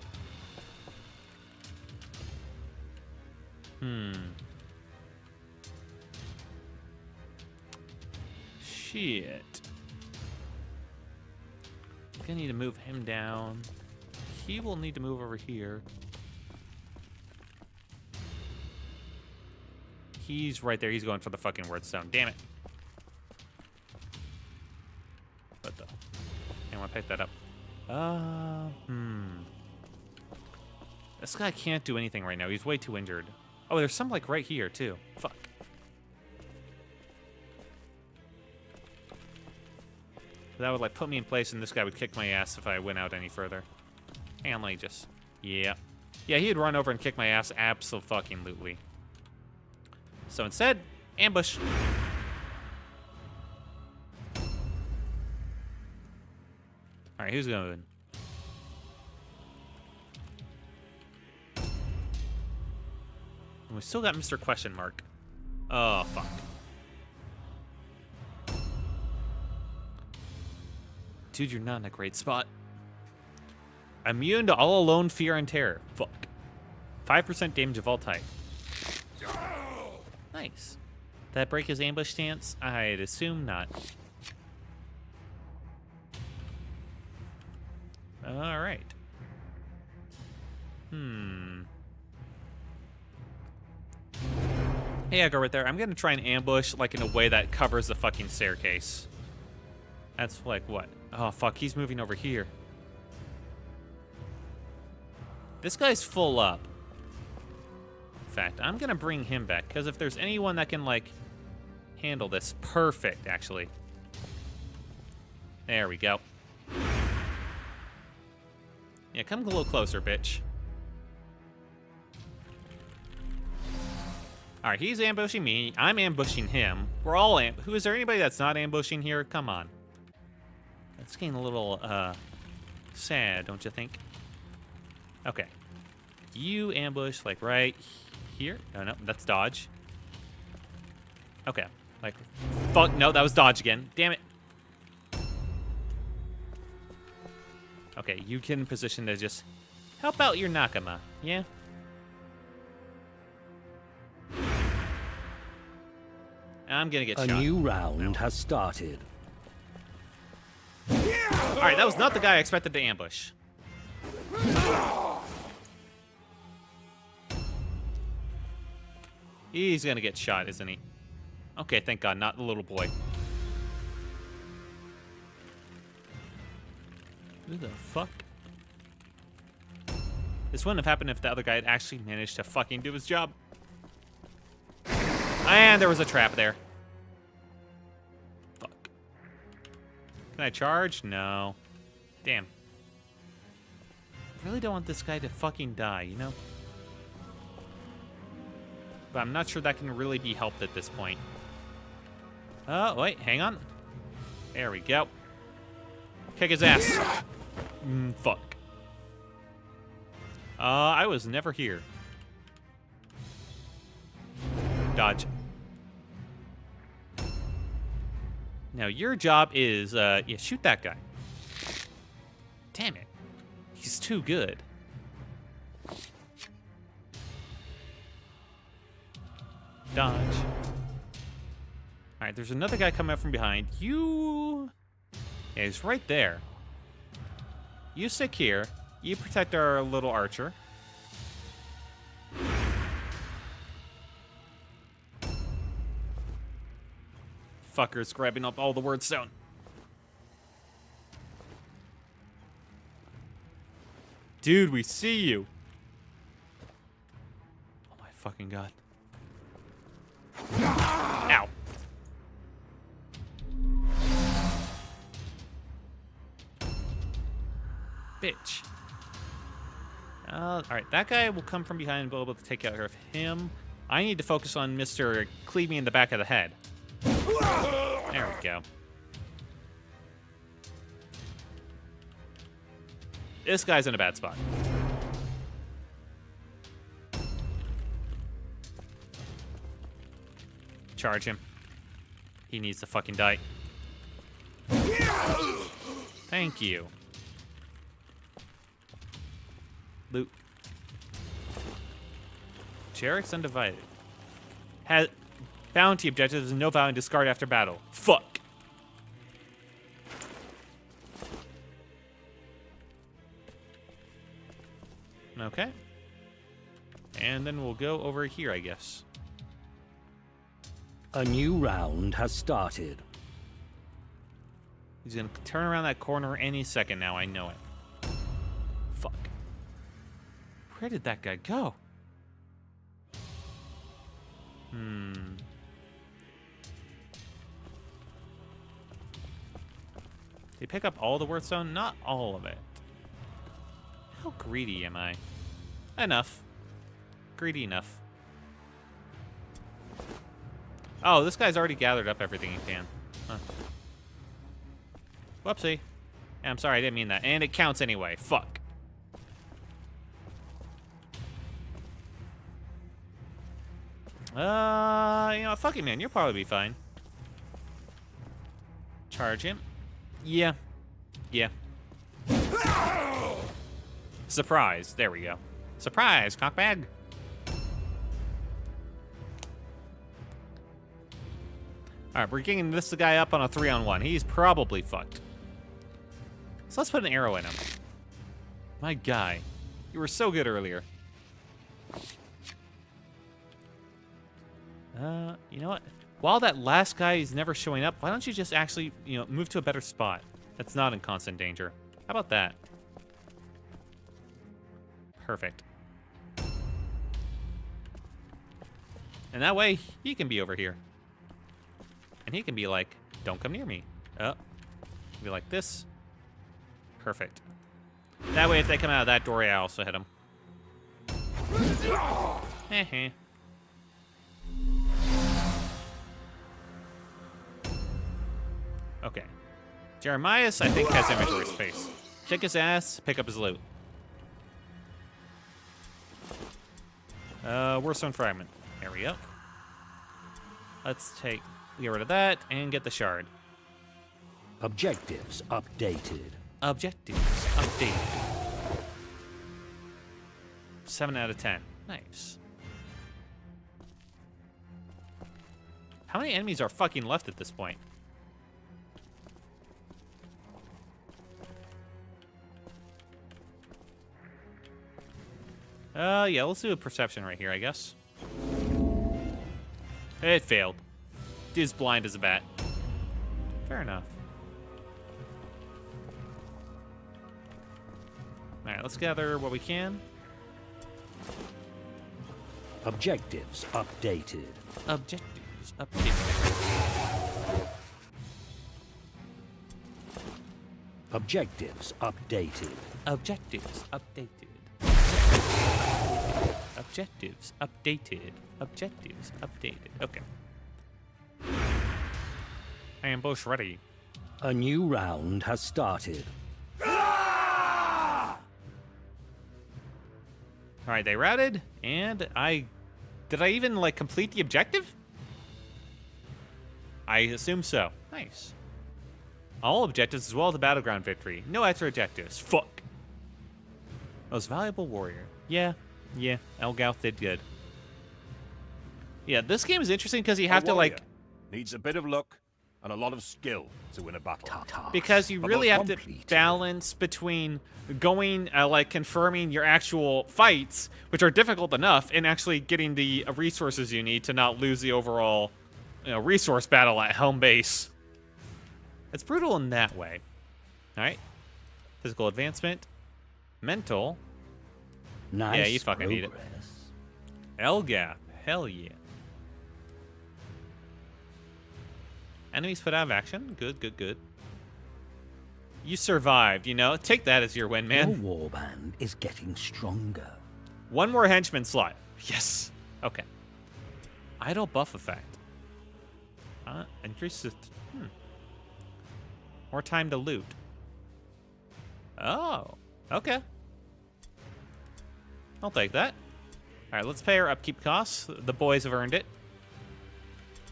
Shit. I'm gonna need to move him down. He will need to move over here. He's right there. He's going for the fucking word stone. Damn it. want to pick that up. This guy can't do anything right now. He's way too injured. Oh, there's some, like, right here, too. Fuck. That would, like, put me in place, and this guy would kick my ass if I went out any further. Hang on, let me just... Yeah. Yeah, he'd run over and kick my ass abso-fucking-lutely. So instead, ambush. Alright, who's going? And we still got Mr. Question Mark. Oh, fuck. Dude, you're not in a great spot. Immune to all alone fear and terror. Fuck. 5% damage of all type. Nice. Did that break his ambush stance? I'd assume not. Alright. Hey, I go right there. I'm gonna try and ambush, like, in a way that covers the fucking staircase. That's like what? Oh, fuck, he's moving over here. This guy's full up. In fact, I'm gonna bring him back, because if there's anyone that can, like, handle this, perfect, actually. There we go. Yeah, come a little closer, bitch. Alright, he's ambushing me. I'm ambushing him. We're all who is there anybody that's not ambushing here? Come on. That's getting a little, sad, don't you think? Okay. You ambush, like, right here. Oh, no, that's dodge. Okay. Like, fuck, no, that was dodge again. Damn it. Okay, you can position to just help out your Nakama, yeah? I'm gonna get shot. A new round has started. Alright, that was not the guy I expected to ambush. He's gonna get shot, isn't he? Okay, thank God, not the little boy. Who the fuck? This wouldn't have happened if the other guy had actually managed to fucking do his job. And there was a trap there. Fuck. Can I charge? No. Damn. I really don't want this guy to fucking die, you know? But I'm not sure that can really be helped at this point. Oh, wait, hang on. There we go. Kick his ass. Fuck. I was never here. Dodge. Now, your job is, yeah, shoot that guy. Damn it. He's too good. Dodge. Alright, there's another guy coming up from behind. You... Yeah, he's right there. You stick here. You protect our little archer. Fucker's grabbing up all the word stone. Dude, we see you. Oh my fucking God. Ow. Bitch. Alright, that guy will come from behind and be able to take care of him. I need to focus on Mr. Cleave me in the back of the head. There we go. This guy's in a bad spot. Charge him. He needs to fucking die. Thank you. Loot. Jarrett's undivided. Has bounty objectives and no value and discard after battle. Fuck. Okay. And then we'll go over here, I guess. A new round has started. He's gonna turn around that corner any second now. I know it. Fuck. Where did that guy go? Did he pick up all the Worthstone? Not all of it. How greedy am I? Enough. Greedy enough. Oh, this guy's already gathered up everything he can. Huh. Whoopsie. Yeah, I'm sorry, I didn't mean that. And it counts anyway. Fuck. You know, fuck it, man. You'll probably be fine. Charge him. Yeah. Yeah. Surprise. There we go. Surprise, cockbag. Alright, we're getting this guy up on a 3-on-1. He's probably fucked. So let's put an arrow in him. My guy. You were so good earlier. You know what? While that last guy is never showing up, why don't you just actually, you know, move to a better spot that's not in constant danger? How about that? Perfect. And that way, he can be over here. And he can be like, don't come near me. Oh. Be like this. Perfect. That way, if they come out of that doorway, I also hit them. Heh. Okay. Jeremias, I think, has inventory space. Kick his ass, pick up his loot. Worstone fragment. There we go. Let's get rid of that and get the shard. Objectives updated. Objectives updated. 7 out of 10. Nice. How many enemies are fucking left at this point? Yeah, let's do a perception right here, I guess. It failed. Dude's blind as a bat. Fair enough. Alright, let's gather what we can. Objectives updated. Objectives updated. Objectives updated. Objectives updated. Objectives updated. Objectives updated. Okay. Ambush ready. A new round has started. Alright, they routed, and did I even, like, complete the objective? I assume so. Nice. All objectives as well as the battleground victory. No extra objectives. Fuck. Most valuable warrior. Yeah. Elgouth did good. Yeah, this game is interesting because you have to, like... Needs a bit of luck and a lot of skill to win a battle. Because you really have to balance between going, like, confirming your actual fights, which are difficult enough, and actually getting the resources you need to not lose the overall, you know, resource battle at home base. It's brutal in that way. Alright. Physical advancement. Mental. Nice. Yeah, you fucking need it. Elgap. Hell yeah. Enemies put out of action. Good. You survived, you know? Take that as your win, man. Your warband is getting stronger. One more henchman slot. Yes. Okay. Idle buff effect. Increases... More time to loot. Oh. Okay. I'll take that. Alright, let's pay our upkeep costs. The boys have earned it.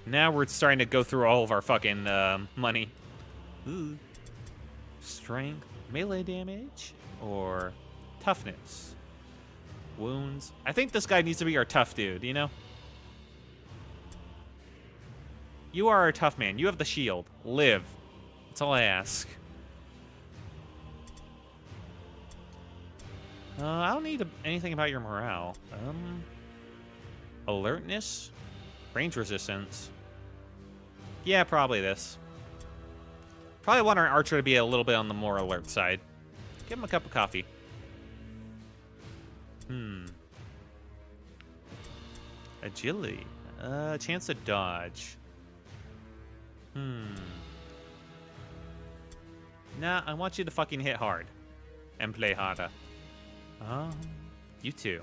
Now we're starting to go through all of our fucking money. Ooh. Strength, melee damage, or toughness. Wounds. I think this guy needs to be our tough dude, you know? You are a tough man. You have the shield. Live. That's all I ask. I don't need anything about your morale. Alertness? Range resistance. Yeah, probably this. Probably want our archer to be a little bit on the more alert side. Give him a cup of coffee. Agility. Chance to dodge. Nah, I want you to fucking hit hard. And play harder. You too.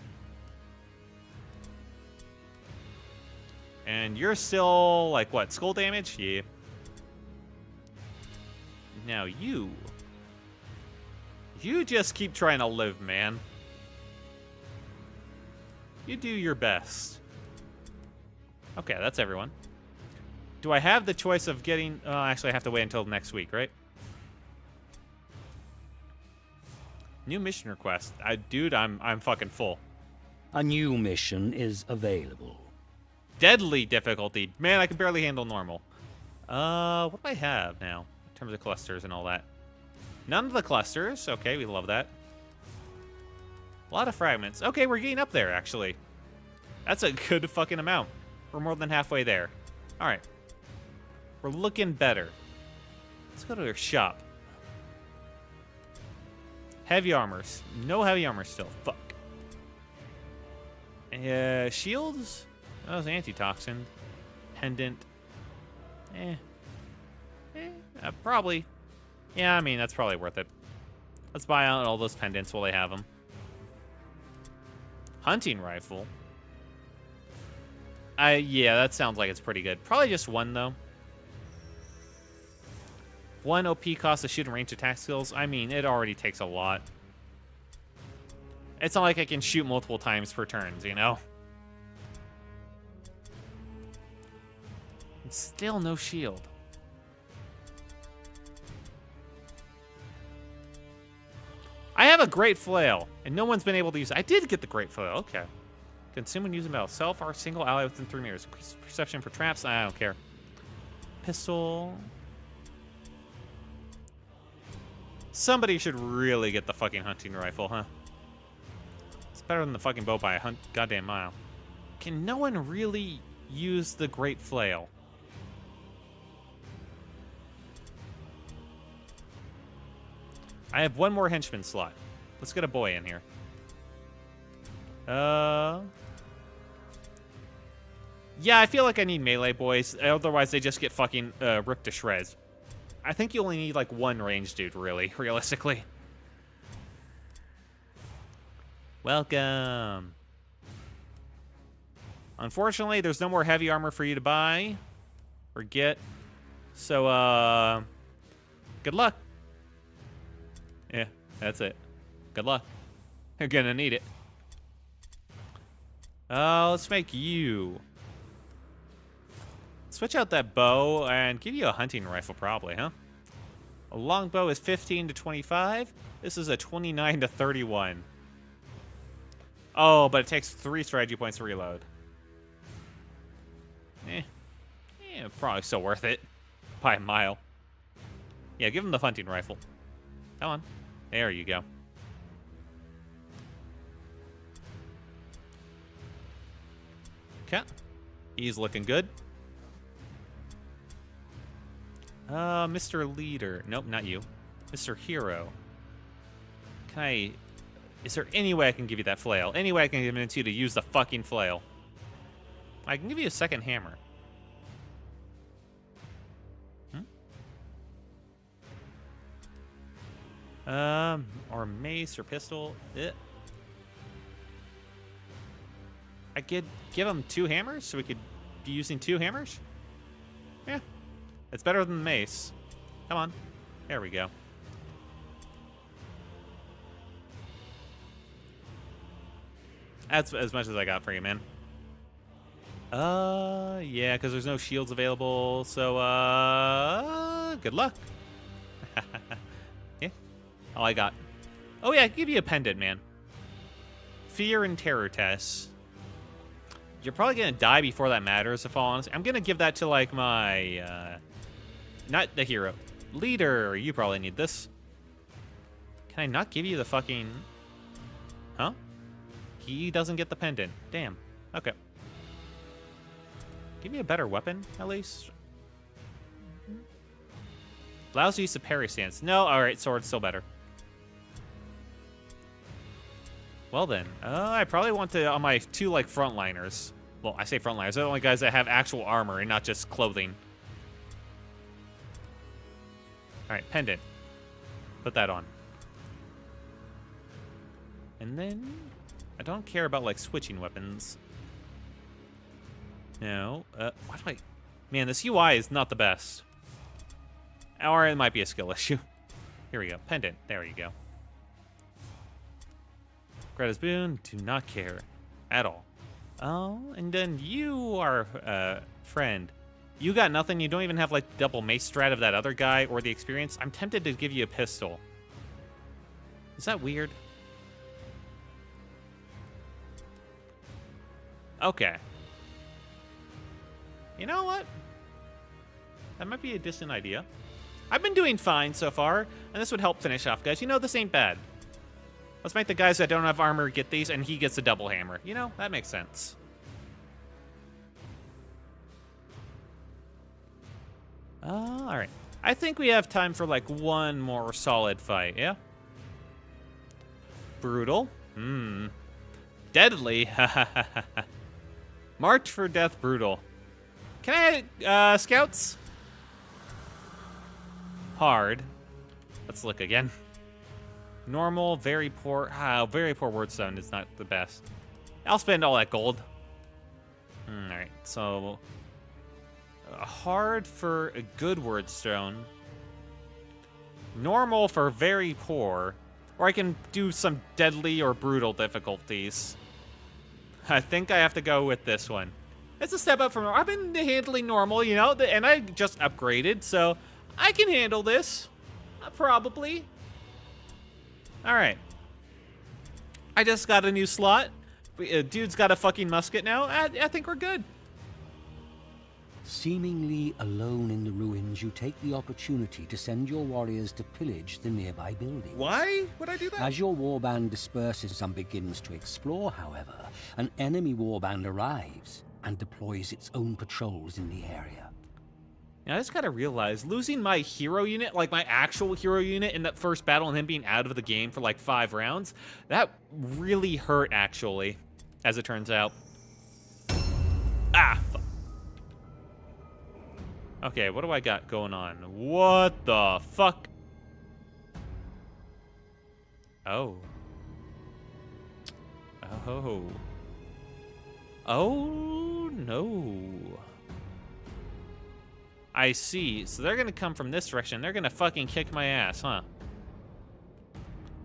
And you're still, like, what, skull damage? Yeah. Now you just keep trying to live, man. You do your best. Okay, that's everyone. Do I have the choice of getting... actually, I have to wait until next week, right? New mission request. Dude, I'm fucking full. A new mission is available. Deadly difficulty. Man, I can barely handle normal. What do I have now? In terms of clusters and all that. None of the clusters. Okay, we love that. A lot of fragments. Okay, we're getting up there, actually. That's a good fucking amount. We're more than halfway there. Alright. We're looking better. Let's go to their shop. Heavy armors. No heavy armor still. Fuck. Shields? That was antitoxin. Pendant. Probably. Yeah, I mean, that's probably worth it. Let's buy out all those pendants while they have them. Hunting rifle. Yeah, that sounds like it's pretty good. Probably just one, though. One OP cost to shoot and range attack skills. I mean, it already takes a lot. It's not like I can shoot multiple times per turns, you know? And still no shield. I have a great flail, and no one's been able to use it. I did get the great flail. Okay. Consume when using battle. Self or single ally within 3 meters. Increase perception for traps. I don't care. Pistol. Somebody should really get the fucking hunting rifle, huh? It's better than the fucking bow by a goddamn mile. Can no one really use the great flail? I have one more henchman slot. Let's get a boy in here. Yeah, I feel like I need melee boys. Otherwise, they just get fucking ripped to shreds. I think you only need, like, one range dude, really, realistically. Welcome. Unfortunately, there's no more heavy armor for you to buy or get. So, good luck. Yeah, that's it. Good luck. You're gonna need it. Let's make you. Switch out that bow and give you a hunting rifle, probably, huh? A longbow is 15 to 25. This is a 29 to 31. Oh, but it takes 3 strategy points to reload. Probably still worth it. By a mile. Yeah, give him the hunting rifle. Come on. There you go. Okay. He's looking good. Mr. Leader. Nope, not you. Mr. Hero. Can I... Is there any way I can give you that flail? Any way I can convince you to use the fucking flail? I can give you a second hammer. Or mace or pistol. I could give him 2 hammers, so we could be using 2 hammers? Yeah. It's better than the mace. Come on. There we go. That's as much as I got for you, man. Yeah, because there's no shields available, so, good luck. Yeah. All I got. Oh, yeah, give you a pendant, man. Fear and terror tests. You're probably going to die before that matters, if all honest. I'm going to give that to, like, my, not the hero. Leader, you probably need this. Can I not give you the fucking... Huh? He doesn't get the pendant. Damn. Okay. Give me a better weapon, at least. Allows use of parry stance. No, alright, sword's still better. Well then, I probably want to, on my 2, like, frontliners. Well, I say frontliners. They're the only guys that have actual armor and not just clothing. Alright, pendant. Put that on. And then, I don't care about, like, switching weapons. No, why do I... Man, this UI is not the best. Or it might be a skill issue. Here we go, pendant. There you go. Greta's boon, do not care at all. Oh, and then you are, friend. You got nothing. You don't even have, like, double mace strat of that other guy or the experience. I'm tempted to give you a pistol. Is that weird? Okay. You know what? That might be a decent idea. I've been doing fine so far, and this would help finish off, guys. You know, this ain't bad. Let's make the guys that don't have armor get these, and he gets a double hammer. You know, that makes sense. Alright. I think we have time for, like, one more solid fight, yeah? Brutal. Deadly. March for death, brutal. Can I, scouts? Hard. Let's look again. Normal, very poor. Very poor wordstone is not the best. I'll spend all that gold. Alright, so... hard for a good wordstone. Normal for very poor. Or I can do some deadly or brutal difficulties. I think I have to go with this one. It's a step up from... I've been handling normal, you know, and I just upgraded, so I can handle this. Probably. Alright. I just got a new slot. Dude's got a fucking musket now. I think we're good. Seemingly alone in the ruins, you take the opportunity to send your warriors to pillage the nearby buildings. Why would I do that? As your warband disperses and begins to explore, however, an enemy warband arrives and deploys its own patrols in the area. Now, I just gotta realize, losing my hero unit, like my actual hero unit in that first battle and him being out of the game for like 5 rounds, that really hurt, actually, as it turns out. Ah, fuck. Okay, what do I got going on? What the fuck? Oh. Oh. Oh, no. I see. So they're gonna come from this direction. They're gonna fucking kick my ass, huh?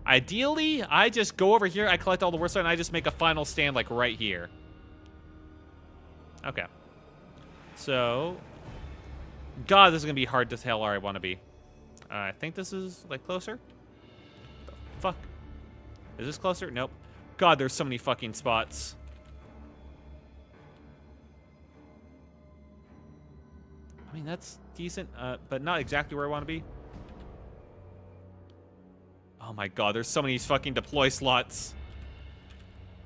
Ideally, I just go over here, I collect all the wordstone, and I just make a final stand, like, right here. Okay. So... God, this is gonna be hard to tell where I want to be. I think this is, like, closer? The fuck? Is this closer? Nope. God, there's so many fucking spots. I mean, that's decent, but not exactly where I want to be. Oh my god, there's so many fucking deploy slots.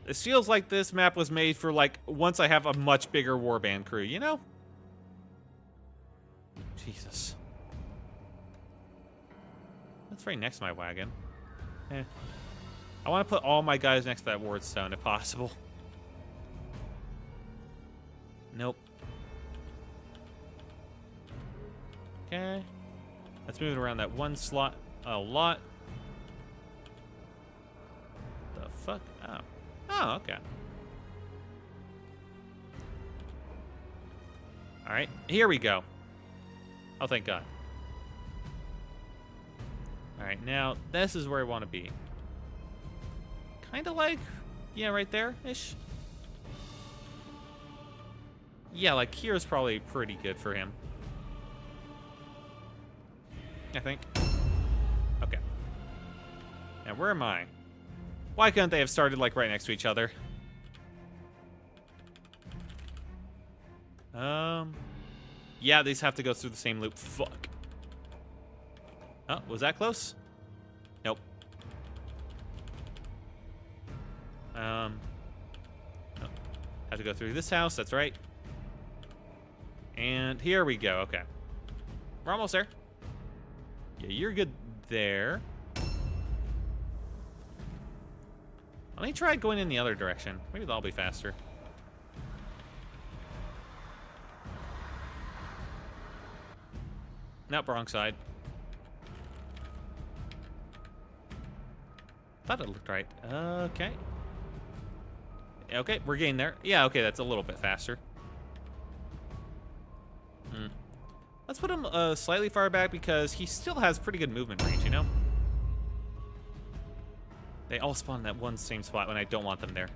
This feels like this map was made for, like, once I have a much bigger warband crew, you know? Jesus. That's right next to my wagon. I want to put all my guys next to that wardstone if possible. Nope. Okay. Let's move it around that one slot a lot. The fuck? Oh. Oh, okay. Alright, here we go. Oh, thank God. Alright, now, this is where I want to be. Kind of like, yeah, right there-ish. Yeah, like, here's probably pretty good for him. I think. Okay. Now, where am I? Why couldn't they have started, like, right next to each other? Yeah, these have to go through the same loop. Fuck. Oh, was that close? Nope. Oh. Have to go through this house, that's right. And here we go, okay. We're almost there. Okay, you're good there. Let me try going in the other direction. Maybe that'll be faster. Nope, wrong side. Thought it looked right. Okay. Okay, we're getting there. Yeah, okay, that's a little bit faster. Let's put him slightly far back because he still has pretty good movement range, you know? They all spawn in that one same spot when I don't want them there.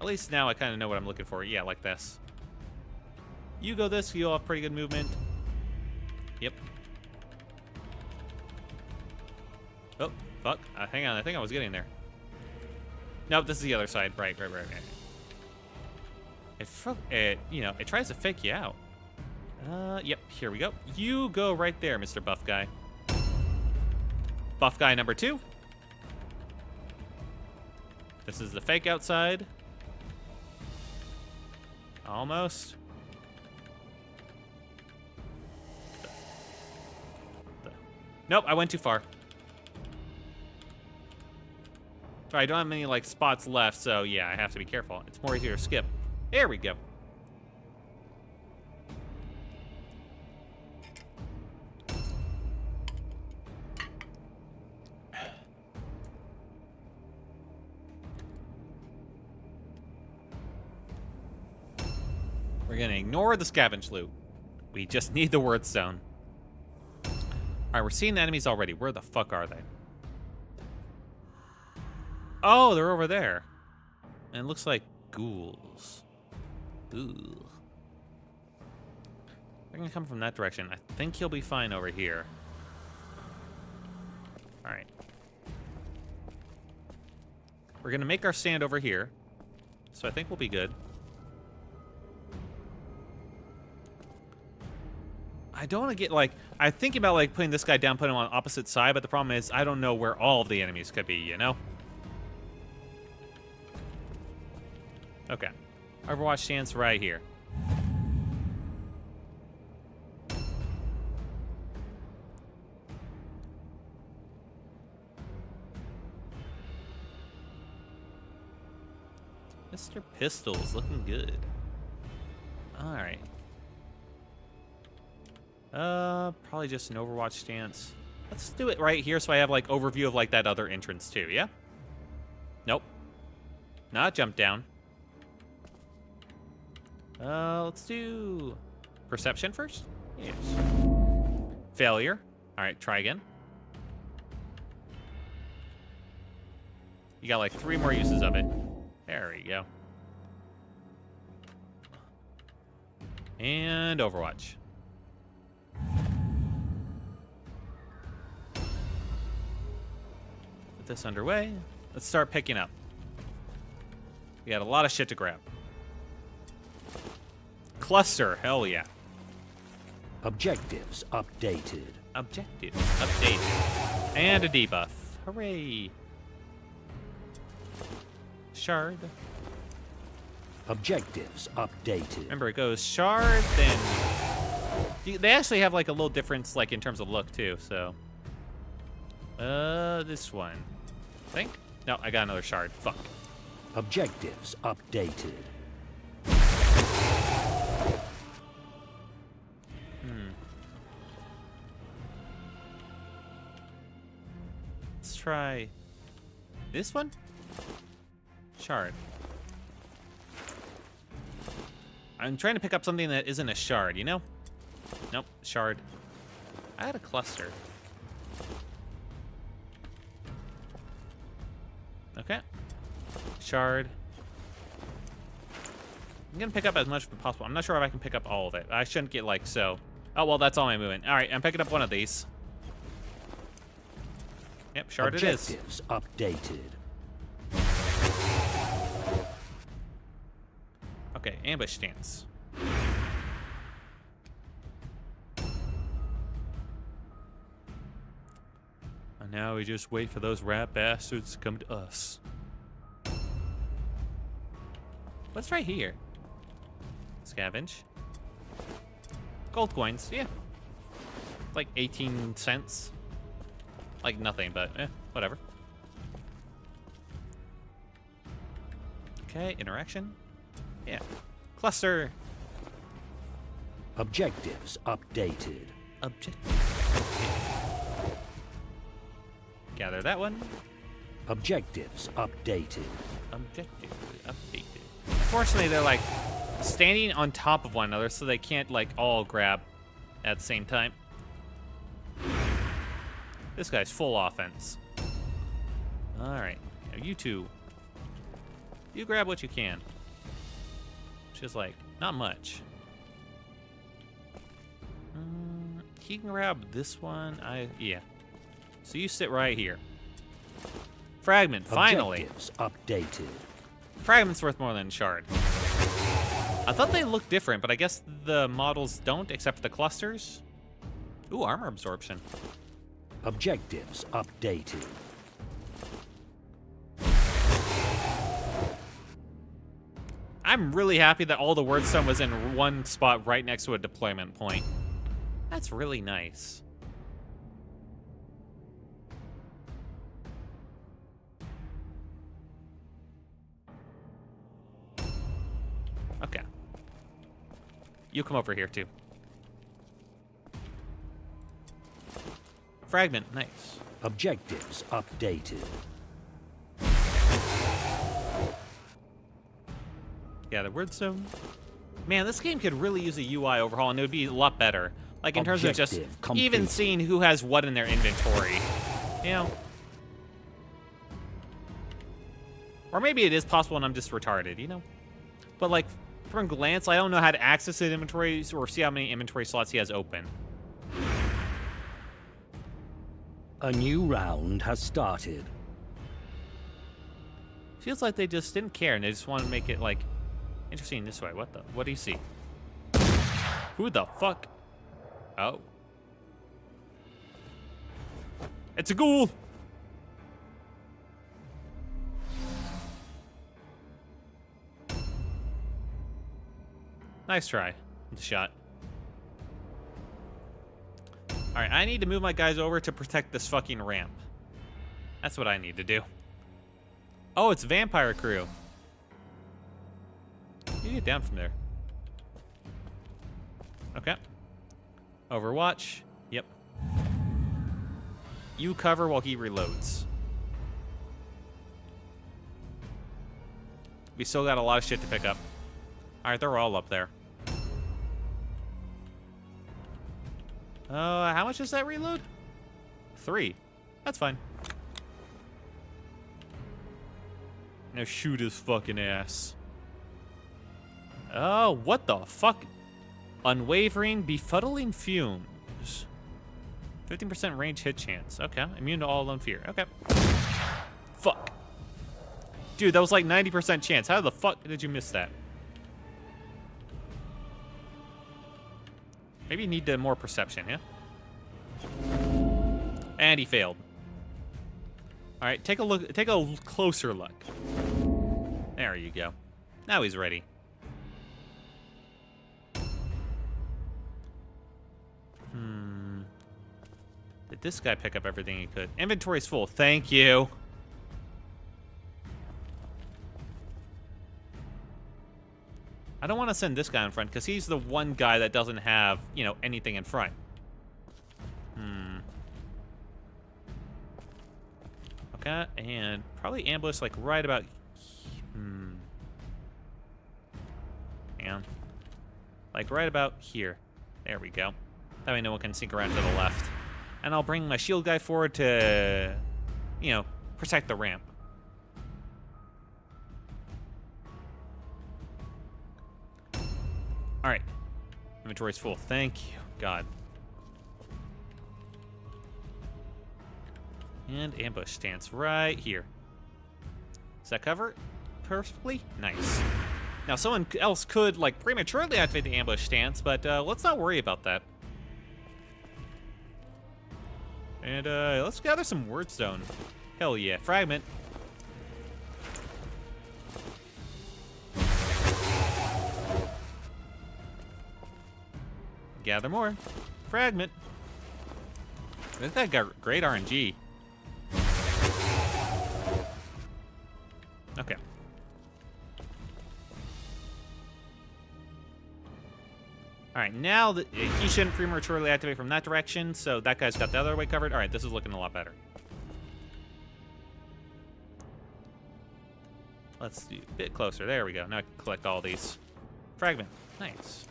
At least now I kind of know what I'm looking for. Yeah, like this. You go this, you'll have pretty good movement. Yep. Oh, fuck. Hang on, I think I was getting there. Nope, this is the other side. Right. You know, it tries to fake you out. Yep, here we go. You go right there, Mr. Buff Guy. Buff Guy number 2. This is the fake outside. Almost. Nope, I went too far. I don't have many, like, spots left, so yeah, I have to be careful. It's more easier to skip. There we go. We're gonna ignore the scavenge loot. We just need the word stone. Alright, we're seeing enemies already. Where the fuck are they? Oh, they're over there. And it looks like ghouls. Ooh. They're gonna come from that direction. I think he'll be fine over here. Alright. We're gonna make our stand over here. So I think we'll be good. I don't want to get, like, I think about, like, putting this guy down, putting him on the opposite side, but the problem is I don't know where all of the enemies could be, you know? Okay. Overwatch stands right here. Mr. Pistol's looking good. Alright. Probably just an Overwatch stance. Let's do it right here so I have, like, overview of, like, that other entrance, too, yeah? Nope. Not jump down. Let's do perception first? Yes. Failure. Alright, try again. You got, like, 3 more uses of it. There we go. And Overwatch. Put this underway. Let's start picking up. We got a lot of shit to grab. Cluster, hell yeah. Objectives updated. Objectives updated. And a debuff. Hooray. Shard. Objectives updated. Remember, it goes shard, then... They actually have, like, a little difference, like, in terms of look, too, so... This one. I think? No, I got another shard. Fuck. Objectives updated. Let's try... this one? Shard. I'm trying to pick up something that isn't a shard, you know? Nope, shard. I had a cluster. Okay. Shard. I'm gonna pick up as much as possible. I'm not sure if I can pick up all of it. I shouldn't get, like, so. Oh, well, that's all my movement. All right, I'm picking up one of these. Yep, shard it is. Objectives updated. Okay, ambush stance. And now we just wait for those rat bastards to come to us. What's right here? Scavenge. Gold coins, yeah. like 18 cents. Like nothing, but whatever. Okay, interaction. Yeah. Cluster. Objectives updated. Gather that one. Objectives updated. Objective updated. Unfortunately, they're like standing on top of one another, so they can't like all grab at the same time. This guy's full offense. All right, now you two. You grab what you can. Which is like not much. He can grab this one. Yeah. So you sit right here. Fragment, finally. Objectives updated. Fragment's worth more than shard. I thought they looked different, but I guess the models don't, except for the clusters. Ooh, armor absorption. Objectives updated. I'm really happy that all the wordstone was in one spot right next to a deployment point. That's really nice. Okay. You come over here, too. Fragment, nice. Objectives updated. Yeah, the wordstone. Man, this game could really use a UI overhaul, and it would be a lot better. Like, in terms of just Objective even completed. seeing who has what in their inventory. You know? Or maybe it is possible and I'm just retarded, you know? But, like, from a glance, I don't know how to access his inventories or see how many inventory slots he has open. A new round has started. Feels like they just didn't care and they just want to make it, like, interesting this way. What do you see? Who the fuck? Oh. It's a ghoul! Nice try. The shot. Alright, I need to move my guys over to protect this fucking ramp. That's what I need to do. Oh, it's vampire crew. You get down from there. Okay. Overwatch. Yep. You cover while he reloads. We still got a lot of shit to pick up. Alright, they're all up there. How much is that reload? 3. That's fine. Now shoot his fucking ass. Oh, what the fuck? Unwavering, befuddling fumes. 15% range hit chance. Okay, immune to all alone fear. Okay. Fuck. Dude, that was like 90% chance. How the fuck did you miss that? Maybe you need more perception, yeah? And he failed. All right, take a look. Take a closer look. There you go. Now he's ready. Did this guy pick up everything he could? Inventory's full. Thank you. I don't want to send this guy in front because he's the one guy that doesn't have, you know, anything in front. Okay, and probably ambush like right about. Hang on. Like right about here. There we go. That way no one can sneak around to the left. And I'll bring my shield guy forward to, you know, protect the ramp. All right. Inventory's full. Thank you, God. And ambush stance right here. Does that cover perfectly? Nice. Now, someone else could, like, prematurely activate the ambush stance, but let's not worry about that. And let's gather some wordstone. Hell yeah. Fragment. Gather more. Fragment. I think that got great RNG. Okay. All right, now he shouldn't prematurely activate from that direction, so that guy's got the other way covered. All right, this is looking a lot better. Let's do a bit closer. There we go. Now I can collect all these. Fragment. Nice.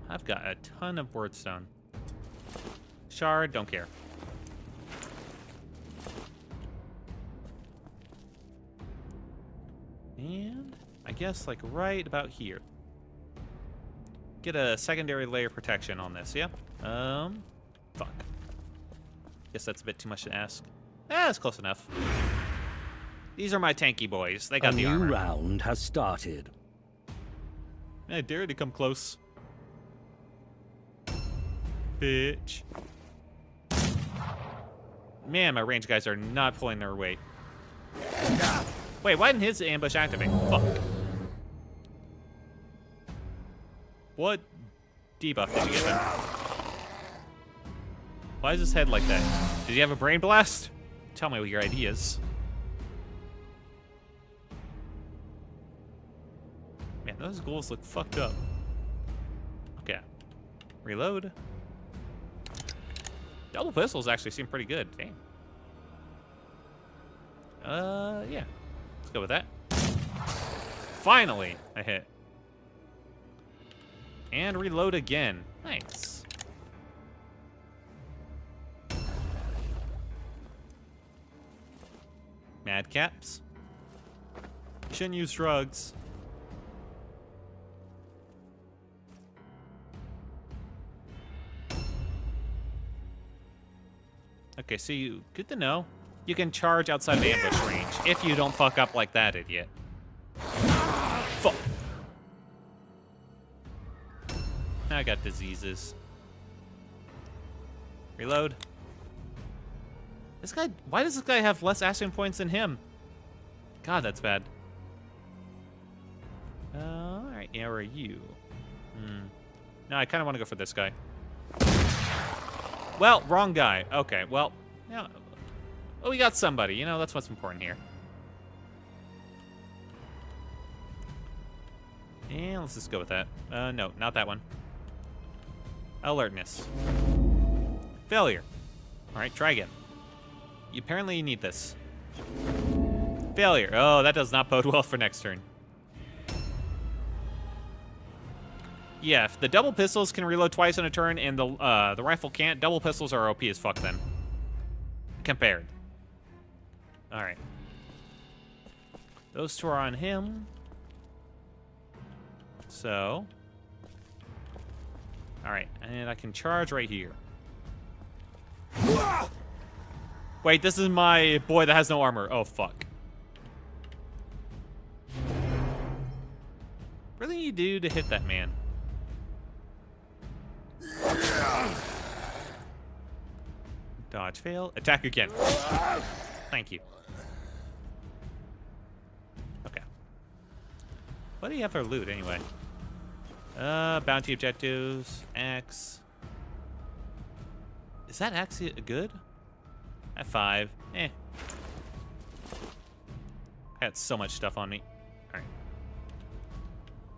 I've got a ton of wordstone. Shard, don't care. And I guess like right about here. Get a secondary layer of protection on this, yeah? Fuck. Guess that's a bit too much to ask. That's close enough. These are my tanky boys. They got the armor. A new round has started. I dare to come close. Bitch. Man, my range guys are not pulling their weight. Wait, why didn't his ambush activate? Fuck. What debuff did you give him? Why is his head like that? Did he have a brain blast? Tell me what your idea is. Man, those ghouls look fucked up. Okay. Reload. Double pistols actually seem pretty good. Damn. Yeah. Let's go with that. Finally, I hit. And reload again. Nice. Madcaps. You shouldn't use drugs. Okay, so good to know. You can charge outside of ambush range if you don't fuck up like that, idiot. Fuck. I got diseases. Reload. This guy, why does this guy have less action points than him? God, that's bad. Alright, yeah, where are you? No, I kind of want to go for this guy. Well, wrong guy. Okay, well, yeah. Oh, we got somebody. You know, that's what's important here. And let's just go with that. No, not that one. Alertness. Failure. All right, try again. Apparently you need this. Failure. Oh, that does not bode well for next turn. Yeah, if the double pistols can reload twice in a turn and the rifle can't, double pistols are OP as fuck then. Compared. All right. Those two are on him. So. All right, and I can charge right here. Wait, this is my boy that has no armor. Oh, fuck. What do you do to hit that man? Dodge fail. Attack again. Thank you. Okay. What do you have for loot anyway? Bounty objectives. Axe. Is that axe good? At 5. Eh. I had so much stuff on me. Alright.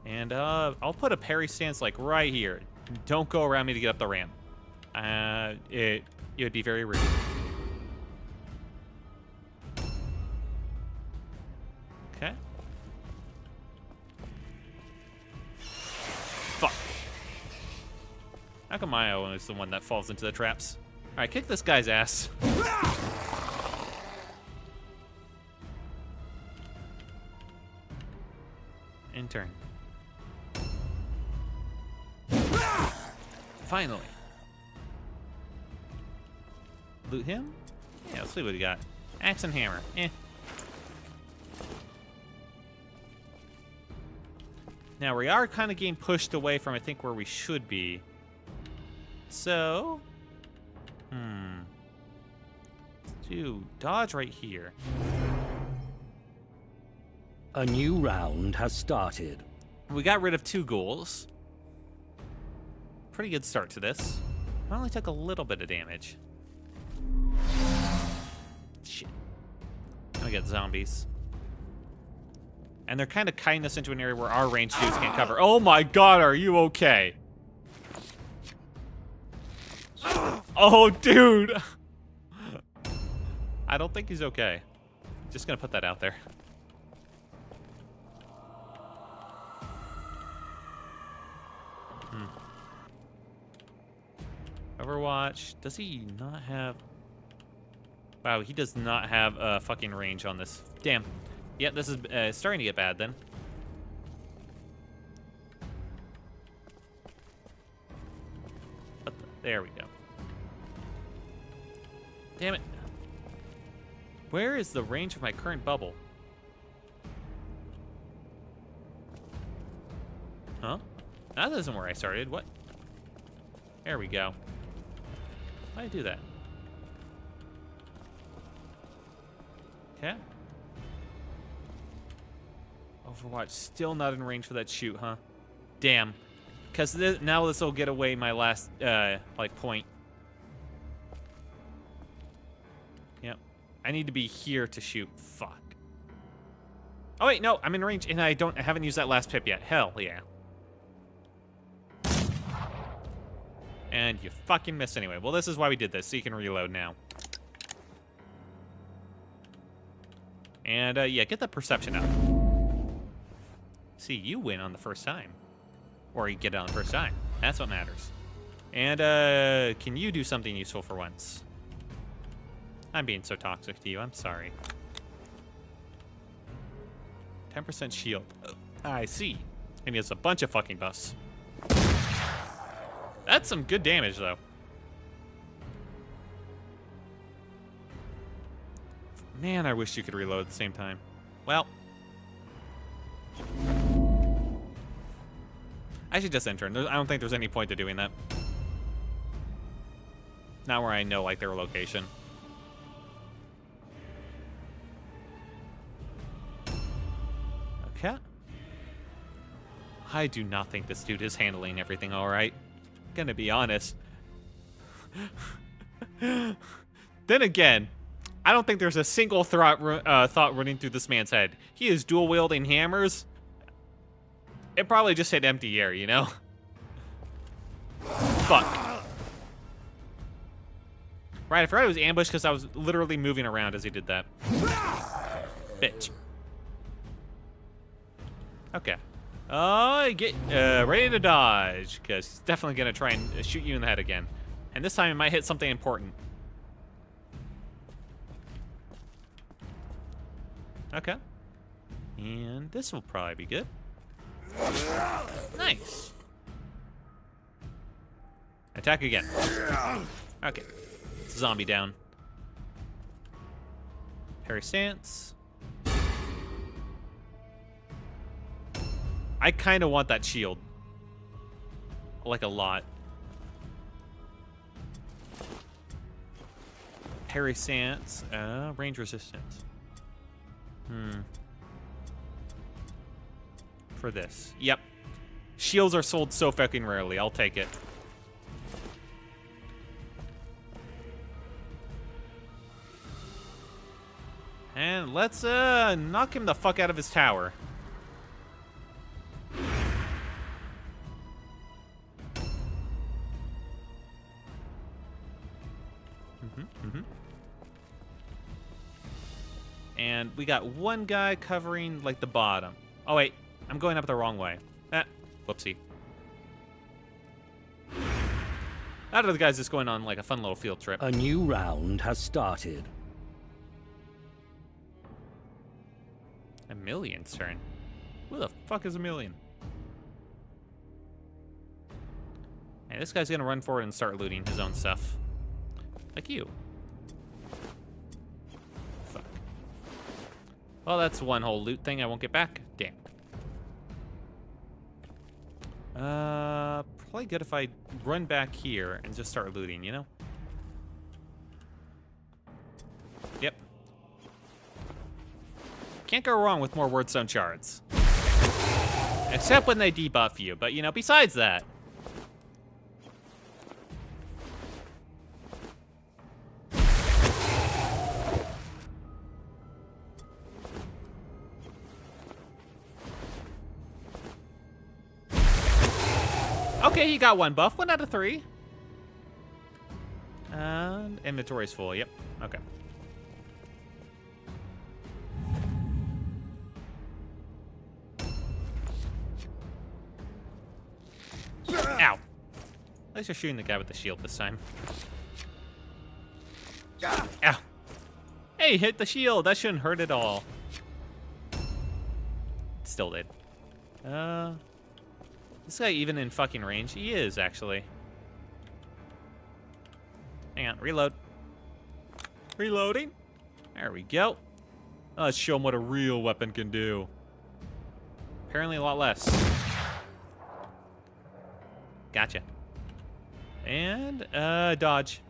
And I'll put a parry stance like right here. Don't go around me to get up the ramp. It would be very rude. Okay. Fuck. How come Mayo is the one that falls into the traps? Alright, kick this guy's ass. In turn. Finally. Loot him? Yeah, let's see what he got. Axe and hammer. Eh. Now, we are kind of getting pushed away from, I think, where we should be. So... Let's do dodge right here. A new round has started. We got rid of 2 ghouls. pretty good start to this. I only took a little bit of damage. Shit. Now we get zombies. And they're kind of kiting us into an area where our ranged dudes can't cover. Oh my god, are you okay? Oh, dude! I don't think he's okay. Just gonna put that out there. Overwatch. Does he not have... Wow, he does not have a fucking range on this. Damn. Yeah, this is starting to get bad then. There we go. Damn it. Where is the range of my current bubble? Huh? That isn't where I started. What? There we go. Why did I do that? Okay. Overwatch still not in range for that shoot, huh? Damn. Because now this will get away my last, like, point. Yep. I need to be here to shoot. Fuck. Oh, wait, no. I'm in range, and I haven't used that last pip yet. Hell yeah. And you fucking missed anyway. Well, this is why we did this, so you can reload now. And, yeah, get the perception up. See, you win on the first time. Or you get it on the first time. That's what matters. And, can you do something useful for once? I'm being so toxic to you. I'm sorry. 10% shield. I see. And he has a bunch of fucking buffs. That's some good damage, though. Man, I wish you could reload at the same time. Well. I should just enter. I don't think there's any point to doing that. Not where I know, like, their location. Okay. I do not think this dude is handling everything all right. Gonna be honest. Then again, I don't think there's a single thought running through this man's head. He is dual wielding hammers. It probably just hit empty air, you know? Fuck. Right, I forgot it was ambushed because I was literally moving around as he did that. Bitch. Okay. Get ready to dodge, because he's definitely going to try and shoot you in the head again. And this time it might hit something important. Okay. And this will probably be good. Nice. Attack again. Okay. Zombie down. Parry stance. I kind of want that shield. Like a lot. Parry stance. Range resistance. For this. Yep. Shields are sold so fucking rarely. I'll take it. And let's knock him the fuck out of his tower. And we got one guy covering, like, the bottom. Oh, wait. I'm going up the wrong way. Whoopsie. That other guy's just going on, like, a fun little field trip. A new round has started. Emilion's turn. Who the fuck is Emilion? Hey, this guy's gonna run forward and start looting his own stuff. Like you. Fuck. Well, that's one whole loot thing I won't get back. Damn. Probably good if I run back here and just start looting, you know? Yep. Can't go wrong with more wordstone shards. Except when they debuff you, but, you know, besides that. Okay, he got 1 buff. 1 out of 3. And inventory's full. Yep. Okay. Ow. At least you're shooting the guy with the shield this time. Ow. Hey, hit the shield. That shouldn't hurt at all. Still did. This guy even in fucking range? He is, actually. Hang on, reload. Reloading. There we go. Let's show him what a real weapon can do. Apparently a lot less. Gotcha. And, dodge.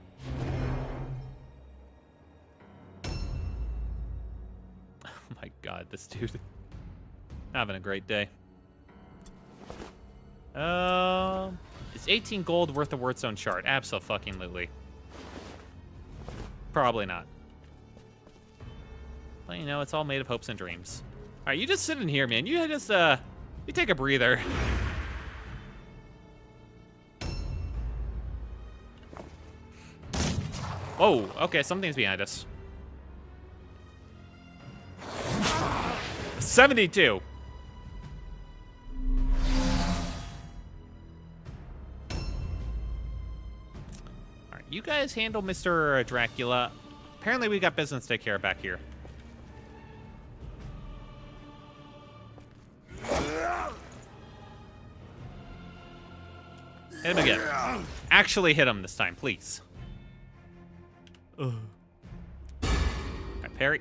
Oh my god, this dude. Having a great day. Is 18 gold worth a Wordstone shard? Abso-fucking-lutely. Probably not. But, you know, it's all made of hopes and dreams. All right, you just sit in here, man. You just, you take a breather. Oh, okay, something's behind us. 72. Alright, you guys handle Mr. Dracula. Apparently we got business to take care of back here. Hit him again. Actually hit him this time, please. Ugh. Alright, parry.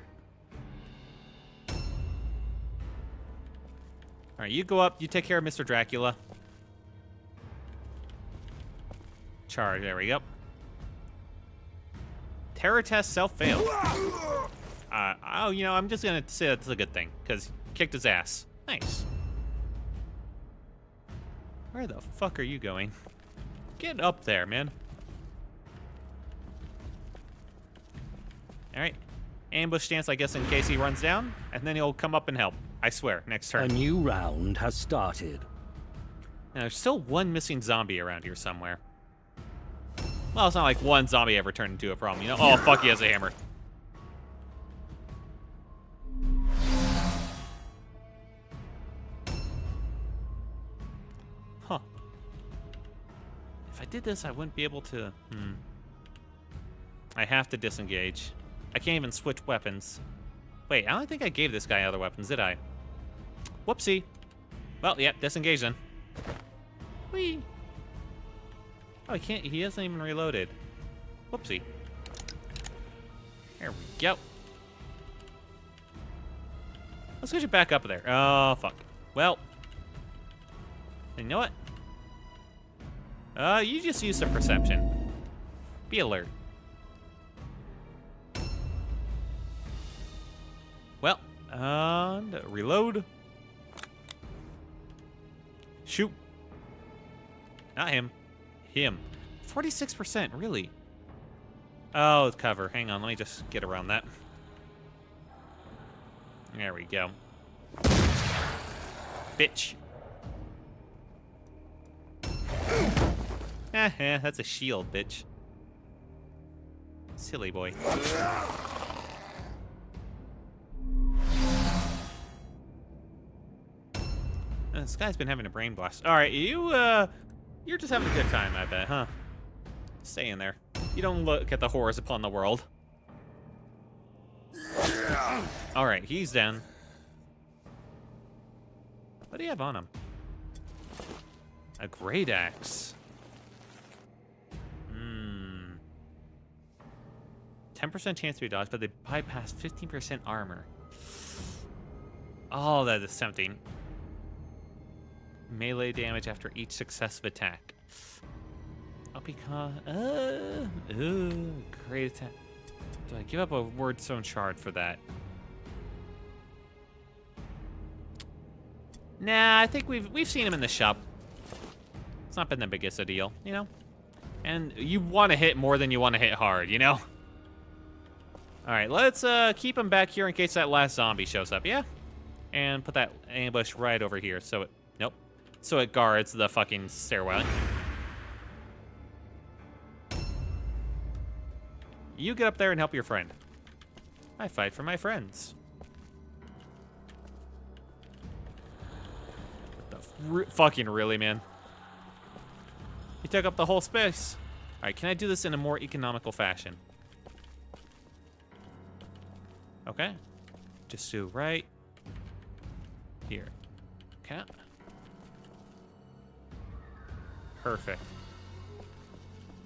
Alright, you go up, you take care of Mr. Dracula. Charge, there we go. Terror test self-failed. Oh, you know, I'm just gonna say that's a good thing, because kicked his ass. Nice. Where the fuck are you going? Get up there, man. Alright. Ambush stance, I guess, in case he runs down, and then he'll come up and help. I swear, next turn. A new round has started. Now, there's still one missing zombie around here somewhere. Well, it's not like one zombie ever turned into a problem, you know? Oh, fuck, he has a hammer. Huh. If I did this, I wouldn't be able to... I have to disengage. I can't even switch weapons. Wait, I don't think I gave this guy other weapons, did I? Whoopsie. Well, yeah, disengage then. Whee! Oh, he hasn't even reloaded. Whoopsie. There we go. Let's get you back up there. Oh, fuck. Well. You know what? You just use some perception. Be alert. Well, and reload. Shoot. Not him. Him. 46%, really? Oh, it's cover. Hang on, let me just get around that. There we go. Bitch. That's a shield, bitch. Silly boy. This guy's been having a brain blast. All right, you're just having a good time, I bet, huh? Stay in there. You don't look at the horrors upon the world. All right, he's down. What do you have on him? A great axe. 10% chance to be dodged, but they bypass 15% armor. Oh, that is tempting. Melee damage after each successive attack. I'll become... great attack. Do I give up a Wordstone shard for that? Nah, I think we've seen him in the shop. It's not been the biggest a deal, you know? And you want to hit more than you want to hit hard, you know? Alright, let's keep him back here in case that last zombie shows up, yeah? And put that ambush right over here so it... Nope. So it guards the fucking stairwell. You get up there and help your friend. I fight for my friends. Fucking really, man. He took up the whole space. All right, can I do this in a more economical fashion? Okay. Just do right here. Okay. Perfect.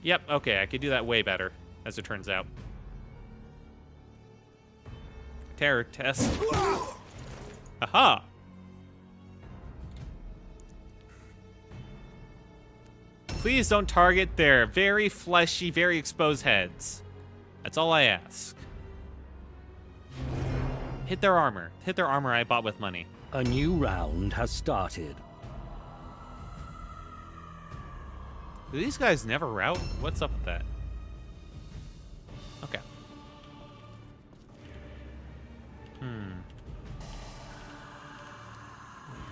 Yep, okay, I could do that way better, as it turns out. Terror test. Aha! Please don't target their very fleshy, very exposed heads. That's all I ask. Hit their armor. Hit their armor I bought with money. A new round has started. Do these guys never rout? What's up with that? Okay.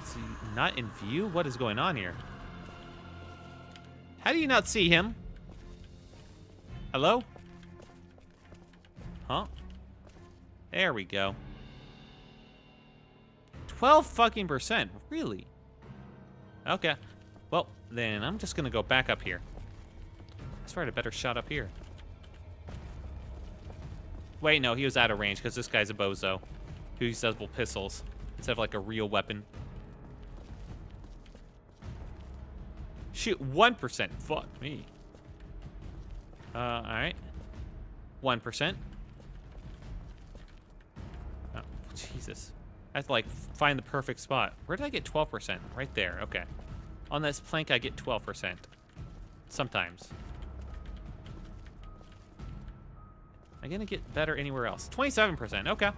Is he not in view? What is going on here? How do you not see him? Hello? Huh? There we go. 12 fucking %. Really? Okay. Well, then I'm just gonna go back up here. Let's try a better shot up here. Wait, no, he was out of range because this guy's a bozo who uses double pistols instead of like a real weapon. Shoot, 1%. Fuck me. Alright. 1%. Oh, Jesus. I have to, like, find the perfect spot. Where did I get 12%? Right there. Okay. On this plank, I get 12%. Sometimes. Am I going to get better anywhere else? 27%. Okay.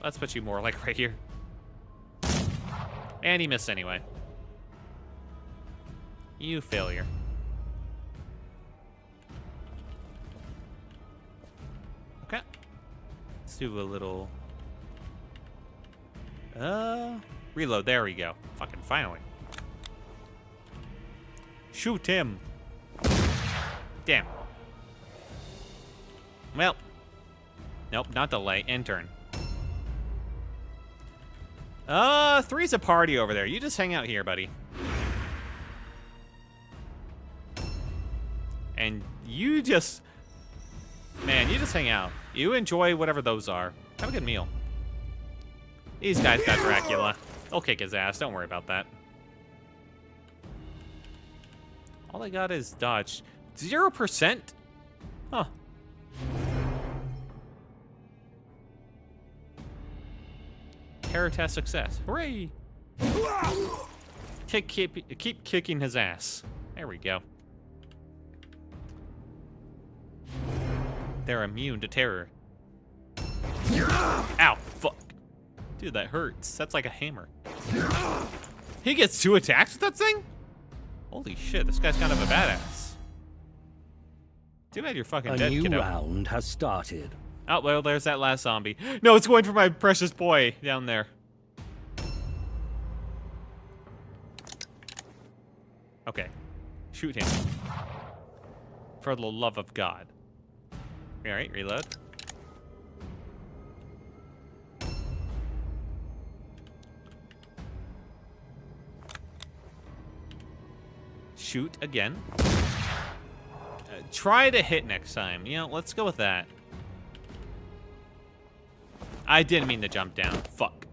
Let's put you more, like, right here. And he missed anyway. You failure. Okay. Let's do a little... reload. There we go. Fucking finally. Shoot him. Damn. Well. Nope, not delay. End turn. Three's a party over there. You just hang out here, buddy. And you just... Man, you just hang out. You enjoy whatever those are. Have a good meal. These guys got Dracula. They'll kick his ass. Don't worry about that. All I got is dodge. 0%? Huh. Terror test success. Hooray! Keep kicking his ass. There we go. They're immune to terror. Ow, fuck. Dude, that hurts. That's like a hammer. He gets 2 attacks with that thing? Holy shit, this guy's kind of a badass. Too bad you're fucking dead, kiddo. A new round has started. Oh, well, there's that last zombie. No, it's going for my precious boy down there. Okay. Shoot him. For the love of God. Alright, reload. Shoot again. Try to hit next time. You know, let's go with that. I didn't mean to jump down. Fuck.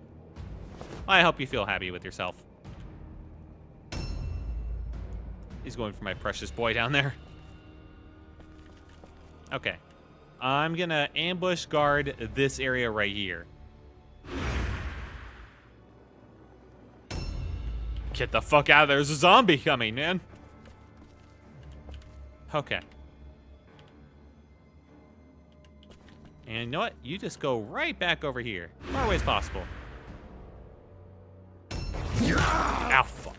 I hope you feel happy with yourself. He's going for my precious boy down there. Okay. I'm gonna ambush guard this area right here. Get the fuck out of there. There's a zombie coming, man. Okay. And you know what? You just go right back over here. Far away as possible. Ow, fuck.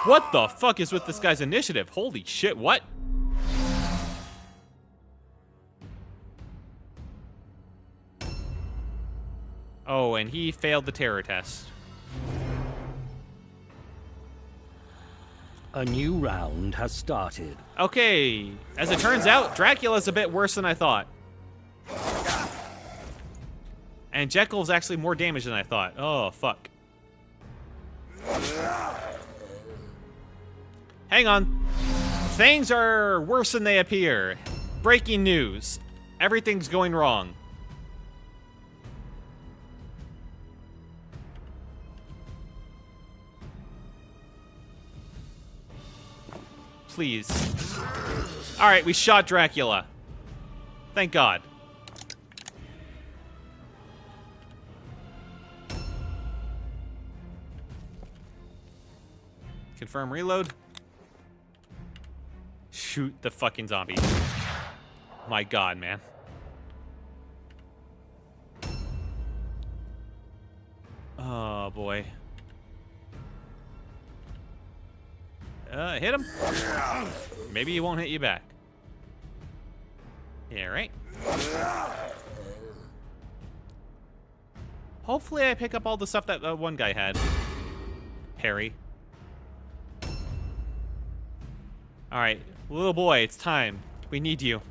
What the fuck is with this guy's initiative? Holy shit, what? Oh, and he failed the terror test. A new round has started. Okay, as it turns out, Dracula's a bit worse than I thought. And Jekyll's actually more damage than I thought. Oh, fuck. Hang on. Things are worse than they appear. Breaking news. Everything's going wrong. Please. All right, we shot Dracula. Thank God. Confirm reload. Shoot the fucking zombie. My God, man. Oh, boy. Hit him. Maybe he won't hit you back. Yeah, right? Hopefully I pick up all the stuff that one guy had. Harry. Alright, little boy, it's time. We need you.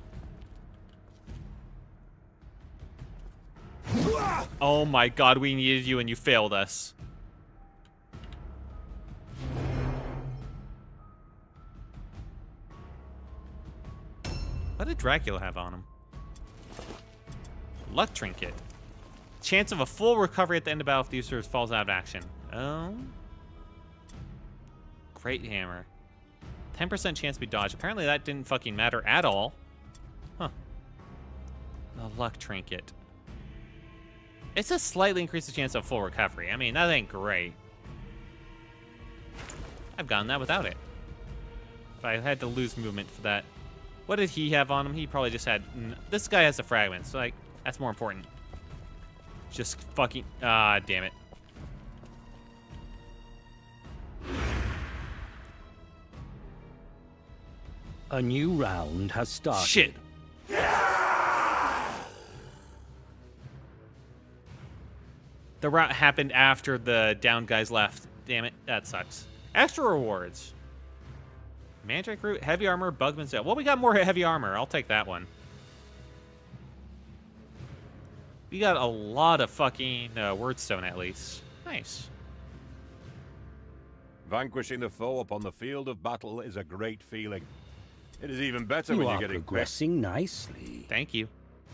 Oh my God, we needed you and you failed us. What did Dracula have on him? Luck trinket. Chance of a full recovery at the end of battle if the user falls out of action. Oh. Great hammer. 10% chance to be dodged. Apparently that didn't fucking matter at all. Huh. The luck trinket. It's a slightly increased chance of full recovery. I mean, that ain't great. I've gotten that without it. If I had to lose movement for that. What did he have on him? He probably just had... This guy has the fragments, so, like, that's more important. Just fucking... Ah, damn it. A new round has started. Shit. The route happened after the down guys left. Damn it, that sucks. Extra rewards. Mandrake root, heavy armor, Bugman's Well, we got more heavy armor. I'll take that one. We got a lot of fucking wordstone at least. Nice. Vanquishing the foe upon the field of battle is a great feeling. It is even better You when are you're getting progressing nicely. Thank you.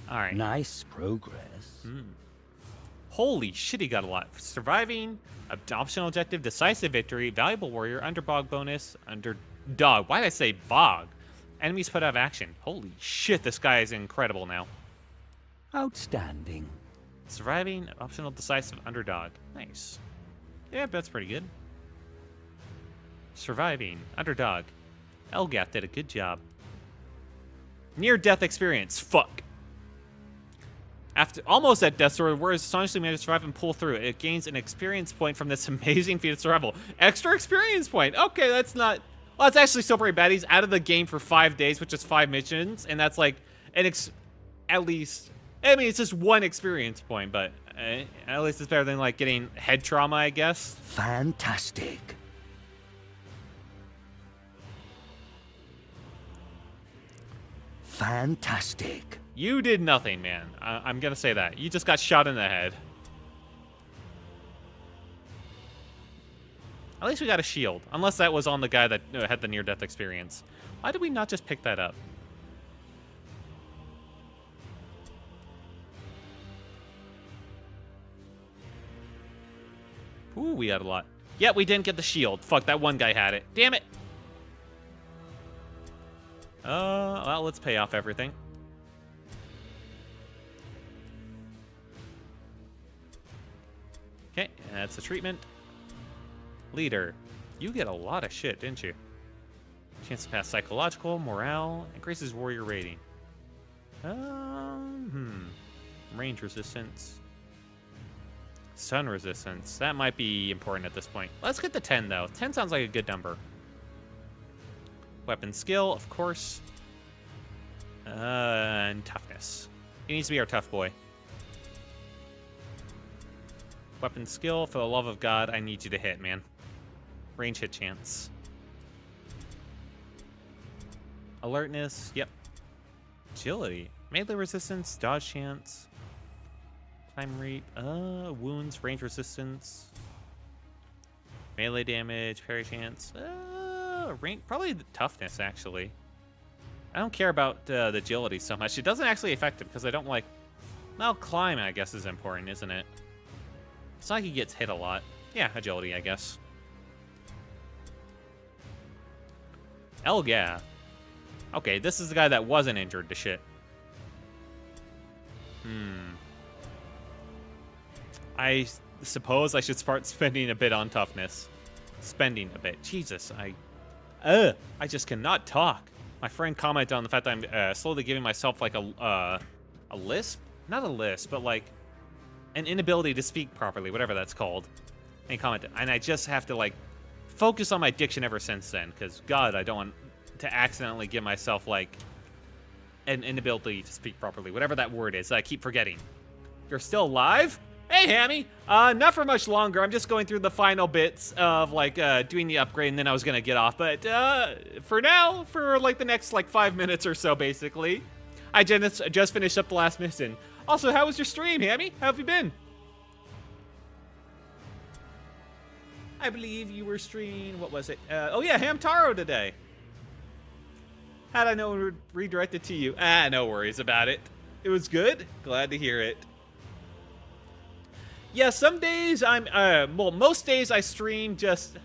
All right. Nice progress. Holy shit, he got a lot. Surviving, optional objective, decisive victory, valuable warrior, underbog bonus, underdog. Why did I say bog? Enemies put out of action. Holy shit, this guy is incredible now. Outstanding. Surviving, optional decisive, underdog. Nice. Yeah, that's pretty good. Surviving, underdog. Elgath did a good job. Near-death experience. Fuck. After almost at death's door, Warriors astonishingly managed to survive and pull through. It gains an experience point from this amazing feat of survival. Extra experience point. Okay, that's not... Well, that's actually still pretty bad. He's out of the game for 5 days, which is 5 missions, and that's like at least... I mean, it's just 1 experience point, but at least it's better than like getting head trauma, I guess. Fantastic. Fantastic. You did nothing, man. I'm gonna say that. You just got shot in the head. At least we got a shield. Unless that was on the guy that had the near-death experience. Why did we not just pick that up? Ooh, we got a lot. Yeah, we didn't get the shield. Fuck, that one guy had it. Damn it! Well, let's pay off everything. Okay, that's the treatment. Leader. You get a lot of shit, didn't you? Chance to pass psychological, morale, increases warrior rating. Range resistance. Sun resistance. That might be important at this point. Let's get the 10, though. 10 sounds like a good number. Weapon skill, of course. And toughness. He needs to be our tough boy. Weapon skill, for the love of God, I need you to hit, man. Range hit chance. Alertness, yep. Agility. Melee resistance, dodge chance. Time reap, wounds, range resistance. Melee damage, parry chance. Range, probably the toughness, actually. I don't care about the agility so much. It doesn't actually affect it because I don't like... Well, climb, I guess, is important, isn't it? It's not like he gets hit a lot. Yeah, agility, I guess. Elgath. Okay, this is the guy that wasn't injured to shit. I suppose I should start spending a bit on toughness. Spending a bit. Jesus, I just cannot talk. My friend commented on the fact that I'm slowly giving myself like a lisp? Not a lisp, but like an inability to speak properly, whatever that's called. And he commented, and I just have to like focus on my diction ever since then, because God, I don't want to accidentally give myself like an inability to speak properly, whatever that word is that I keep forgetting. You're still alive? Hey, Hammy. Not for much longer. I'm just going through the final bits of like doing the upgrade, and then I was gonna get off. But for now, for like the next like 5 minutes or so, basically, I just finished up the last mission. Also, how was your stream, Hammy? How have you been? I believe you were streaming. What was it? Oh yeah, Hamtaro today. How'd I know it would redirect it to you? No worries about it. It was good. Glad to hear it. Yeah, some days I'm, well, most days I stream just,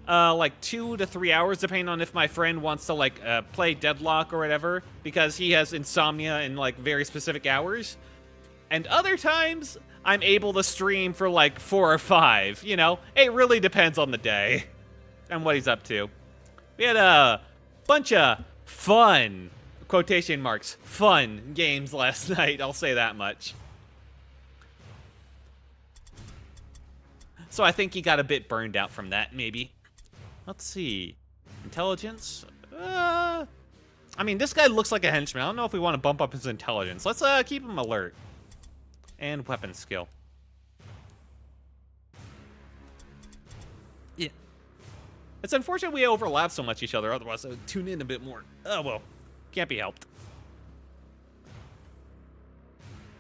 like 2 to 3 hours, depending on if my friend wants to, like, play Deadlock or whatever, because he has insomnia in, like, very specific hours. And other times, I'm able to stream for, like, 4 or 5, you know? It really depends on the day and what he's up to. We had a bunch of fun, quotation marks, fun games last night, I'll say that much. So I think he got a bit burned out from that, maybe. Let's see. Intelligence? I mean, this guy looks like a henchman. I don't know if we want to bump up his intelligence. Let's keep him alert. And weapon skill. Yeah. It's unfortunate we overlap so much each other, otherwise I would tune in a bit more. Oh, well. Can't be helped.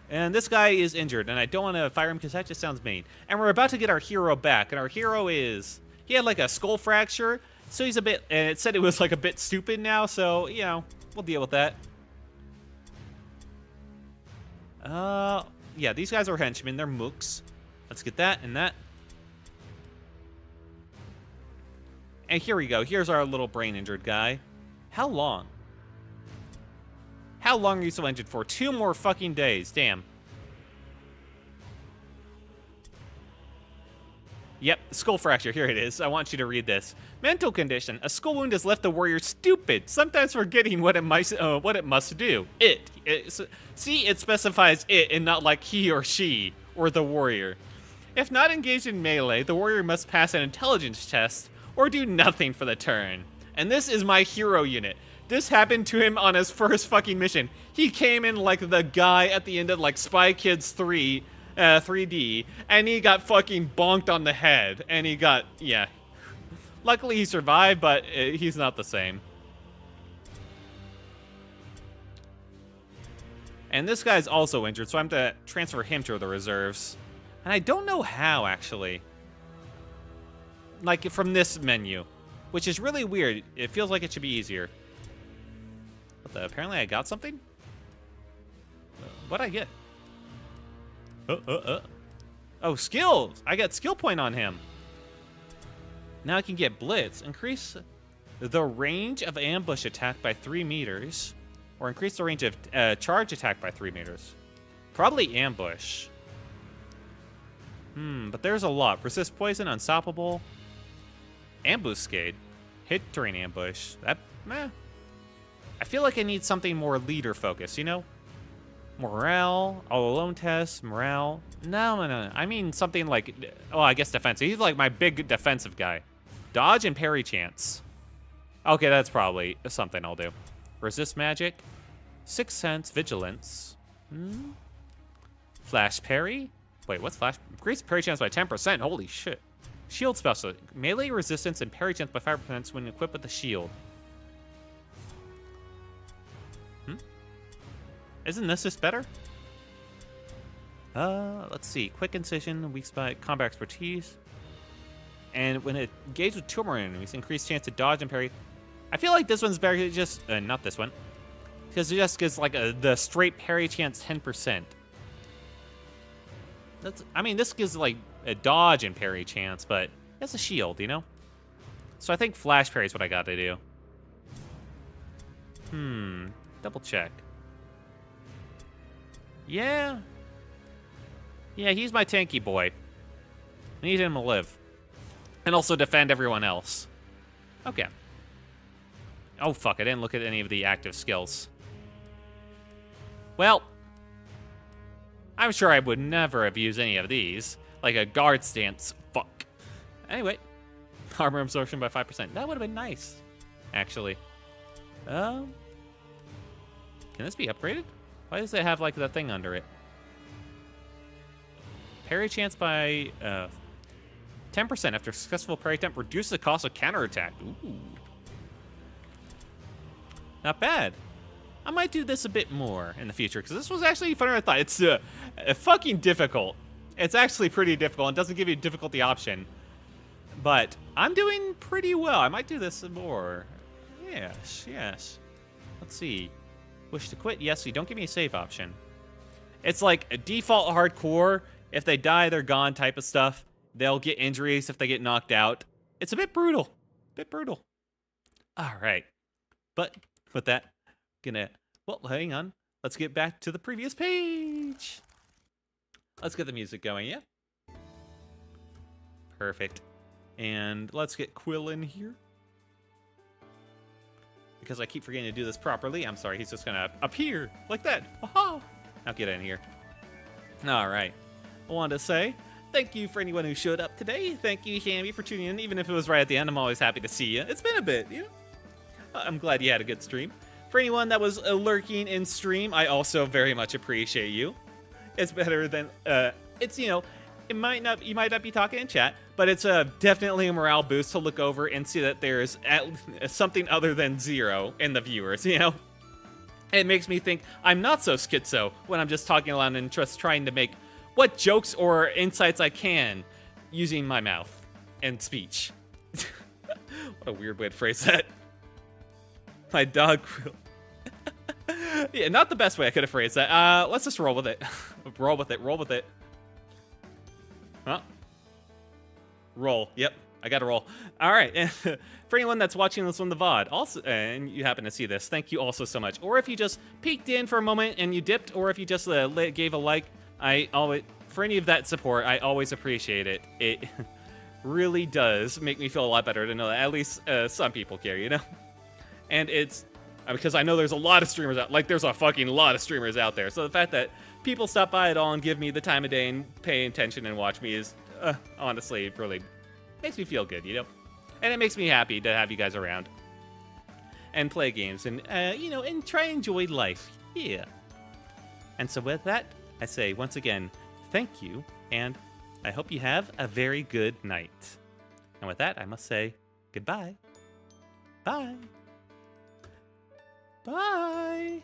And this guy is injured, and I don't want to fire him because that just sounds mean. And we're about to get our hero back, and our hero is... He had, like, a skull fracture, so he's a bit... And it said it was, like, a bit stupid now, so, you know, we'll deal with that. Yeah, these guys are henchmen. They're mooks. Let's get that and that. And here we go. Here's our little brain-injured guy. How long? How long are you so injured for? 2 more fucking days. Damn. Yep, skull fracture. Here it is. I want you to read this. Mental condition. A skull wound has left the warrior stupid, sometimes forgetting what it must do. See, it specifies it and not like he or she or the warrior. If not engaged in melee, the warrior must pass an intelligence test or do nothing for the turn. And this is my hero unit. This happened to him on his first fucking mission. He came in like the guy at the end of like Spy Kids 3, 3D, and he got fucking bonked on the head. And he got, yeah. Luckily he survived, but he's not the same. And this guy's also injured, so I'm to transfer him to the reserves. And I don't know how, actually. Like, from this menu. Which is really weird. It feels like it should be easier. Apparently I got something? What'd I get? Oh, skills! I got skill point on him. Now I can get Blitz. Increase the range of ambush attack by 3 meters. Or increase the range of charge attack by 3 meters. Probably ambush. But there's a lot. Resist poison, unstoppable. Ambuscade. Hit during ambush. That, meh. I feel like I need something more leader focused, you know? Morale, all alone test, morale. No. I mean something like, oh, I guess defensive. He's like my big defensive guy. Dodge and parry chance. Okay, that's probably something I'll do. Resist magic. Sixth sense, vigilance. Flash parry. Wait, what's flash? Increase parry chance by 10%. Holy shit. Shield special. Melee resistance and parry chance by 5% when equipped with the shield. Isn't this just better? Let's see. Quick incision, weak spot, combat expertise. And when it engages with 2 or more enemies, increased chance to dodge and parry. I feel like this one's better, just, not this one. Because it just gives, like, the straight parry chance 10%. I mean, this gives, like, a dodge and parry chance, but it's a shield, you know? So I think flash parry is what I gotta do. Double check. Yeah. Yeah, he's my tanky boy. I need him to live. And also defend everyone else. Okay. Oh, fuck, I didn't look at any of the active skills. Well, I'm sure I would never have used any of these. Like a guard stance. Fuck. Anyway. Armor absorption by 5%. That would have been nice, actually. Can this be upgraded? Why does it have, like, that thing under it? Parry chance by 10% after successful parry attempt. Reduce the cost of counterattack. Ooh. Not bad. I might do this a bit more in the future, because this was actually funner than I thought. It's fucking difficult. It's actually pretty difficult. It doesn't give you a difficulty option. But I'm doing pretty well. I might do this some more. Yes, yes. Let's see. Wish to quit? Yes, you don't give me a save option. It's like a default hardcore. If they die, they're gone type of stuff. They'll get injuries if they get knocked out. It's a bit brutal. All right. But with that, well, hang on. Let's get back to the previous page. Let's get the music going, yeah? Perfect. And let's get Quill in here. Because I keep forgetting to do this properly. I'm sorry, he's just gonna appear like that. Aha! Now get in here. All right. I wanted to say thank you for anyone who showed up today. Thank you, Hammy, for tuning in. Even if it was right at the end, I'm always happy to see you. It's been a bit, you know? I'm glad you had a good stream. For anyone that was lurking in stream, I also very much appreciate you. It's better than, it's, you know, you might not be talking in chat, but it's definitely a morale boost to look over and see that there's something other than 0 in the viewers, you know? It makes me think I'm not so schizo when I'm just talking aloud and just trying to make what jokes or insights I can using my mouth and speech. What a weird way to phrase that. My dog will. Yeah, not the best way I could have phrased that. Let's just roll with it. Roll with it. Huh? Roll. Yep, I gotta roll. All right. For anyone that's watching this on the VOD, also, and you happen to see this, thank you also so much. Or if you just peeked in for a moment and you dipped, or if you just gave a like, for any of that support, I always appreciate it. It really does make me feel a lot better to know that at least some people care, you know? And it's because I know there's a lot of streamers out, like there's a fucking lot of streamers out there. So the fact that people stop by at all and give me the time of day and pay attention and watch me is honestly really makes me feel good, you know? And it makes me happy to have you guys around and play games and, you know, and try and enjoy life. Yeah. And so with that, I say once again, thank you, and I hope you have a very good night. And with that, I must say goodbye. Bye. Bye.